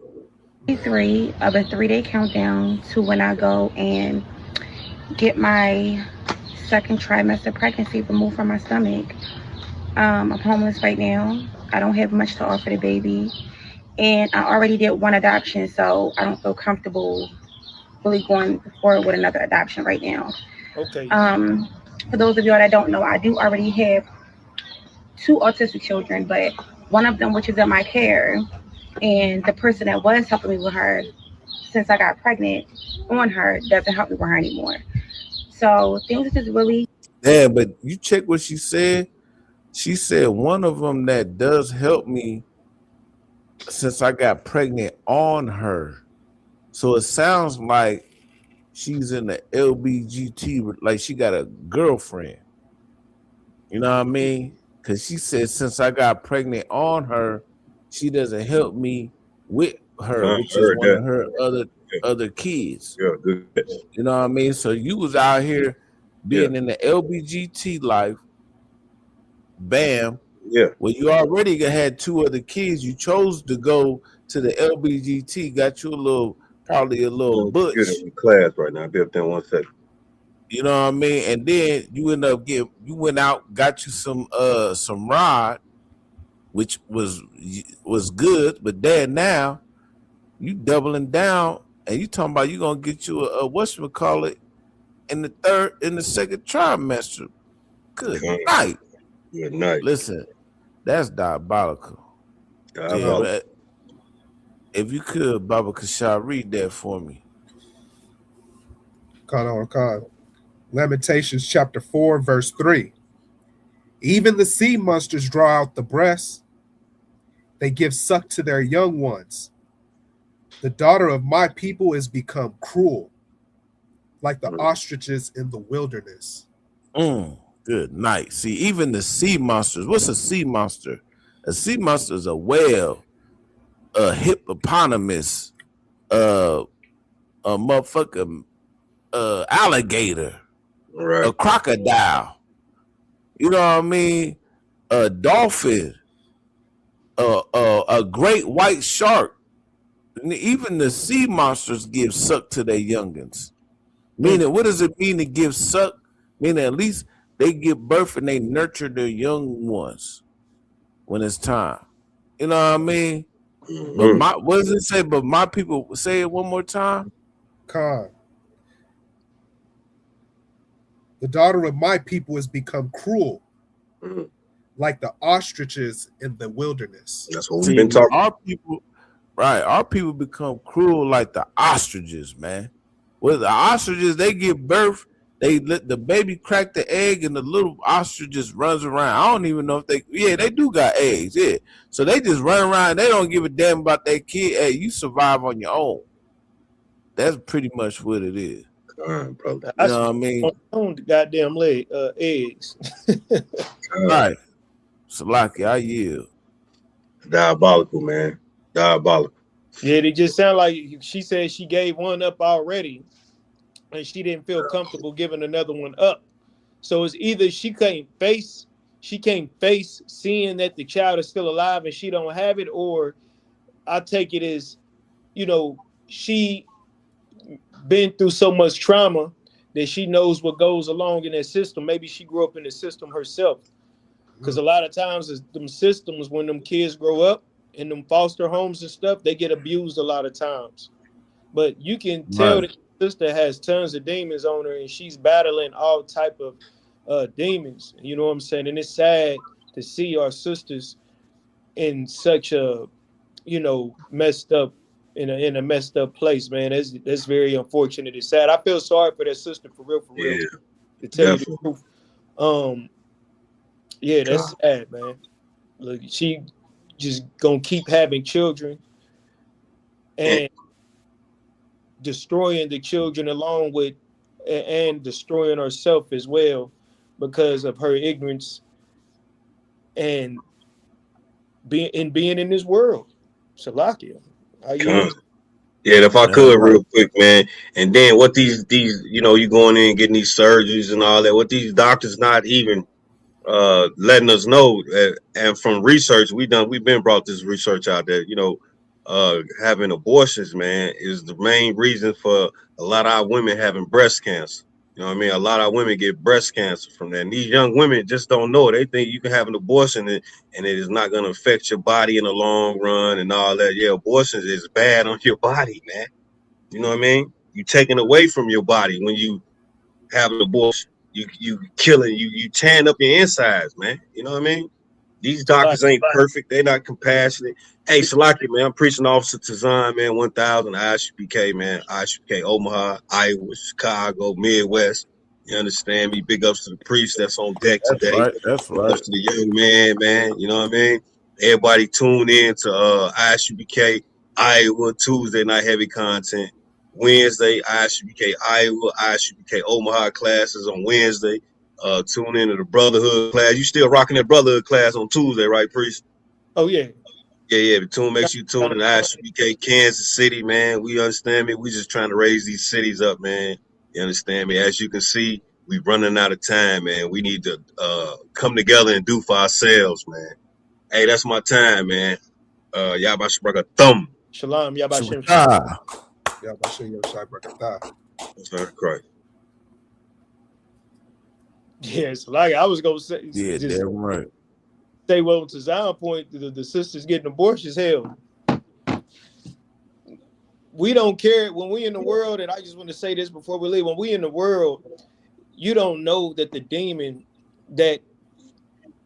3 of a 3-day countdown to when I go and get my second trimester pregnancy removed from my stomach. I'm homeless right now. I don't have much to offer the baby. And I already did one adoption, so I don't feel comfortable really going forward with another adoption right now. Okay. For those of y'all that don't know, I do already have 2 autistic children, but one of them, which is in my care, and the person that was helping me with her since I got pregnant on her doesn't help me with her anymore. So things are just really. Yeah, but you check what she said. She said one of them that does help me since I got pregnant on her. So it sounds like she's in the LBGT, like she got a girlfriend. You know what I mean? Because she said since I got pregnant on her, she doesn't help me with her, which is one of her other kids. Yeah, good. You know what I mean? So you was out here being in the LBGT life. Bam. Yeah. Well, you already had 2 other kids. You chose to go to the LBGT, got you probably a little butch. You're in class right now. I'll be up there in 1 second. You know what I mean? And then you went out, got you some rod, which was good, but then now you doubling down and you talking about you gonna get you a whatchamacallit in the second trimester. Good night. Good night. Listen, that's diabolical. Diabolical. Yeah, if you could, Baba Kasha, read that for me. Con. Lamentations chapter 4, verse 3. Even the sea monsters draw out the breast. They give suck to their young ones. The daughter of my people is become cruel, like the ostriches in the wilderness. Good night. See, even the sea monsters. What's a sea monster? A sea monster is a whale, a hippopotamus, a motherfucking alligator, right. A crocodile. You know what I mean? A dolphin, a great white shark. Even the sea monsters give suck to their youngins. Meaning, what does it mean to give suck? Meaning, at least they give birth and they nurture their young ones when it's time. You know what I mean? But what does it say? But my people, say it one more time. Con. The daughter of my people has become cruel, like the ostriches in the wilderness. That's what we've been talking. Our people become cruel like the ostriches, man. With the ostriches, they give birth, they let the baby crack the egg, and the little ostrich just runs around. I don't even know if they do got eggs, yeah. So they just run around. They don't give a damn about their kid. Hey, you survive on your own. That's pretty much what it is. Bro. You know what I mean? Own goddamn eggs. Right. Salaki, I yield. Diabolical, man. Diabolical. Yeah, they just sound like she said she gave one up already, and she didn't feel comfortable giving another one up. So it's either she can't face seeing that the child is still alive and she don't have it, or I take it as, she been through so much trauma that she knows what goes along in that system. Maybe she grew up in the system herself. Because a lot of times it's them systems, when them kids grow up in them foster homes and stuff, they get abused a lot of times. But you can tell that the sister has tons of demons on her and she's battling all type of demons. You know what I'm saying? And it's sad to see our sisters in such a, messed up in a messed up place, man. That's very unfortunate. It's sad. I feel sorry for that sister for real. Yeah, To tell you definitely. the truth. Yeah, that's sad, man. Look, she just gonna keep having children and destroying the children along with and destroying herself as well because of her ignorance and being in this world. Salakia. Yeah, if I could real quick, man. And then what these you know, you going in and getting these surgeries and all that, what these doctors not even letting us know, and from research we've been brought this research out that, you know, having abortions, man, is the main reason for a lot of our women having breast cancer. You know what I mean? A lot of women get breast cancer from that. And these young women just don't know. They think you can have an abortion and it is not going to affect your body in the long run and all that. Yeah, abortions is bad on your body, man. You know what I mean? You taking away from your body when you have an abortion. You killing, you tearing up your insides, man. You know what I mean? These doctors ain't perfect. They're not compassionate. Hey, Salaki, man, I'm preaching Officer Tazan, man, 1000, ISUPK, man. ISUPK, Omaha, Iowa, Chicago, Midwest. You understand me? Big ups to the priest that's on deck today. That's Big ups to the young man. You know what I mean? Everybody tune in to ISUPK, Iowa, Tuesday night heavy content. Wednesday, ISUPK, Iowa, ISUPK, Omaha classes on Wednesday. Tune into the Brotherhood class. You still rocking that Brotherhood class on Tuesday, right, priest? Oh yeah. Yeah. Make sure you tune in to ISUPK, Kansas City, man. We understand me. We just trying to raise these cities up, man. You understand me? As you can see, we running out of time, man. We need to come together and do for ourselves, man. Hey, that's my time, man. Yabashbraka thumb. Shalom, Yabashim. That's not correct. Yes, like I was gonna say. Yeah, damn right. Say well to Zion point, the sisters getting abortions. Hell, we don't care when we in the world. And I just want to say this before we leave: when we in the world, you don't know that the demon that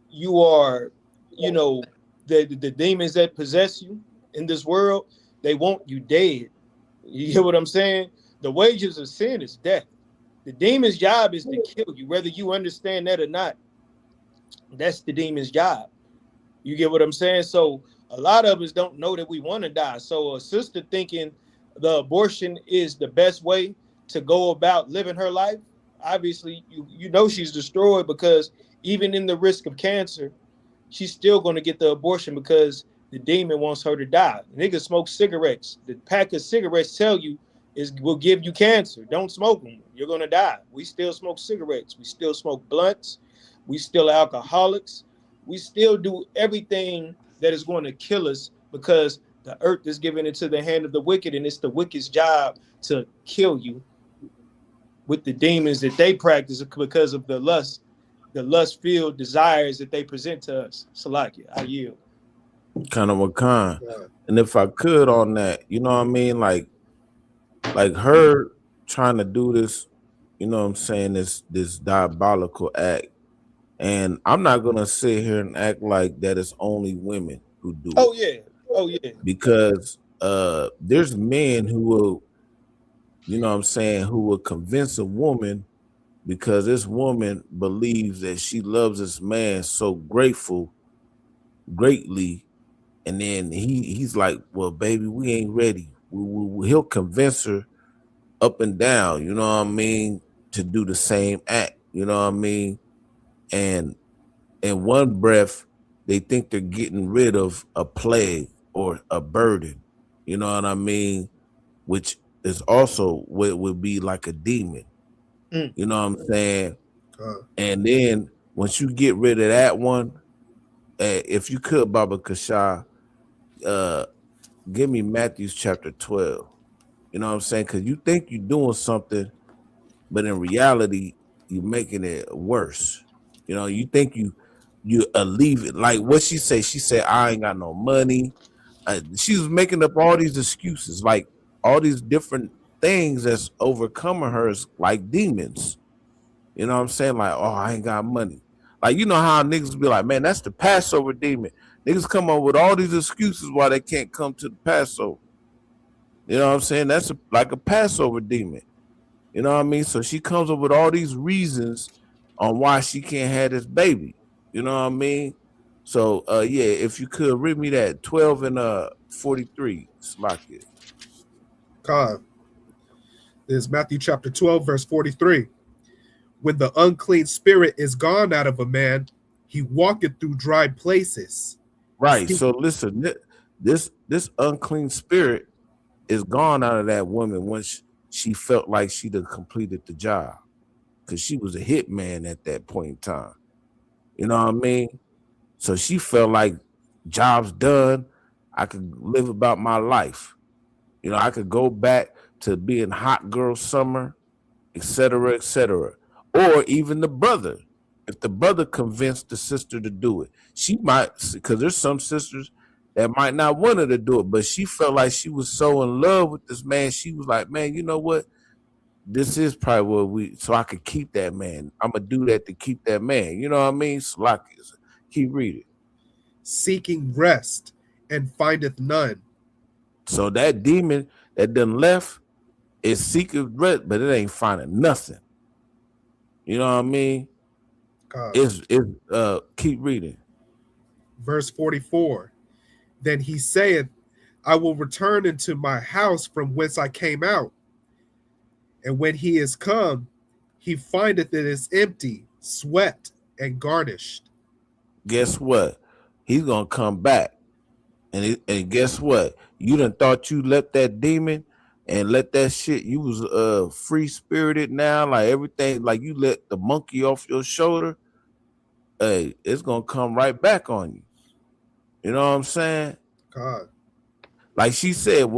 you are, you know, the demons that possess you in this world, they want you dead. You hear what I'm saying? The wages of sin is death. The demon's job is to kill you, whether you understand that or not. That's the demon's job. You get what I'm saying? So a lot of us don't know that we want to die. So a sister thinking the abortion is the best way to go about living her life, obviously, you know she's destroyed, because even in the risk of cancer, she's still going to get the abortion because the demon wants her to die. Niggas smoke cigarettes. The pack of cigarettes tell you will give you cancer. Don't smoke them. You're going to die. We still smoke cigarettes. We still smoke blunts. We still alcoholics. We still do everything that is going to kill us because the earth is given into the hand of the wicked, and it's the wicked's job to kill you with the demons that they practice because of the lust-filled desires that they present to us. Salakia, I yield. Kind of a con. And if I could on that, you know what I mean? Like her trying to do this, you know what I'm saying, this diabolical act. And I'm not gonna sit here and act like that it's only women who do it. Oh yeah. Because there's men who will, you know what I'm saying, who will convince a woman because this woman believes that she loves this man so greatly, and then he's like, well, baby, we ain't ready. He'll convince her up and down, you know what I mean, to do the same act, you know what I mean? And in one breath, they think they're getting rid of a plague or a burden, you know what I mean? Which is also what would be like a demon, you know what I'm saying? And then once you get rid of that one, if you could, Baba Kasha, give me Matthew chapter 12. You know what I'm saying? Because you think you're doing something, but in reality, you're making it worse. You know, you think you leave it. Like what she said, I ain't got no money. She was making up all these excuses, like all these different things that's overcoming her is like demons. You know what I'm saying? Like, oh, I ain't got money. Like, you know how niggas be like, man, that's the Passover demon. Niggas come up with all these excuses why they can't come to the Passover. You know what I'm saying? That's like a Passover demon. You know what I mean? So she comes up with all these reasons on why she can't have this baby. You know what I mean? So yeah, if you could read me that 12 and 43, Slakia. God. This is Matthew chapter 12, verse 43. When the unclean spirit is gone out of a man, he walketh through dry places. Right. So listen, this unclean spirit is gone out of that woman once she felt like she'd have completed the job, because she was a hitman at that point in time. You know what I mean? So she felt like job's done. I could live about my life. You know, I could go back to being hot girl summer, etc., etc. Or even the brother. If the brother convinced the sister to do it, she might, because there's some sisters that might not want her to do it, but she felt like she was so in love with this man. She was like, man, you know what? This is probably so I could keep that man. I'm going to do that to keep that man. You know what I mean? So keep reading. Seeking rest and findeth none. So that demon that done left is seeking rest, but it ain't finding nothing. You know what I mean? It's keep reading. Verse 44. Then he saith, I will return into my house from whence I came out. And when he is come, he findeth it is empty, swept, and garnished. Guess what? He's gonna come back. And guess what? You done thought you left that demon and let that shit, you was free spirited now, like everything, like you let the monkey off your shoulder. Hey, it's gonna come right back on you. You know what I'm saying? God. Like she said,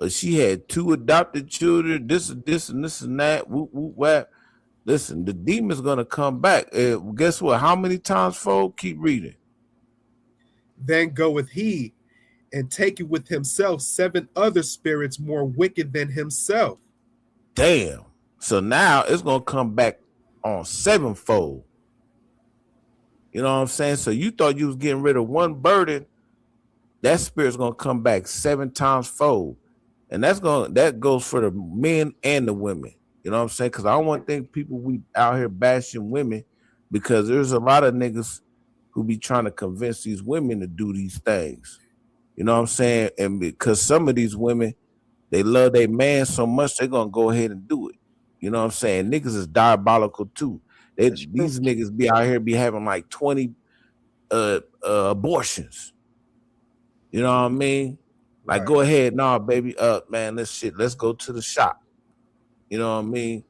she had 2 adopted children, this and that, whoop, whoop, whap. Listen, the demon's gonna come back. Guess what? How many times fold? Keep reading. Then goeth he and taketh with himself 7 other spirits more wicked than himself. Damn. So now it's gonna come back on 7-fold. You know what I'm saying? So you thought you was getting rid of one burden, that spirit's gonna come back 7 times fold. And that goes for the men and the women. You know what I'm saying? Because I don't want to think people we out here bashing women, because there's a lot of niggas who be trying to convince these women to do these things. You know what I'm saying? And because some of these women, they love their man so much, they're going to go ahead and do it. You know what I'm saying? Niggas is diabolical too. These niggas be out here be having like 20 abortions. You know what I mean? Like, go ahead. Nah, baby. Man, let's go to the shop. You know what I mean?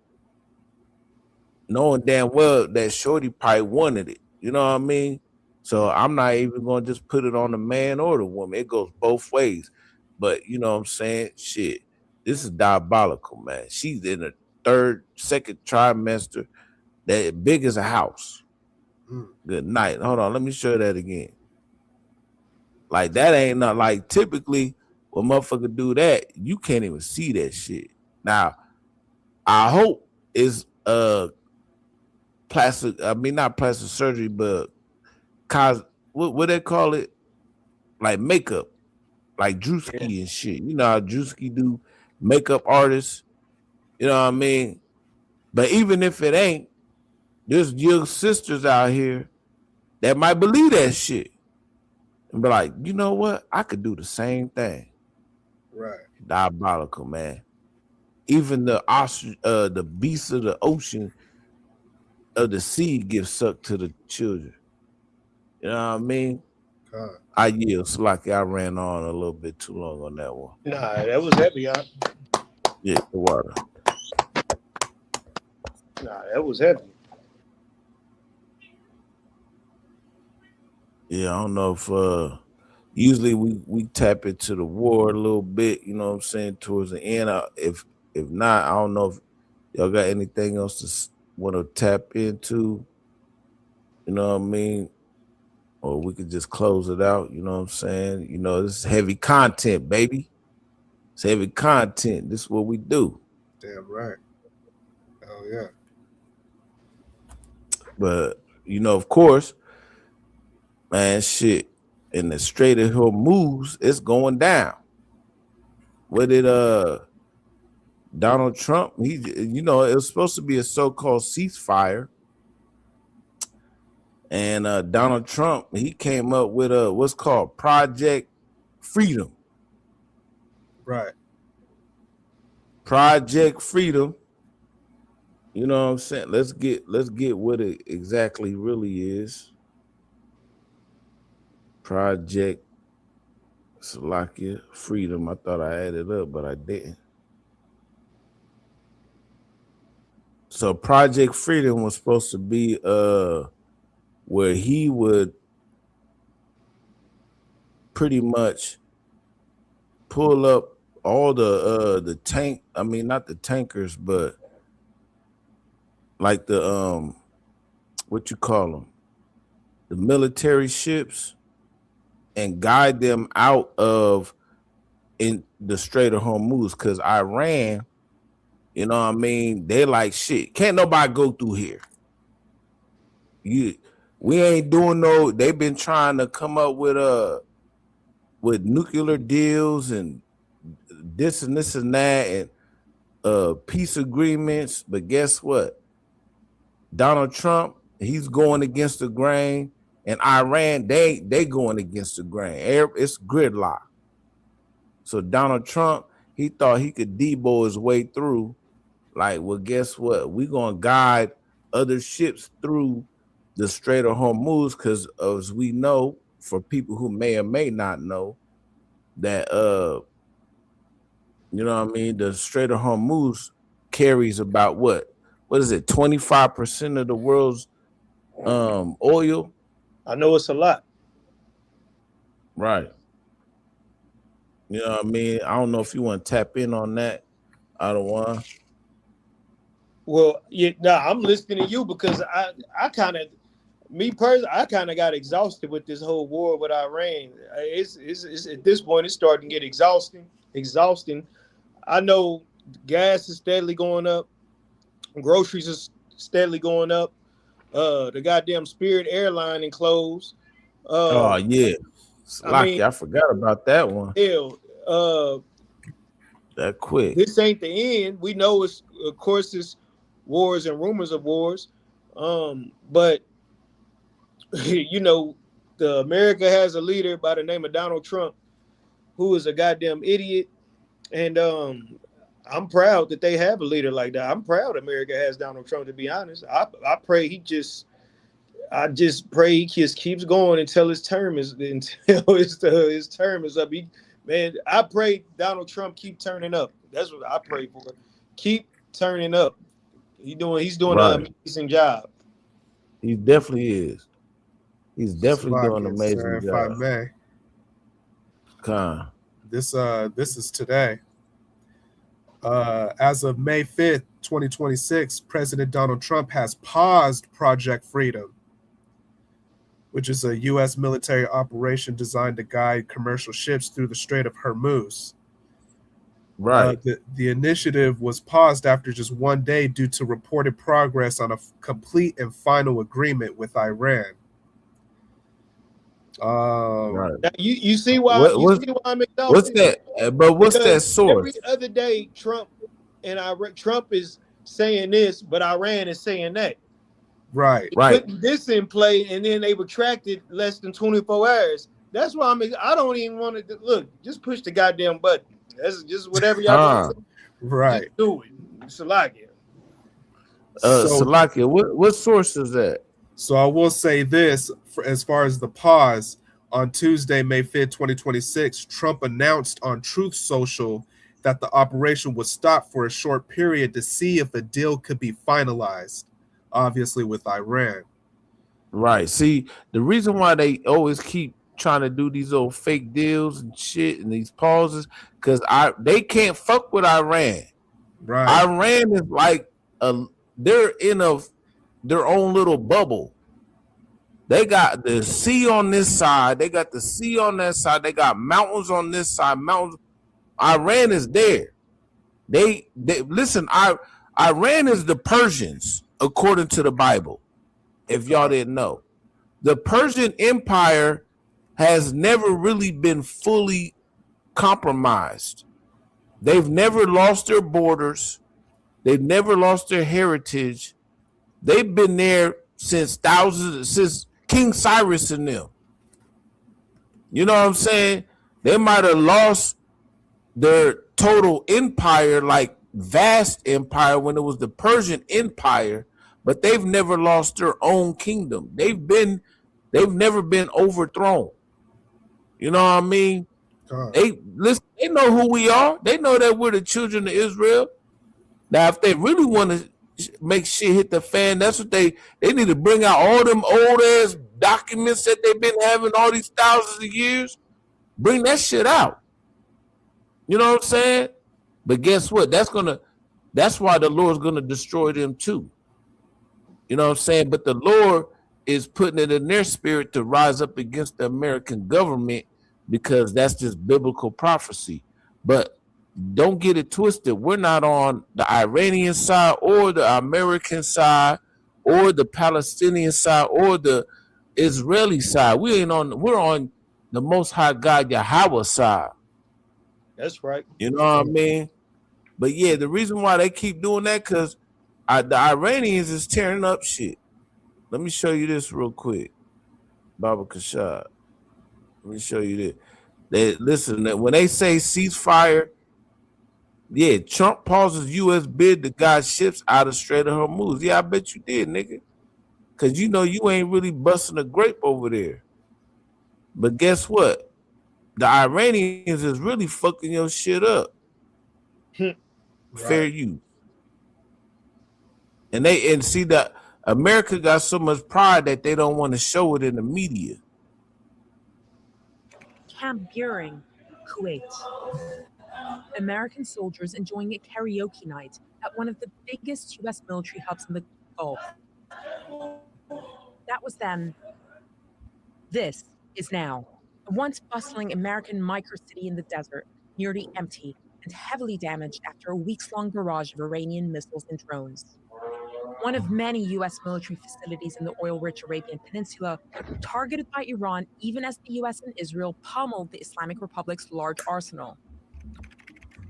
Knowing damn well that shorty probably wanted it. You know what I mean? So I'm not even going to just put it on the man or the woman. It goes both ways. But you know what I'm saying? Shit, this is diabolical, man. She's in the second trimester. That big as a house. Good night. Hold on. Let me show that again. Like, that ain't not like typically when motherfucker do that, you can't even see that shit. Now, I hope it's plastic, I mean not plastic surgery, but what they call it? Like makeup. Like Drewski and shit. You know how Drewski do makeup artists. You know what I mean? But even if it ain't, there's young sisters out here that might believe that shit. And be like, you know what? I could do the same thing. Right. Diabolical, man. Even the beasts of the ocean, of the sea, get sucked to the children. You know what I mean? God. I yield. Slacky, I ran on a little bit too long on that one. Nah, that was heavy, huh? Yeah, the water. Nah, that was heavy. Yeah, I don't know if usually we tap into the war a little bit, you know what I'm saying, towards the end. If not, I don't know if y'all got anything else to want to tap into, you know what I mean? Or we could just close it out, you know what I'm saying? You know, this is heavy content, baby. It's heavy content. This is what we do. Damn right. Oh yeah. But, you know, of course, man, shit, in the Strait of Hormuz, it's going down. what did Donald Trump? He, you know, it was supposed to be a so-called ceasefire, and Donald Trump, he came up with what's called Project Freedom. Right. Project Freedom. You know what I'm saying? Let's get what it exactly really is. Project Salakia Freedom. I thought I added up, but I didn't. So Project Freedom was supposed to be where he would pretty much pull up all the tank, I mean not the tankers, but like the what you call them, the military ships, and guide them out of in the Strait of Hormuz, because Iran, you know what I mean, they like shit. Can't nobody go through here. We ain't doing no. They've been trying to come up with nuclear deals and this and that and peace agreements. But guess what? Donald Trump, he's going against the grain, and Iran, they going against the grain. It's gridlock. So Donald Trump, he thought he could Debo his way through. Like, well, guess what? We're gonna guide other ships through the Strait of Hormuz, because as we know, for people who may or may not know, that you know what I mean, the Strait of Hormuz carries about what is it, 25% of the world's oil? I know it's a lot. Right. You know what I mean? I don't know if you want to tap in on that. I don't want. Well, yeah, no, I'm listening to you because I kind of, me personally, I kind of got exhausted with this whole war with Iran. It's at this point, it's starting to get exhausting. I know gas is steadily going up. Groceries is steadily going up. The goddamn Spirit airline enclosed. Oh yeah, I forgot about that one. Hell, that quick. This ain't the end. We know it's, of course, it's wars and rumors of wars. But you know, America has a leader by the name of Donald Trump, who is a goddamn idiot, and I'm proud that they have a leader like that. I'm proud America has Donald Trump, to be honest. I pray I just pray he just keeps going until his term is up. I pray Donald Trump keep turning up. That's what I pray for. Keep turning up. He's doing an amazing job. He definitely is. He's definitely doing an amazing job. If I may. This is today. As of May 5th, 2026, President Donald Trump has paused Project Freedom, which is a U.S. military operation designed to guide commercial ships through the Strait of Hormuz. Right. The initiative was paused after just one day due to reported progress on a complete and final agreement with Iran. Right. Now, you see why I'm exhausted? What's that? But what's because that source? Every other day, Trump is saying this, but Iran is saying that. Right. Putting this in play, and then they retracted less than 24 hours. That's why I don't even want to look. Just push the goddamn button. That's just whatever y'all want to do. Right. Just do it. Salakia. Salakia, what source is that? So I will say this, as far as the pause, on Tuesday, May 5th, 2026, Trump announced on Truth Social that the operation would stop for a short period to see if a deal could be finalized, obviously with Iran. Right. See, the reason why they always keep trying to do these old fake deals and shit and these pauses, because they can't fuck with Iran. Right. Iran is like they're in their own little bubble. They got the sea on this side, they got the sea on that side, they got mountains on this side, mountains. Iran is there. They listen, Iran is the Persians, according to the Bible. If y'all didn't know, the Persian Empire has never really been fully compromised. They've never lost their borders. They've never lost their heritage. They've been there since King Cyrus and them. You know what I'm saying? They might have lost their total empire, like vast empire, when it was the Persian Empire, but they've never lost their own kingdom. They've never been overthrown. You know what I mean? They know who we are. They know that we're the children of Israel. Now, if they really want to make shit hit the fan, that's what they need to bring out all them old ass documents that they've been having all these thousands of years. Bring that shit out. You know what I'm saying? But guess what? That's why the Lord's gonna destroy them too. You know what I'm saying? But the Lord is putting it in their spirit to rise up against the American government, because that's just biblical prophecy. But don't get it twisted. We're not on the Iranian side or the American side or the Palestinian side or the Israeli side. We're on the Most High God Yahweh side. That's right. You know what I mean? But yeah, the reason why they keep doing that, because the Iranians is tearing up shit. Let me show you this real quick. Baba Kashad. Let me show you this. Listen, when they say ceasefire, yeah, Trump pauses U.S. bid to guide ships out of Strait of Hormuz. Yeah, I bet you did, nigga. Because you know you ain't really busting a grape over there. But guess what? The Iranians is really fucking your shit up. Fair use. And see that America got so much pride that they don't want to show it in the media. Camp Buehring, Kuwait. American soldiers enjoying a karaoke night at one of the biggest U.S. military hubs in the Gulf. That was then. This is now. A once bustling American microcity in the desert, nearly empty and heavily damaged after a weeks-long barrage of Iranian missiles and drones. One of many U.S. military facilities in the oil-rich Arabian Peninsula, targeted by Iran even as the U.S. and Israel pummeled the Islamic Republic's large arsenal.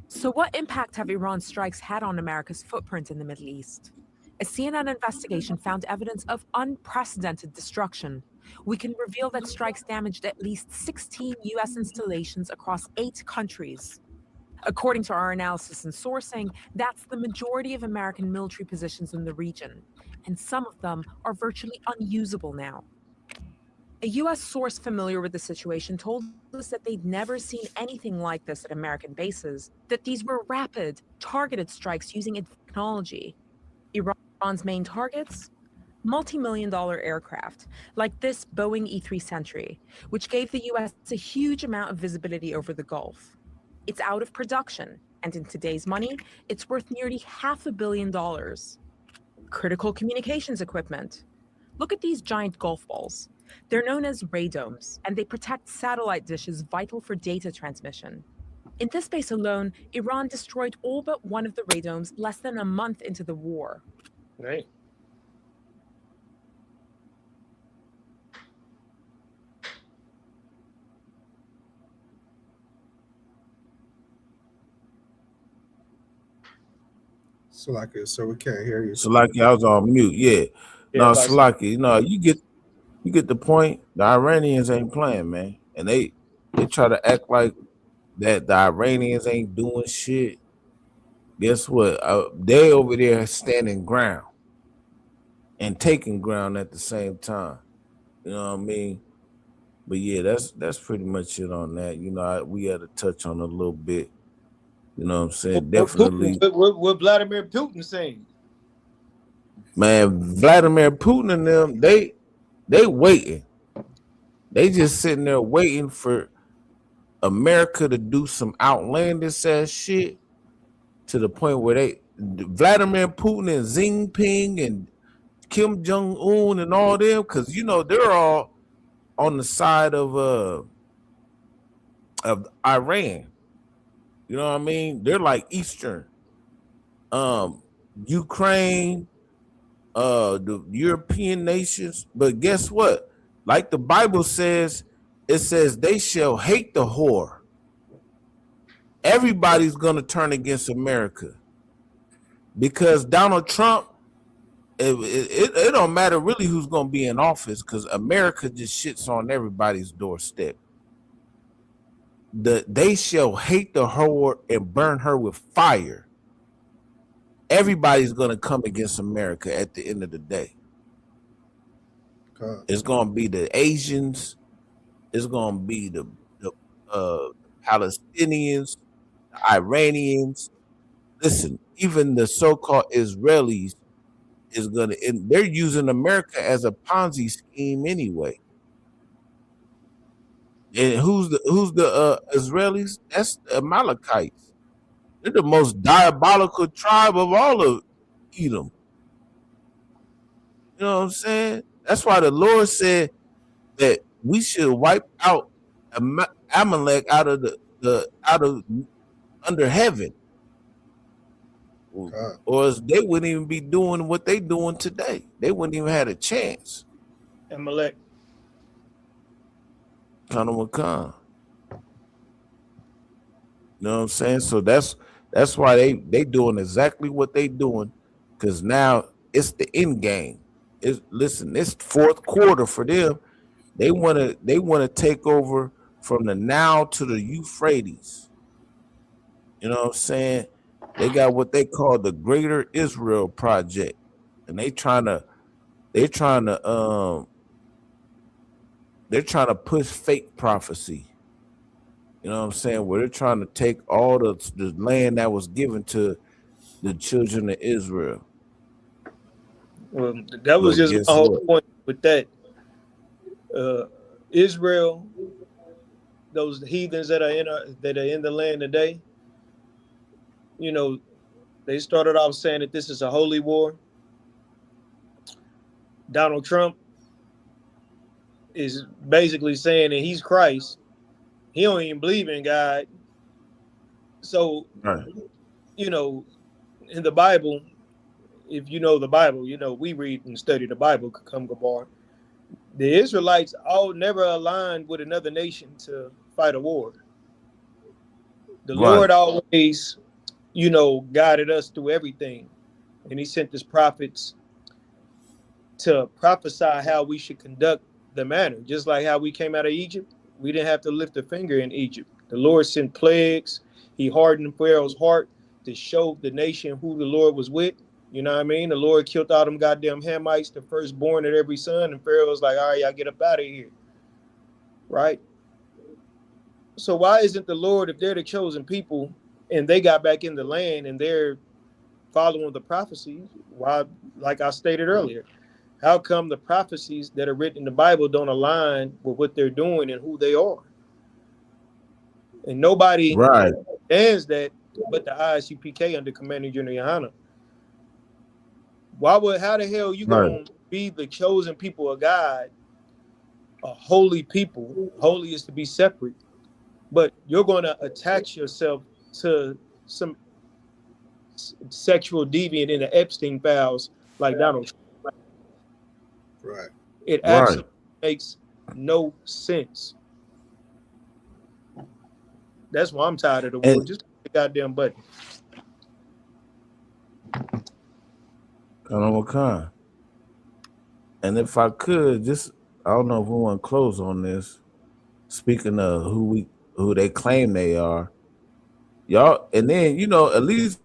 So what impact have Iran's strikes had on America's footprint in the Middle East? A CNN investigation found evidence of unprecedented destruction. We can reveal that strikes damaged at least 16 U.S. installations across 8 countries. According to our analysis and sourcing, that's the majority of American military positions in the region, and some of them are virtually unusable now. A U.S. source familiar with the situation told us that they'd never seen anything like this at American bases, that these were rapid, targeted strikes using advanced technology. Iran's main targets? Multi-million-dollar aircraft, like this Boeing E-3 Sentry, which gave the U.S. a huge amount of visibility over the Gulf. It's out of production, and in today's money, it's worth nearly $500 million. Critical communications equipment. Look at these giant golf balls. They're known as radomes, and they protect satellite dishes vital for data transmission. In this base alone, Iran destroyed all but one of the radomes less than a month into the war. Right. Salaki, so we can't hear you. Salaki, I was on mute. Yeah. No, Salaki, no, you get the point. The Iranians ain't playing, man. And they try to act like that the Iranians ain't doing shit. Guess what? They over there standing ground and taking ground at the same time. You know what I mean? But yeah, that's pretty much it on that. You know, we had to touch on a little bit. You know what I'm saying? Definitely. What Vladimir Putin saying? Man, Vladimir Putin and them, they waiting. They just sitting there waiting for America to do some outlandish ass shit to the point where Vladimir Putin and Xi Jinping and Kim Jong-un and all them, because you know they're all on the side of Iran. You know what I mean? They're like Eastern. Ukraine, the European nations. But guess what? Like the Bible says, it says they shall hate the whore. everybody's going to turn against America because Donald Trump, it don't matter really who's going to be in office because America just shits on everybody's doorstep. They shall hate the whore and burn her with fire. Everybody's going to come against America at the end of the day. It's going to be the Asians. It's going to be the Palestinians, the Iranians. Listen, even the so-called Israelis is going to, and they're using America as a Ponzi scheme anyway. And who's the Israelis? That's the Amalekites. They're the most diabolical tribe of all of Edom. You know what I'm saying? That's why the Lord said that we should wipe out Amalek out of under heaven, or else they wouldn't even be doing what they doing today. They wouldn't even have a chance. Amalek. Kanawakan. You know what I'm saying? So that's why they doing exactly what they doing, because now it's the end game. It's fourth quarter for them. They wanna take over from the Nile to the Euphrates. You know what I'm saying? They got what they call the Greater Israel Project, and they're trying to push fake prophecy. You know what I'm saying? Where they're trying to take all the land that was given to the children of Israel. Well, that was just my whole point with that. Israel, those heathens that are in the land today, you know, they started off saying that this is a holy war. Donald Trump is basically saying that he's Christ. He don't even believe in God. So, you know, in the Bible, if you know the Bible, you know, we read and study the Bible, Kakam Gabar. The Israelites all never aligned with another nation to fight a war. The Lord always, you know, guided us through everything. And he sent his prophets to prophesy how we should conduct the matter. Just like how we came out of Egypt, we didn't have to lift a finger in Egypt. The Lord sent plagues. He hardened Pharaoh's heart to show the nation who the Lord was with. You know what I mean? The Lord killed all them goddamn Hamites, the firstborn of every son, and Pharaoh was like, all right, y'all get up out of here. Right? So why isn't the Lord, if they're the chosen people and they got back in the land and they're following the prophecies, why, like I stated earlier, how come the prophecies that are written in the Bible don't align with what they're doing and who they are? And nobody understands that but the ISUPK under Commander General Yohana. How the hell you gonna be the chosen people of God, a holy people? Holy is to be separate, but you're gonna attach yourself to some sexual deviant in the Epstein files like Donald Trump. Right. It absolutely makes no sense. That's why I'm tired of the war. Just the goddamn button. And if I could, just, I don't know if we want to close on this. Speaking of who they claim they are, y'all, and then, you know, at least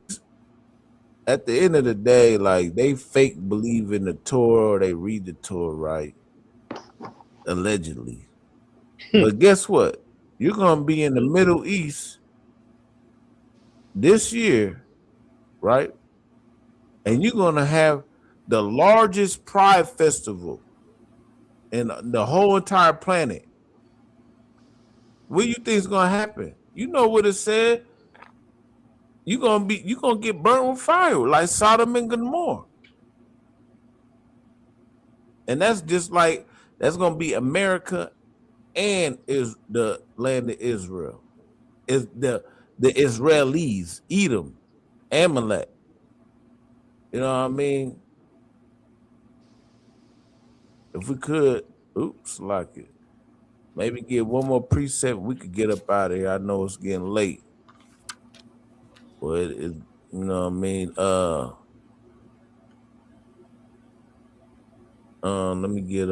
at the end of the day, like, they fake believe in the Torah or they read the Torah, right? Allegedly. But guess what? You're gonna be in the Middle East this year, right? And you're gonna have the largest pride festival in the whole entire planet. What do you think is gonna happen? You know what it said. You're gonna get burnt with fire like Sodom and Gomorrah. And that's just like, that's gonna be America and is the land of Israel. Is the Israelis, Edom, Amalek. You know what I mean? If we could, like it. Maybe get one more precept, we could get up out of here. I know it's getting late. Well, it, you know what I mean? Let me get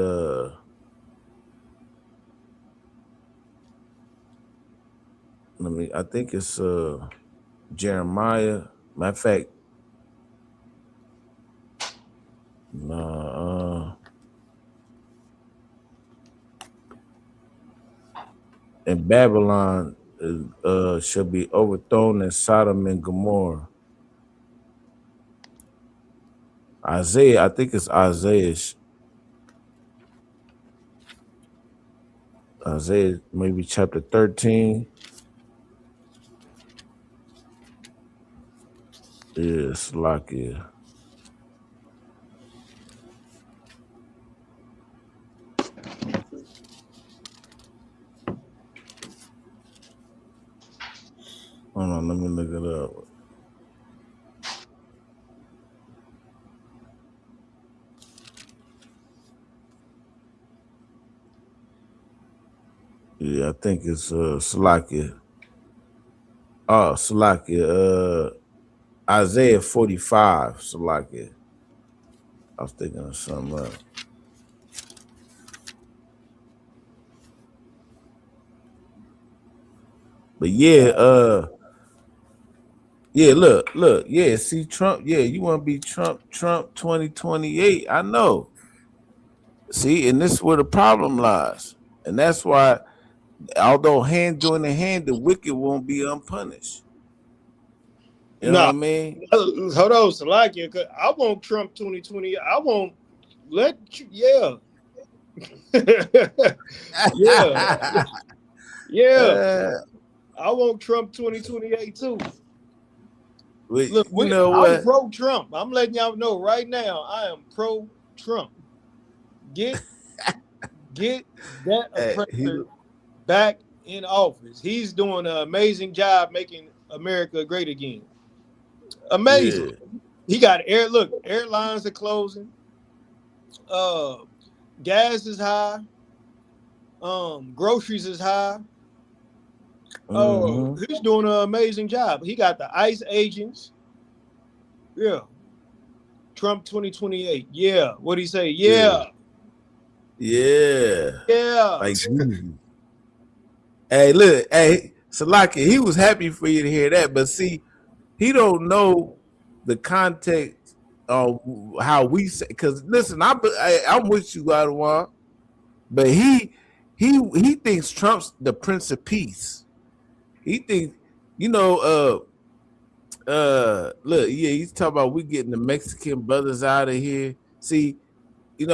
I think it's Jeremiah. Matter of fact, and Babylon shall be overthrown as Sodom and Gomorrah. Isaiah, I think it's Isaiah. Isaiah, maybe chapter 13. Yes, Salakia. Hold on, let me look it up. Yeah, I think it's Salakia. Oh, Salakia. Isaiah 45, Salakia. I was thinking of something else. But yeah, look, yeah, see Trump, yeah, you want to be Trump 2028. I know. See, and this is where the problem lies. And that's why, although hand join in hand, the wicked won't be unpunished. You know what I mean? Hold on, Salakia, 'cause I want Trump 2020. I won't let you, yeah. Yeah. I want Trump 2028 too. Look, you know I'm what? pro-Trump. I'm letting y'all know right now. I am pro-Trump. Get that oppressor back in office. He's doing an amazing job making America great again. Amazing. Yeah. He got airlines are closing. Gas is high. Groceries is high. He's doing an amazing job. He got the ICE agents. Yeah. Trump 2028. Yeah. What'd he say? Yeah. Yeah. Yeah. Like, hey, look, hey, Salakia, he was happy for you to hear that, but see, he don't know the context of how we say. Because listen, I'm with you, Adwan, but he thinks Trump's the Prince of Peace. He thinks, look, yeah, he's talking about we getting the Mexican brothers out of here. See, he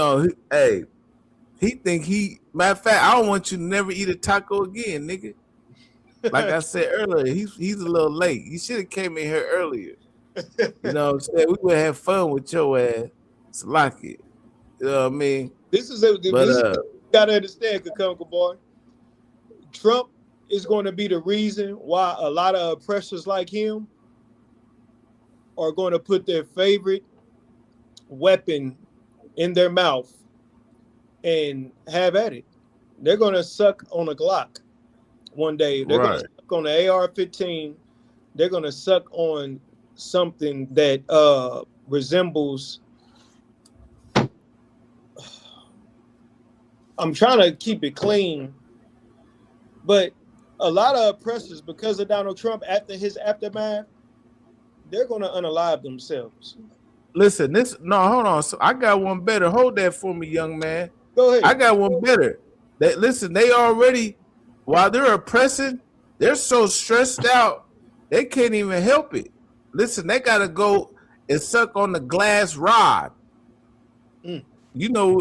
think matter of fact, I don't want you to never eat a taco again, nigga. Like I said earlier, he's a little late. You should have came in here earlier. You know what I'm saying? We would have fun with your ass. It's like it. You know what I mean? You gotta understand, Kakunka boy. Trump is going to be the reason why a lot of oppressors like him are going to put their favorite weapon in their mouth and have at it. They're going to suck on a Glock one day. They're going to suck on the AR-15. They're going to suck on something that resembles. I'm trying to keep it clean, but a lot of oppressors, because of Donald Trump, after his aftermath, they're going to unalive themselves. Listen, hold on. So I got one better. Hold that for me, young man. Go ahead. I got one better. They already, while they're oppressing, they're so stressed out, they can't even help it. Listen, they got to go and suck on the glass rod. You know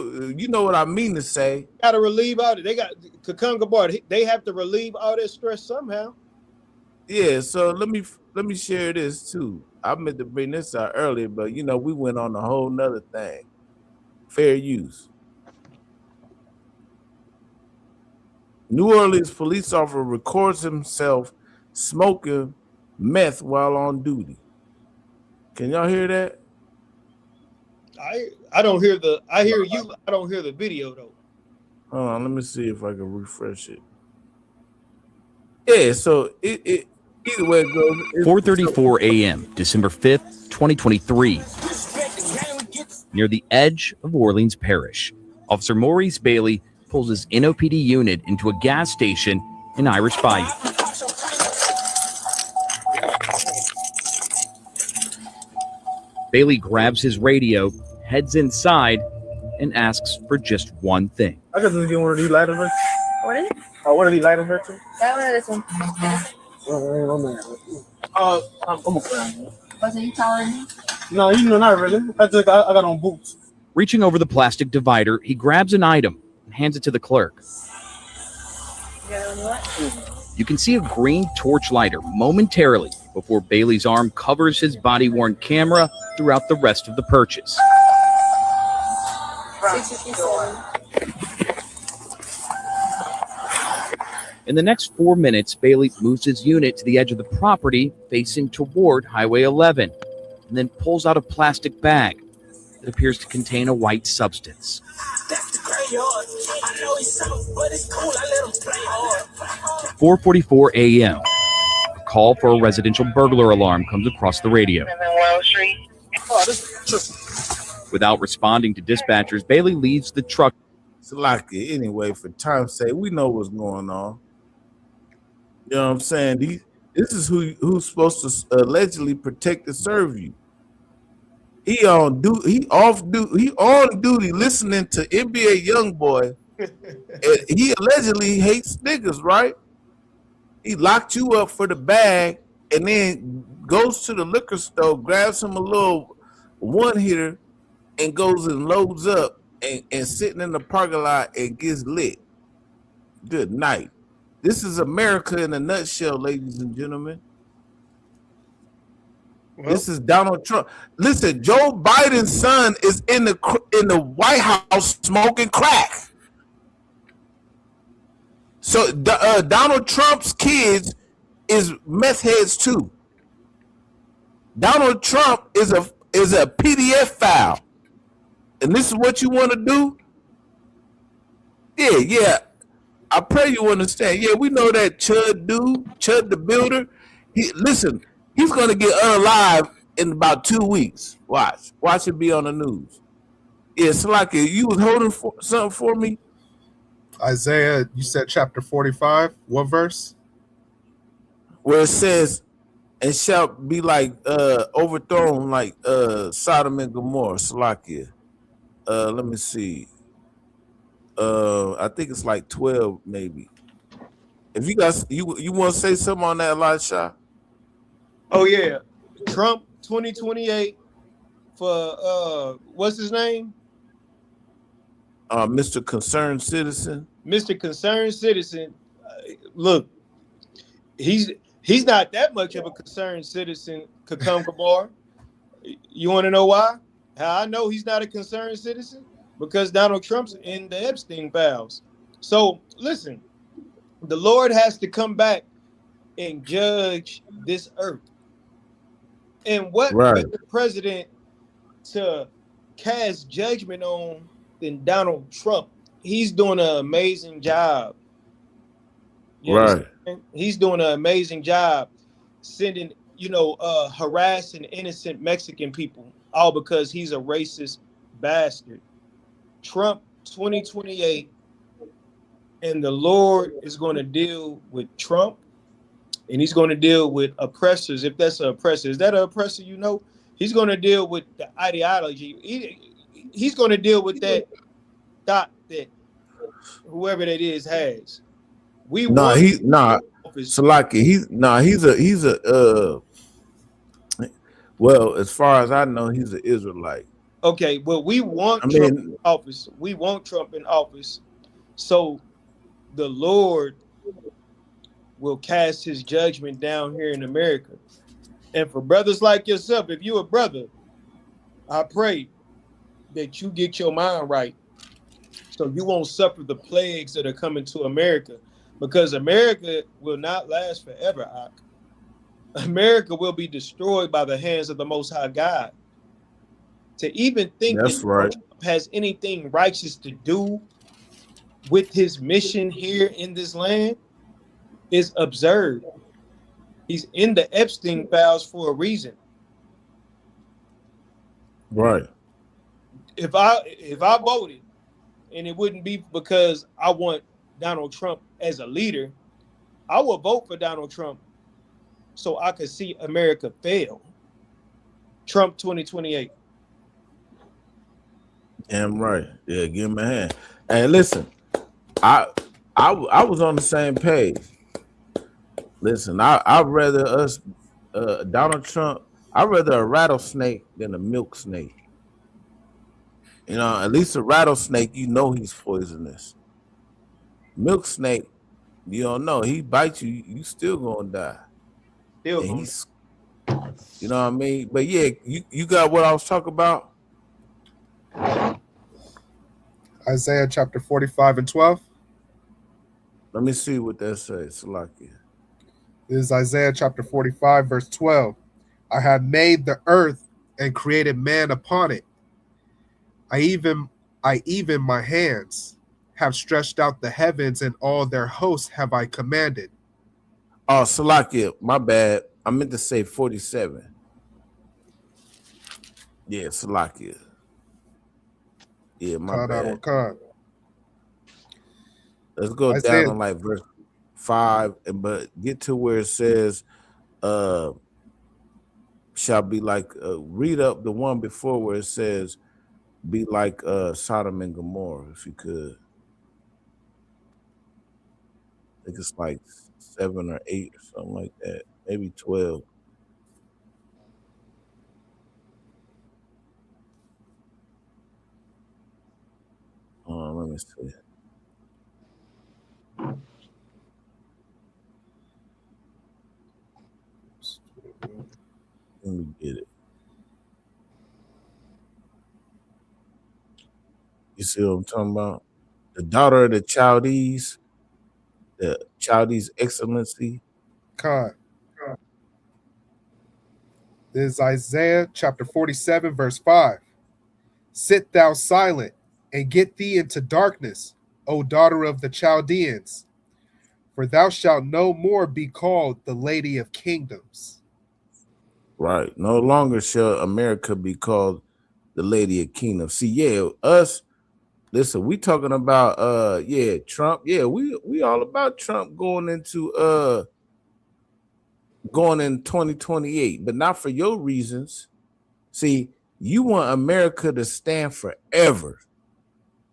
what I mean to say. Got to relieve all it. They got Kakunga boy. They have to relieve all that stress somehow. Yeah. So let me share this too. I meant to bring this out earlier, but we went on a whole nother thing. Fair use. New Orleans police officer records himself smoking meth while on duty. Can y'all hear that? I don't hear I hear you. I don't hear the video though. Hold on, let me see if I can refresh it. Yeah, so it Either way it goes. 4:34 a.m., December 5th, 2023. Near the edge of Orleans Parish, Officer Maurice Bailey pulls his NOPD unit into a gas station in Irish Bayou. Bailey grabs his radio, heads inside, and asks for just one thing. I could just get one of these lighters, right? What is it? What are these lighters, right? That one or this one? I'm a fan. Was it you telling me? No, not really. I got on boots. Reaching over the plastic divider, he grabs an item and hands it to the clerk. You can see a green torch lighter momentarily before Bailey's arm covers his body-worn camera throughout the rest of the purchase. 657. In the next 4 minutes, Bailey moves his unit to the edge of the property facing toward Highway 11 and then pulls out a plastic bag that appears to contain a white substance. 4:44 a.m. A call for a residential burglar alarm comes across the radio. Without responding to dispatchers, Bailey leaves the truck. Salaki, anyway, for time's sake, we know what's going on. You know what I'm saying? This is who's supposed to allegedly protect and serve you. He on duty listening to NBA Youngboy. And he allegedly hates niggas, right? He locked you up for the bag and then goes to the liquor store, grabs him a little one-hitter, and goes and loads up and sitting in the parking lot and gets lit. Good night. This is America in a nutshell, ladies and gentlemen. Well, this is Donald Trump. Listen, Joe Biden's son is in the White House smoking crack. So Donald Trump's kids is meth heads too. Donald Trump is a PDF file. And this is what you want to do? Yeah. I pray you understand. Yeah, we know that Chud the Builder. He's going to get unalive in about 2 weeks. Watch it be on the news. Yeah, Salaki, you was holding something for me? Isaiah, you said chapter 45. What verse? Where it says, and shall be like overthrown like Sodom and Gomorrah, Salakia. Let me see. I think it's like 12, maybe. If you guys, you want to say something on that, Elisha? Oh yeah, Trump 2028 for what's his name? Mr. Concerned Citizen. Mr. Concerned Citizen. Look, he's not that much of a concerned citizen, Kakum Kabar. You want to know why? How I know he's not a concerned citizen? Because Donald Trump's in the Epstein files. So listen, the Lord has to come back and judge this earth. And what better president to cast judgment on than Donald Trump? He's doing an amazing job. You understand? He's doing an amazing job sending, harassing innocent Mexican people, all because he's a racist bastard. Trump 2028, and the Lord is going to deal with Trump, and he's going to deal with oppressors. If that's an oppressor, is that an oppressor? He's going to deal with the ideology. He's going to deal with that thought that whoever that is has. Well, as far as I know, he's an Israelite. Okay, well, we want Trump in office. We want Trump in office. So the Lord will cast his judgment down here in America. And for brothers like yourself, if you're a brother, I pray that you get your mind right so you won't suffer the plagues that are coming to America, because America will not last forever. America will be destroyed by the hands of the Most High God. To even think that Trump has anything righteous to do with his mission here in this land is absurd. He's in the Epstein files for a reason. Right. If I voted, and it wouldn't be because I want Donald Trump as a leader, I would vote for Donald Trump so I could see America fail. Trump 2028. Damn right. Yeah, give him a hand. Hey, listen, I was on the same page. Listen, I'd rather us Donald Trump, I'd rather a rattlesnake than a milk snake. You know, at least a rattlesnake, you know he's poisonous. Milk snake, you don't know. He bites you, you still gonna die. Still And gonna. he's, you know what I mean? But yeah, you got what I was talking about? Isaiah chapter 45 and 12. Let me see what that says, Salakia. This is Isaiah chapter 45, verse 12. I have made the earth and created man upon it. I even my hands have stretched out the heavens, and all their hosts have I commanded. Oh, Salakia, my bad. I meant to say 47. Yeah, Salakia. Yeah, my bad. Let's go Isaiah. down to like verse 5, but get to where it says, shall be like, read up the one before where it says, be like Sodom and Gomorrah, if you could. I think it's like 7 or 8 or something like that, maybe 12. Let me see. Let me get it. You see what I'm talking about? The daughter of the Chaldees excellency. God. This is Isaiah chapter 47, verse 5. Sit thou silent and get thee into darkness, O daughter of the Chaldeans, for thou shalt no more be called the Lady of Kingdoms. Right. No longer shall America be called the Lady of Kingdoms. See, yeah, us, listen, we talking about Trump. Yeah, we all about Trump going in 2028, but not for your reasons. See, you want America to stand forever.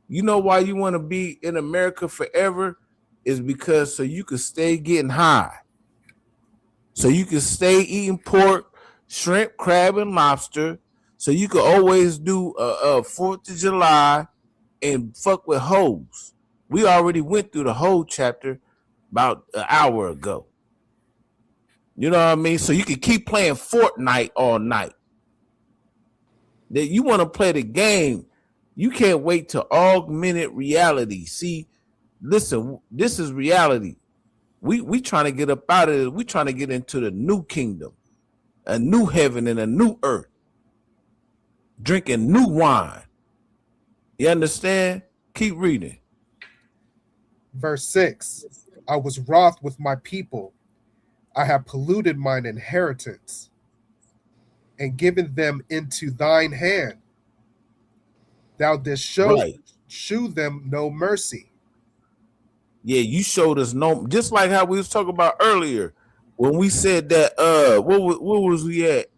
You know why you want to be in America forever? Is because so you can stay getting high. So you can stay eating pork, shrimp, crab, and lobster. So you can always do a 4th of July and fuck with hoes. We already went through the whole chapter about an hour ago. You know what I mean? So you can keep playing Fortnite all night. That you want to play the game. You can't wait to augmented reality. See, listen, this is reality. We trying to get up out of it. We trying to get into the new kingdom, a new heaven and a new earth, drinking new wine. You understand? Keep reading. Verse 6. I was wroth with my people. I have polluted mine inheritance and given them into thine hand. Thou didst shew them no mercy. Yeah, you showed us no, just like how we was talking about earlier when we said that what was we at?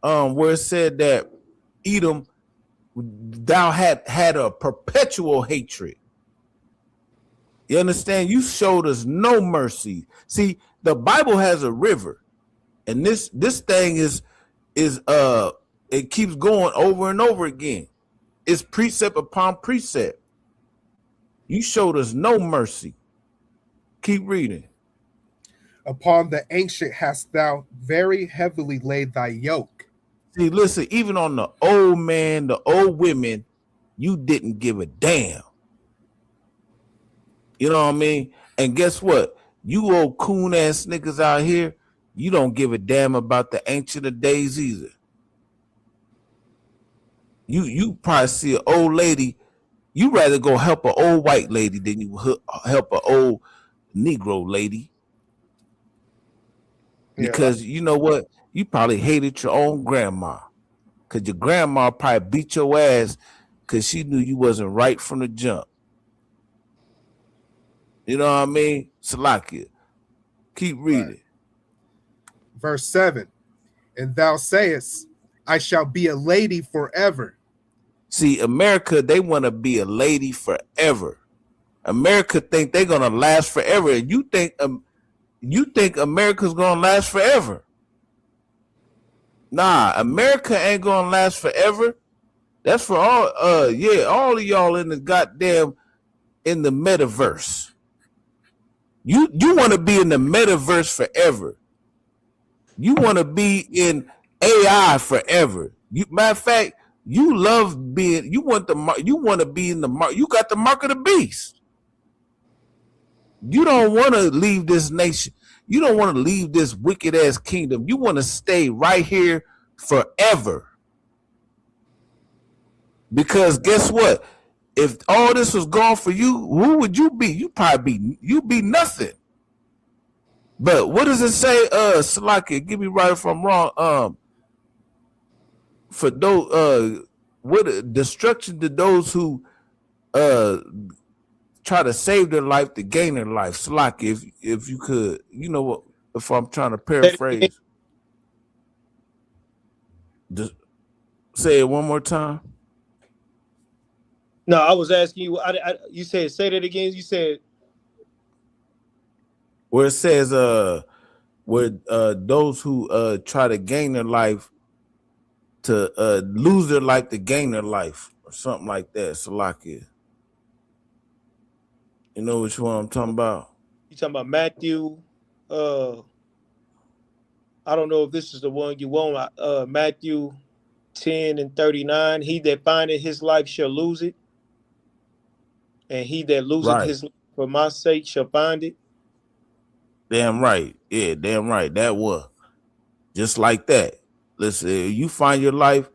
Where it said that Edom, thou had a perpetual hatred. You understand? You showed us no mercy. See, the Bible has a river, and this thing is it keeps going over and over again. It's precept upon precept. You showed us no mercy. Keep reading. Upon the ancient hast thou very heavily laid thy yoke. See, listen, even on the old man, the old women, you didn't give a damn. You know what I mean? And guess what? You old coon ass niggas out here, you don't give a damn about the ancient of days either. You probably see an old lady, you rather go help an old white lady than you help an old Negro lady. Because you know what? You probably hated your own grandma. Because your grandma probably beat your ass because she knew you wasn't right from the jump. You know what I mean? Salakia. Keep reading. Right. Verse 7. And thou sayest, I shall be a lady forever. See, America, they want to be a lady forever. America think they're gonna last forever, and you think America's gonna last forever. Nah, America ain't gonna last forever. That's for all all of y'all in the goddamn in the metaverse. You want to be in the metaverse forever. You want to be in AI forever. Matter of fact, you love being. You want to be in the mark. You got the mark of the beast. You don't want to leave this nation. You don't want to leave this wicked ass kingdom. You want to stay right here forever. Because guess what? If all this was gone for you, who would you be? You'd be nothing. But what does it say? Salakia, give me right if I'm wrong. For those what destruction to those who try to save their life to gain their life. Salakia, if you could, you know what, if I'm trying to paraphrase. Just say it one more time. No, I was asking you. You said say that again. You said where it says where those who try to gain their life to lose their life to gain their life or something like that. Salakia. You know which one I'm talking about? You talking about Matthew? I don't know if this is the one you want. Matthew 10:39. He that findeth his life shall lose it, and he that loseth his life for my sake shall find it. Damn right. Yeah, damn right. That was just like that. Listen, if you find your life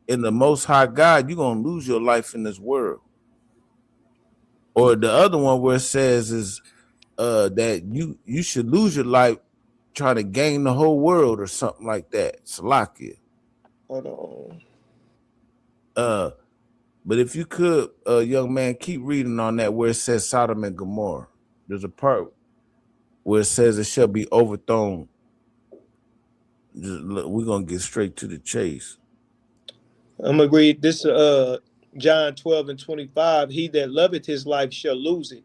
in the Most High God, you're going to lose your life in this world. Or the other one where it says is that you should lose your life trying to gain the whole world or something like that. Salakia. Hold on. But if you could, young man, keep reading on that where it says Sodom and Gomorrah. There's a part where it says it shall be overthrown. We're going to get straight to the chase. I'm going to read this, John 12:25. He that loveth his life shall lose it,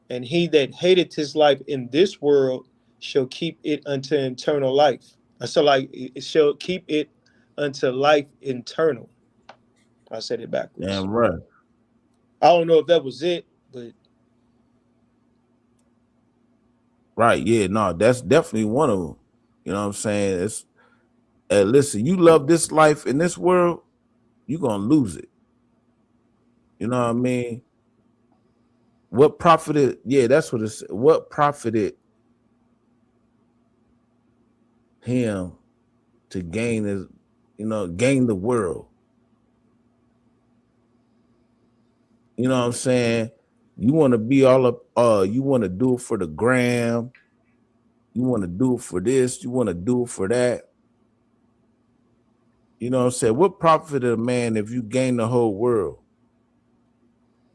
and he that hateth his life in this world shall keep it unto eternal life. So like it shall keep it unto life eternal. I said it backwards. Damn right. I don't know if that was it, but right, yeah, no, that's definitely one of them. You know what I'm saying? It's listen, you love this life in this world, you're gonna lose it. You know what I mean? What profited? Yeah, that's what it's. What profited him to gain his, gain the world? You know what I'm saying? You want to be all up, you want to do it for the gram. You want to do it for this. You want to do it for that. You know what I'm saying? What profited a man if you gain the whole world?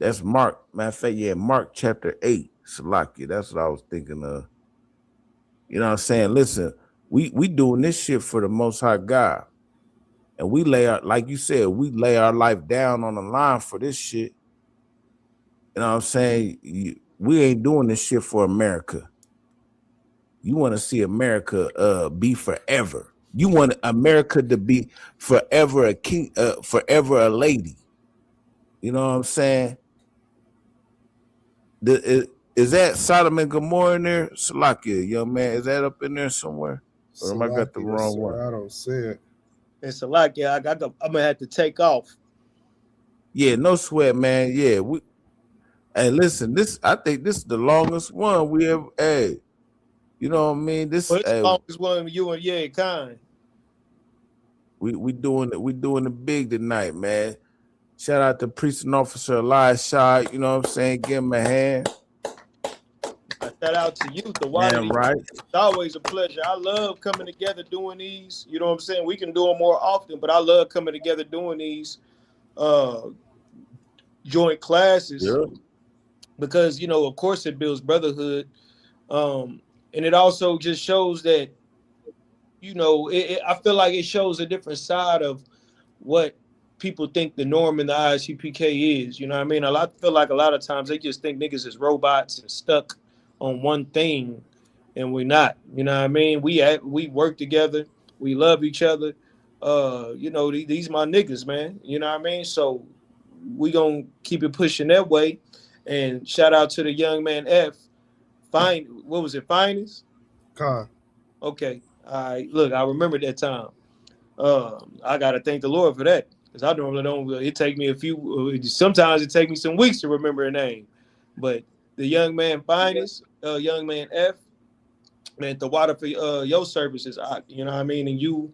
That's Mark. Matter of fact, yeah, Mark chapter 8. Salakia. That's what I was thinking of. You know what I'm saying? Listen, we doing this shit for the Most High God. And we like you said, we lay our life down on the line for this shit. You know what I'm saying? We ain't doing this shit for America. You want to see America be forever. You want America to be forever a king, forever a lady. You know what I'm saying? Is that Sodom and Gomorrah in there? Salakia, young man, is that up in there somewhere? Or am I got the wrong one? I don't see it. It's Salakia. I'm gonna have to take off. Yeah, no sweat, man. Yeah, hey, listen, I think this is the longest one we ever had. You know what I mean? This is the longest one you and Ye Khan. We doing it big tonight, man. Shout out to Priest and Officer Elias Shah. You know what I'm saying? Give him a hand. Shout out to you, the Damn right. It's always a pleasure. I love coming together doing these. You know what I'm saying? We can do them more often, but I love coming together doing these joint classes. Yeah. Because, you know, of course it builds brotherhood. And it also just shows that, you know, I feel like it shows a different side of what people think the norm in the ISUPK is. You know what I mean? I feel like a lot of times they just think niggas is robots and stuck on one thing, and we're not. You know what I mean? We work together. We love each other. You know, these my niggas, man. You know what I mean? So we gonna keep it pushing that way. And shout out to the young man F. What was it? Finest? Okay. All right. Look, I remember that time. I gotta thank the Lord for that, because I normally don't. It take me sometimes it take me some weeks to remember a name. But the young man Finest, young man F, man, the water for your services, you know what I mean, and you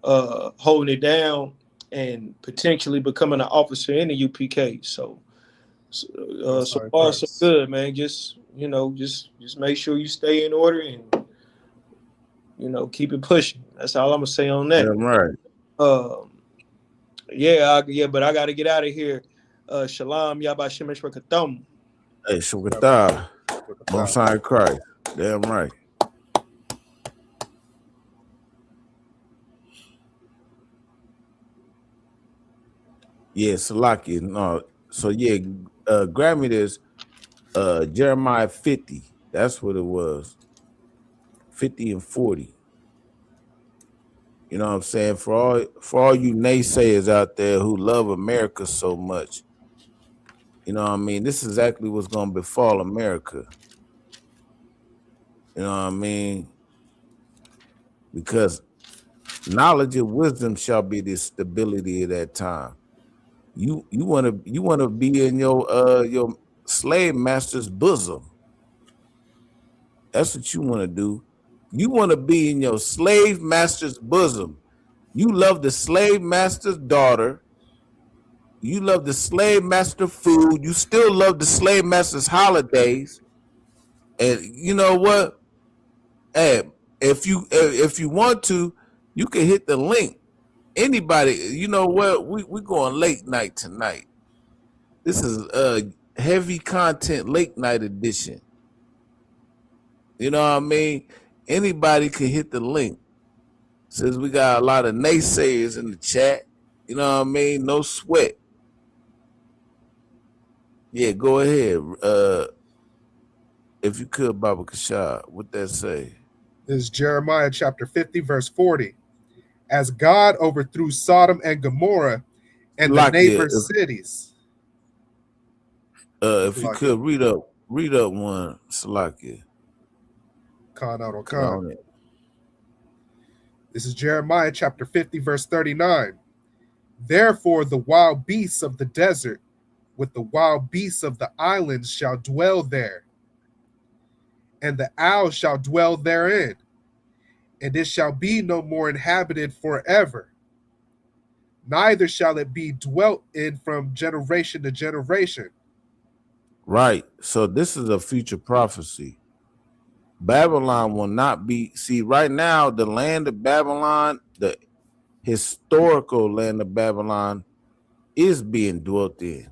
holding it down and potentially becoming an officer in the UPK. So far so good, man. Just, you know, just make sure you stay in order and, you know, keep it pushing. That's all I'm gonna say on that. Damn right. But I gotta get out of here. Shalom, Yabba Shemesh Rakatham. Hey, Shukatah. Most High Christ. Damn right. Yeah, Salaki. No, so yeah, grab me this Jeremiah 50. That's what it was. 50 and 40. You know what I'm saying? For all you naysayers out there who love America so much, you know what I mean? This is exactly what's gonna befall America. You know what I mean? Because knowledge and wisdom shall be the stability of that time. You wanna be in your slave master's bosom. That's what you want to do. You want to be in your slave master's bosom. You love the slave master's daughter. You love the slave master food. You still love the slave master's holidays. And you know what? Hey, if you want to, you can hit the link. Anybody, you know what? We going late night tonight. This is a heavy content late night edition. You know what I mean? Anybody can hit the link. Since we got a lot of naysayers in the chat, you know what I mean? No sweat. Yeah, go ahead. If you could, Baba Kashad, what that say? This is Jeremiah chapter 50, verse 40. As God overthrew Sodom and Gomorrah and the neighbor cities. If you could read up one, Salakia. Khan. This is Jeremiah chapter 50, verse 39. Therefore, the wild beasts of the desert with the wild beasts of the islands shall dwell there, and the owl shall dwell therein, and it shall be no more inhabited forever. Neither shall it be dwelt in from generation to generation. Right. So this is a future prophecy. Babylon will not be, see, right now, the land of Babylon, the historical land of Babylon, is being dwelt in.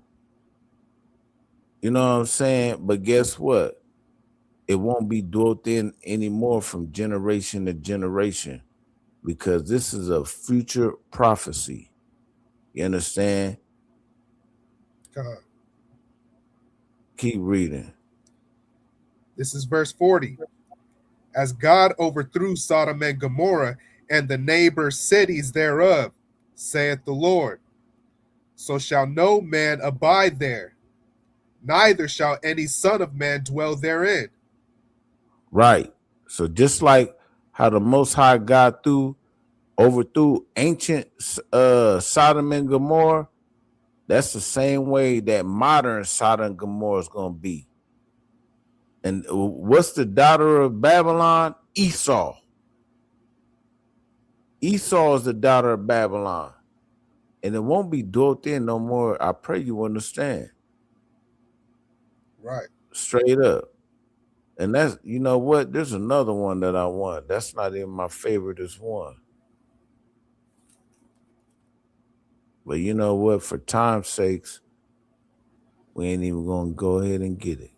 You know what I'm saying? But guess what? It won't be dwelt in anymore from generation to generation, because this is a future prophecy. You understand? Keep reading. This is verse 40. As God overthrew Sodom and Gomorrah and the neighbor cities thereof, saith the Lord, so shall no man abide there, neither shall any son of man dwell therein. Right. So just like how the Most High God overthrew ancient Sodom and Gomorrah, that's the same way that modern Sodom and Gomorrah is going to be. And what's the daughter of Babylon? Esau. Esau is the daughter of Babylon. And it won't be dwelt in no more. I pray you understand. Right. Straight up. And that's, you know what? There's another one that I want. That's not even my favoriteest one. But you know what? For time's sakes, we ain't even gonna go ahead and get it.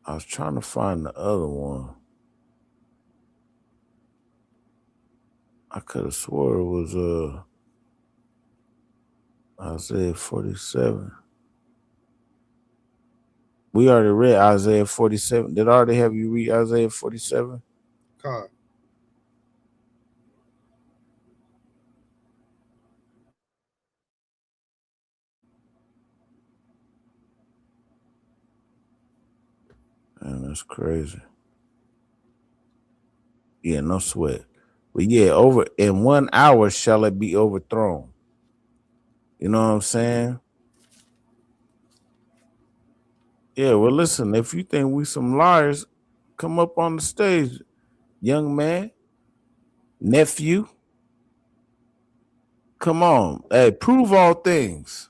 I was trying to find the other one. I could have swore it was Isaiah 47. We already read Isaiah 47. Did I already have you read Isaiah 47? God. Man, that's crazy. Yeah, no sweat. But yeah, over in 1 hour shall it be overthrown. You know what I'm saying? Yeah, well, listen, if you think we some liars, come up on the stage, young man, nephew. Come on. Hey, prove all things.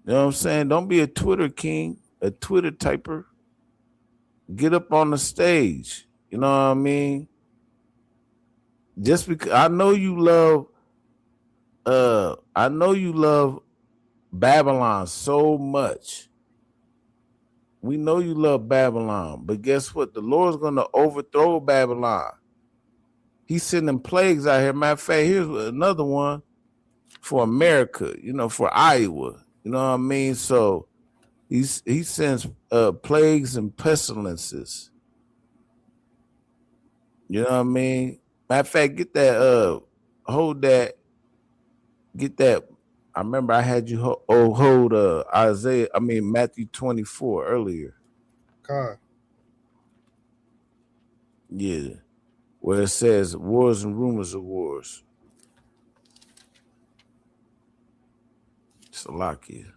You know what I'm saying? Don't be a Twitter king, a Twitter typer. Get up on the stage. You know what I mean? Just because I know you love Babylon so much. We know you love Babylon, but guess what? The Lord's gonna overthrow Babylon. He's sending plagues out here. Matter of fact, here's another one for America, you know, for Iowa. You know what I mean? So he sends plagues and pestilences. You know what I mean? Matter of fact, get that, hold that, get that. I remember I had you hold Matthew 24 earlier. God. Yeah. Where it says wars and rumors of wars. Salakia.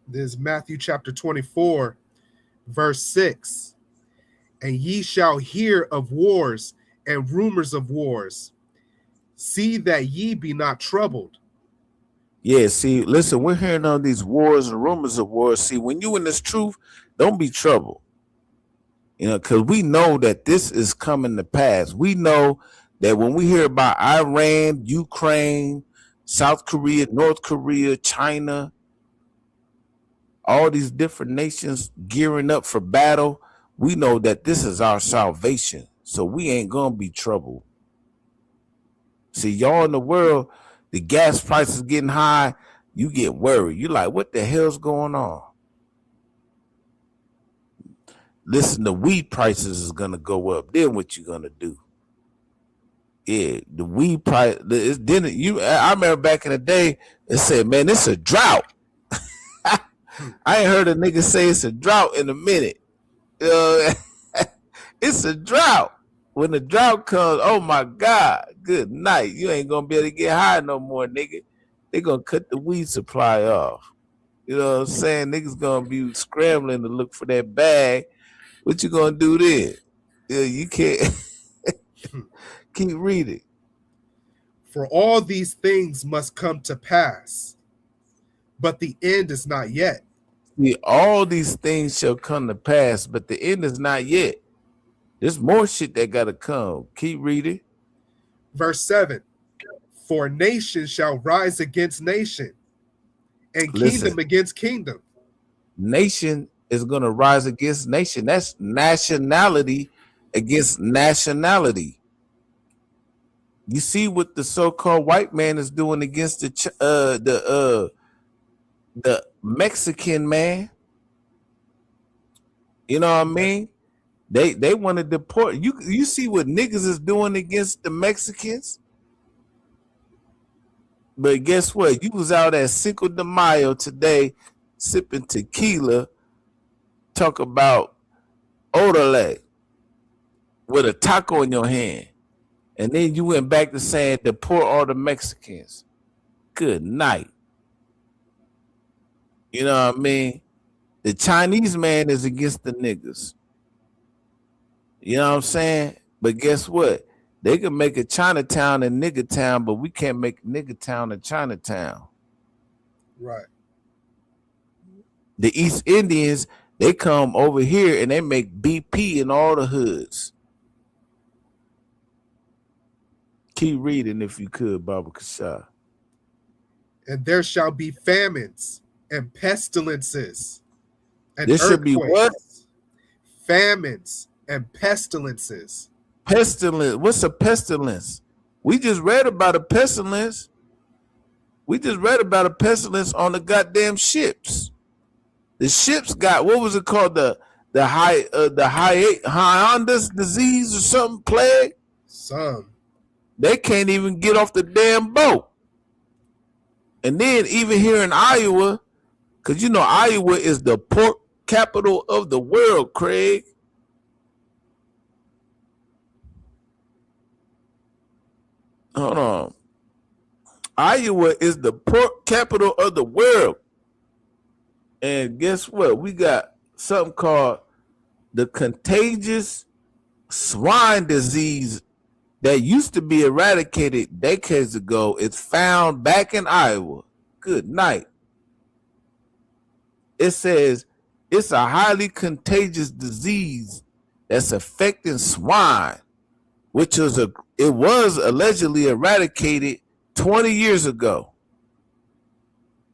This is Matthew chapter 24, verse 6. And ye shall hear of wars and rumors of wars. See that ye be not troubled. Yeah, see, listen, we're hearing all these wars and rumors of wars. See, when you in this truth, don't be troubled. You know, because we know that this is coming to pass. We know that when we hear about Iran, Ukraine, South Korea, North Korea, China, all these different nations gearing up for battle, we know that this is our salvation. So we ain't gonna be troubled. See, y'all in the world, the gas prices getting high, you get worried. You like, what the hell's going on? Listen, the weed prices is gonna go up. Then what you gonna do? Yeah, the weed price. I remember back in the day, it said, "Man, it's a drought." I ain't heard a nigga say it's a drought in a minute. It's a drought. When the drought comes, oh my God, good night. You ain't gonna be able to get high no more, nigga. They gonna cut the weed supply off. You know what I'm saying? Niggas gonna be scrambling to look for that bag. What you gonna do then? Yeah, you can't. Keep reading. For all these things must come to pass, but the end is not yet. See, all these things shall come to pass, but the end is not yet. There's more shit that gotta come. Keep reading. Verse 7. For nation shall rise against nation, and kingdom against kingdom. Nation is gonna rise against nation. That's nationality against nationality. You see what the so-called white man is doing against the Mexican man. You know what I mean? They want to deport you. You see what niggas is doing against the Mexicans? But guess what? You was out at Cinco de Mayo today sipping tequila, talk about orale with a taco in your hand. And then you went back to saying deport all the Mexicans. Good night. You know what I mean? The Chinese man is against the niggas. You know what I'm saying? But guess what? They can make a Chinatown and Nigga Town, but we can't make Nigga Town and Chinatown. Right. The East Indians, they come over here and they make BP in all the hoods. Keep reading if you could, Baba Kasha. And there shall be famines and pestilences. And There should be what? Famines and pestilences. Pestilence. What's a pestilence? We just read about a pestilence. We just read about a pestilence on the goddamn ships. The ships got, what was it called? The Hyandas disease or something, plague? Some. They can't even get off the damn boat. And then even here in Iowa, because you know Iowa is the pork capital of the world, Craig. Hold on. Iowa is the pork capital of the world. And guess what? We got something called the contagious swine disease that used to be eradicated decades ago. It's found back in Iowa. Good night. It says it's a highly contagious disease that's affecting swine, which was it was allegedly eradicated 20 years ago.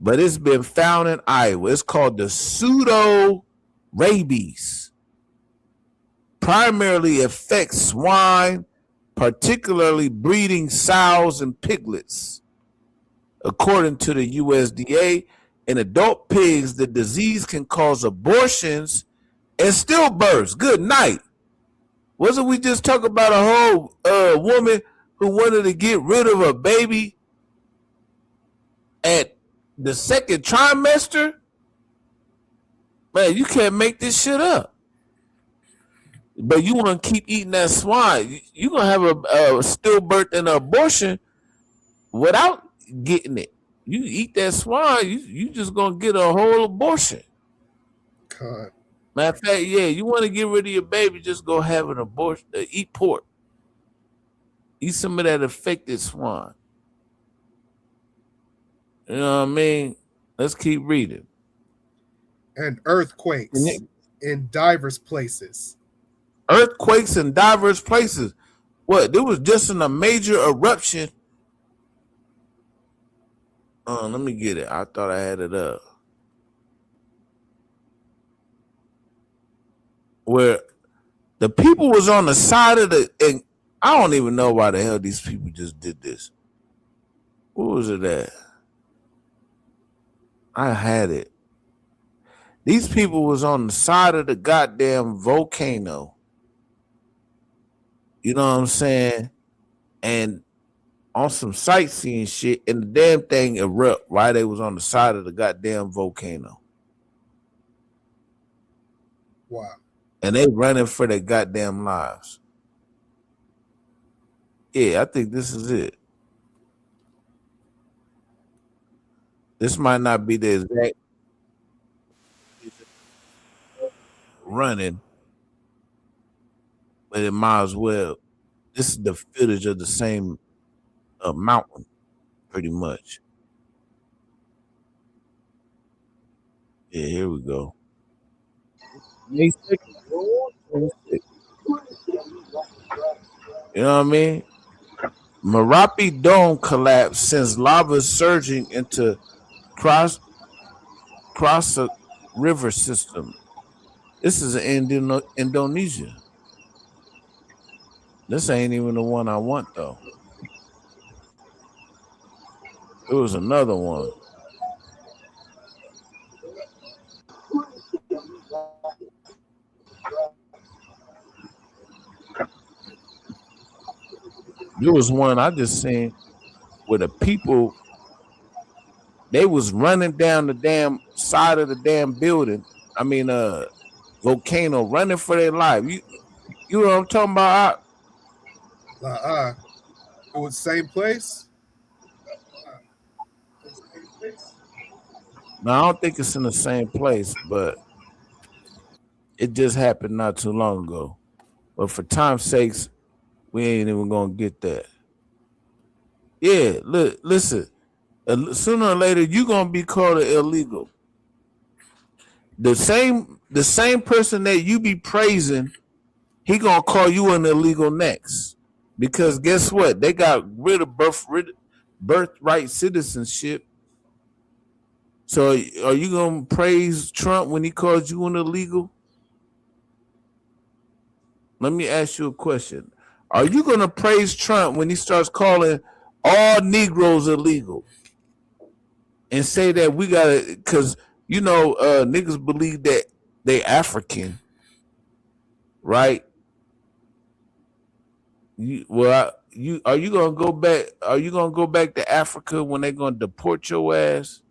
But it's been found in Iowa. It's called the pseudo rabies. Primarily affects swine, particularly breeding sows and piglets. According to the USDA, in adult pigs, the disease can cause abortions and stillbirths. Good night. Wasn't we just talking about a whole woman who wanted to get rid of a baby at the second trimester? Man, you can't make this shit up. But you want to keep eating that swine. You're going to have a stillbirth and an abortion without getting it. You eat that swine, you just going to get a whole abortion. God. Matter of fact, yeah, you want to get rid of your baby, just go have an abortion. Eat pork. Eat some of that affected swine. You know what I mean? Let's keep reading. And earthquakes in diverse places. Earthquakes in diverse places. What? There was just in a major eruption. Let me get it. I thought I had it up. Where the people was on the side of the, and I don't even know why the hell these people just did this. What was it at? I had it. These people was on the side of the goddamn volcano. You know what I'm saying? And on some sightseeing shit, and the damn thing erupt while they was on the side of the goddamn volcano. Wow. And they running for their goddamn lives. Yeah, I think this is it. This might not be the exact running, but it might as well. This is the footage of the same mountain, pretty much. Yeah, here we go. May 2nd. You know what I mean? Merapi Dome collapse sends lava surging into Cross River system. This is in Indonesia. This ain't even the one I want though. It was another one. There was one I just seen where the people, they was running down the damn side of the damn building. I mean, volcano, running for their life. You know what I'm talking about? It was the same place? No, I don't think it's in the same place, but it just happened not too long ago. But for time's sakes, We ain't even gonna get that. Yeah, listen. Sooner or later, you gonna be called illegal. The same person that you be praising, he gonna call you an illegal next. Because guess what? They got rid of birthright citizenship. So are you gonna praise Trump when he calls you an illegal? Let me ask you a question. Are you gonna praise Trump when he starts calling all Negroes illegal? And say that we gotta, because niggas believe that they African, right? Are you gonna go back? Are you gonna go back to Africa when they're gonna deport your ass?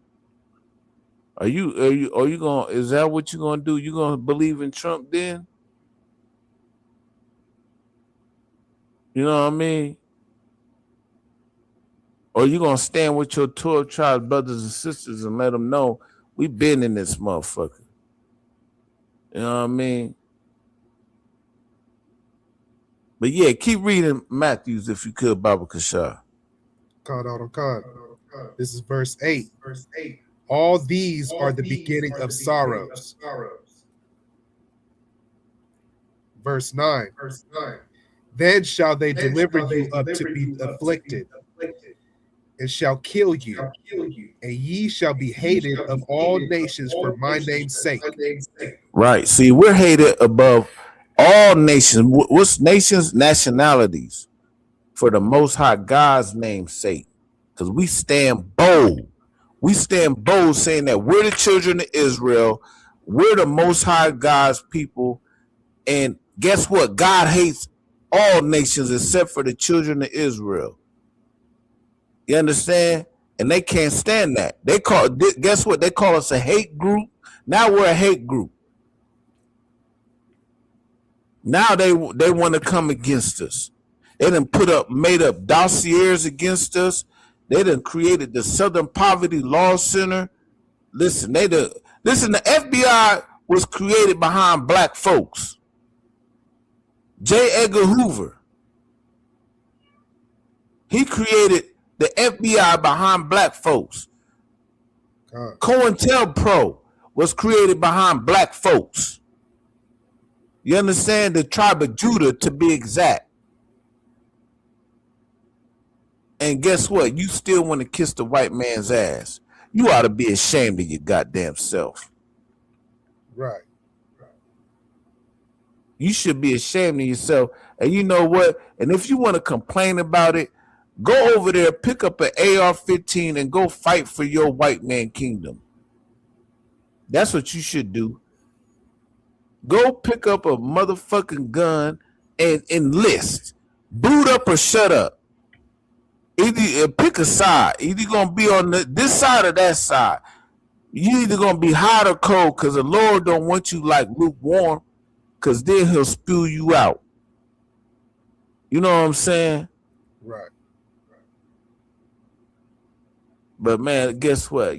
Are you gonna? Is that what you gonna do? You gonna believe in Trump then? You know what I mean? Or you gonna stand with your 12 tribe brothers and sisters and let them know we been in this motherfucker? You know what I mean? But yeah, keep reading Matthews if you could, Baba Kashar. God. This is verse 8. All these are the beginning of sorrows. Verse 9. Then shall they deliver you up to be afflicted, and shall kill you, and ye shall be hated of all nations for my name's sake. Right. See, we're hated above all nations. What's nations? Nationalities. For the Most High God's name's sake. Because we stand bold. We stand bold saying that we're the children of Israel. We're the Most High God's people. And guess what? God hates all nations except for the children of Israel. You understand? And they can't stand that. Guess what? They call us a hate group. Now we're a hate group. Now they want to come against us. They done made up dossiers against us. They done created the Southern Poverty Law Center. Listen, the FBI was created behind black folks. J. Edgar Hoover. He created the FBI behind black folks. COINTELPRO was created behind black folks. You understand? The tribe of Judah, to be exact. And guess what? You still want to kiss the white man's ass. You ought to be ashamed of your goddamn self. Right. You should be ashamed of yourself. And you know what? And if you want to complain about it, go over there, pick up an AR-15 and go fight for your white man kingdom. That's what you should do. Go pick up a motherfucking gun and enlist. Boot up or shut up. Either pick a side. Either you're going to be on this side or that side. You either going to be hot or cold because the Lord don't want you like lukewarm because then he'll spew you out. You know what I'm saying? Right. But man, guess what?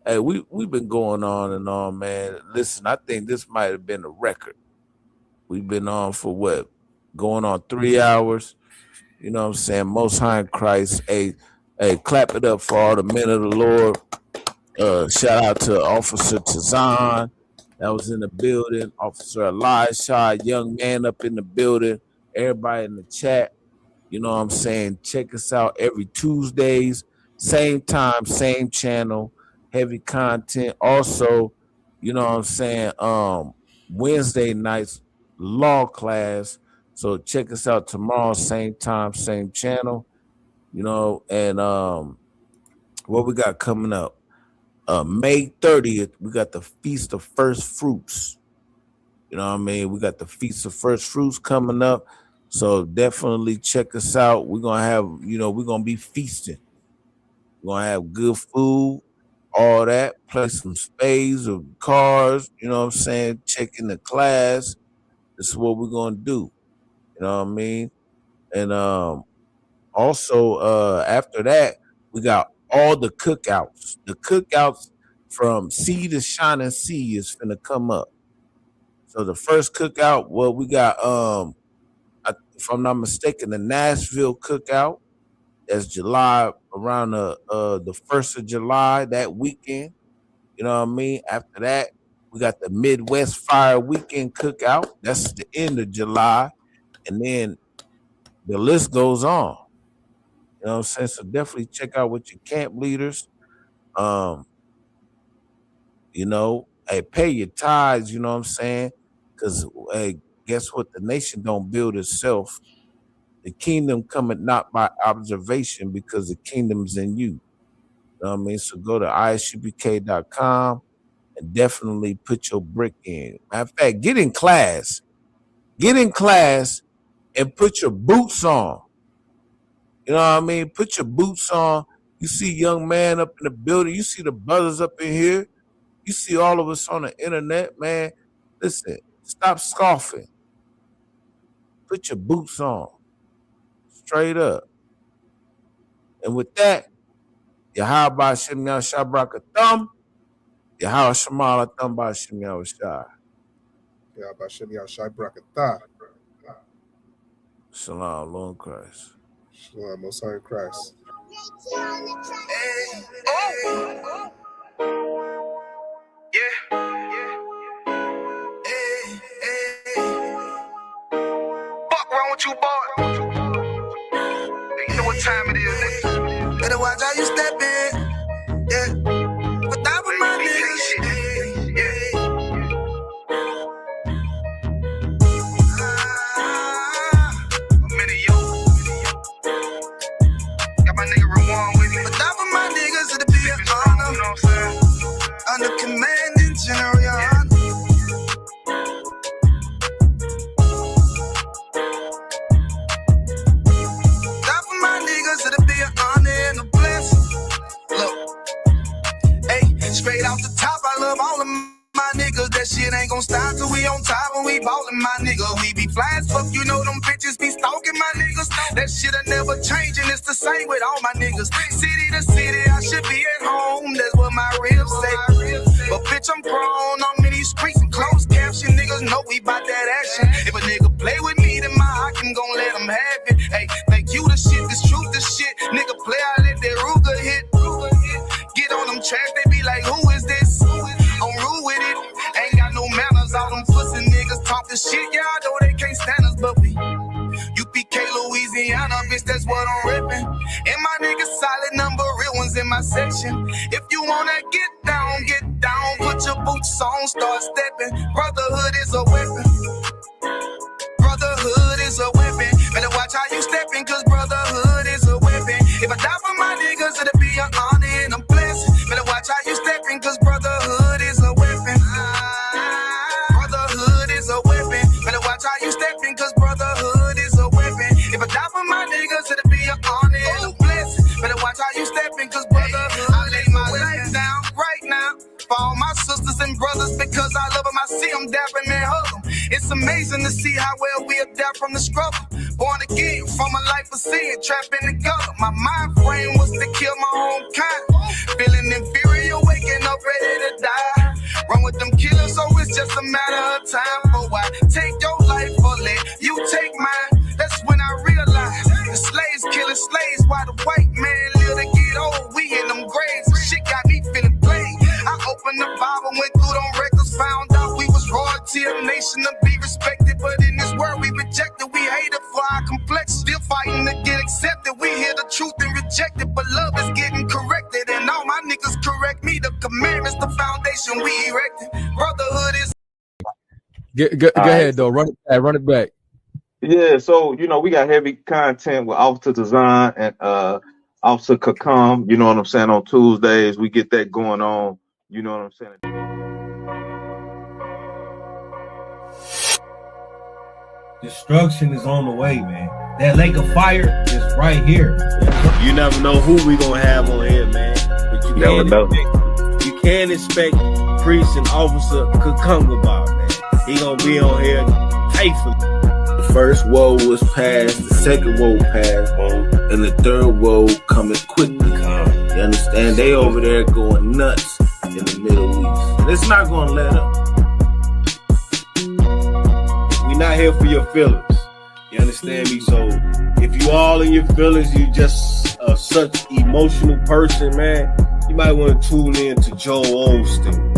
Hey, we've been going on and on, man. Listen, I think this might have been a record. We've been on for what? Going on 3 hours. You know what I'm saying? Most High in Christ. Hey, clap it up for all the men of the Lord. Shout out to Officer Tazan that was in the building. Officer Elisha, young man up in the building. Everybody in the chat. You know what I'm saying? Check us out every Tuesdays. Same time, same channel. Heavy content. Also, you know what I'm saying? Wednesday nights, law class. So check us out tomorrow, same time, same channel. And what we got coming up? May 30th, we got the Feast of First Fruits. You know what I mean? We got the Feast of First Fruits coming up. So definitely check us out. We're gonna have, we're gonna be feasting. We're gonna have good food. All that, play some spades or cards, you know what I'm saying? Checking the class. This is what we're gonna do. You know what I mean? And also after that, we got all the cookouts. The cookouts from Sea to Shining Sea is finna come up. So the first cookout, well, we got if I'm not mistaken, the Nashville Cookout. That's July, around the 1st of July, that weekend. You know what I mean? After that, we got the Midwest Fire Weekend Cookout. That's the end of July. And then the list goes on. You know what I'm saying? So definitely check out with your camp leaders. You know, hey, pay your tithes, you know what I'm saying? Because, hey, guess what? The nation don't build itself. The kingdom cometh not by observation, because the kingdom's in you. You know what I mean? So go to isupk.com and definitely put your brick in. Matter of fact, get in class. Get in class and put your boots on. You know what I mean? Put your boots on. You see young man up in the building. You see the brothers up in here. You see all of us on the internet, man. Listen, stop scoffing. Put your boots on. Straight up. And with that, Yahweh Shem Yah Shabrakatham, Yahweh Shemala Thumb by Shem Yah Shai. Yahweh Shem Yah Shabrakatham. Shalom, Lord Christ. Shalom, Most High Christ. Fuck wrong with you, boy? You know what time it is, nigga. Better watch how you step in. Yeah. But that was my niggas. Got my nigga Rewan with me. But that was my niggas, it'll be an honor. You know what I'm saying? Under commanding General Yana. Straight off the top, I love all of my niggas. That shit ain't gon' stop till we on top when we ballin', my nigga. We be fly as fuck, you know them bitches be stalking my niggas. That shit'll never change, and it's the same with all my niggas. City to city, I should be at home. That's what my ribs say. But bitch, I'm grown. I'm in these streets and closed caption. Niggas know we bout that action. If a nigga play with me, then my hakim gon' let him have it. Hey, think you the shit, this truth the shit. Nigga play, I let that Ruger hit. Get on them tracks, they be like, who is this? I'm rude with it. Ain't got no manners. All them pussy niggas talking shit. Y'all know they can't stand us, but we UPK, Louisiana, bitch, that's what I'm ripping. And my niggas solid number, real ones in my section. If you wanna get down, put your boots on, start stepping. Brotherhood is a weapon. Brotherhood is a weapon. Better watch how you stepping, cause brotherhood is a weapon. If I die for my niggas, it'll be an honor and a blessing. Better watch how you stepping, cause brotherhood is a weapon. Brotherhood is a weapon. Better watch how you stepping, cause brotherhood is a weapon. If I die for my niggas, it'll be an honor and a blessing. Better watch how you stepping, cause brotherhood I lay my life down right now for all my sisters and brothers, because I love them. I see them dapping and hug them. It's amazing to see how well we adapt from the struggle. Born again from a life of sin, trapped in the gutter. My mind frame was to kill my own kind. Feeling inferior, waking up ready to die. Run with them killers, so it's just a matter of time. For why take your life or let you take mine? That's when I realized the slaves killing slaves while the white man live to get old. We in them graves, and shit got me feeling played. I opened the Bible, went through them records, found out we was royalty, a nation to be respected. But in this world we rejected, we hated for our complex. Still fighting to get accepted. We hear the truth and reject it, but love is getting corrected. And all my niggas correct me. The commandments, the foundation we erected. Brotherhood is. Go ahead though. Run it back. Yeah, so you know we got heavy content with Officer Design and Officer Kakam. You know what I'm saying? On Tuesdays we get that going on. You know what I'm saying? Destruction is on the way, man. That lake of fire is right here. You never know who we gonna have on here, man. But you can't expect Priest and Officer Kakungaba, man. He gonna be on here faithfully. The first woe was passed, the second woe passed, and the third woe coming quickly. You understand? They over there going nuts in the Middle East. And it's not gonna let up. We not here for your feelings. You understand me? So if you all in your feelings, you just such emotional person, man, you might want to tune in to Joel Osteen.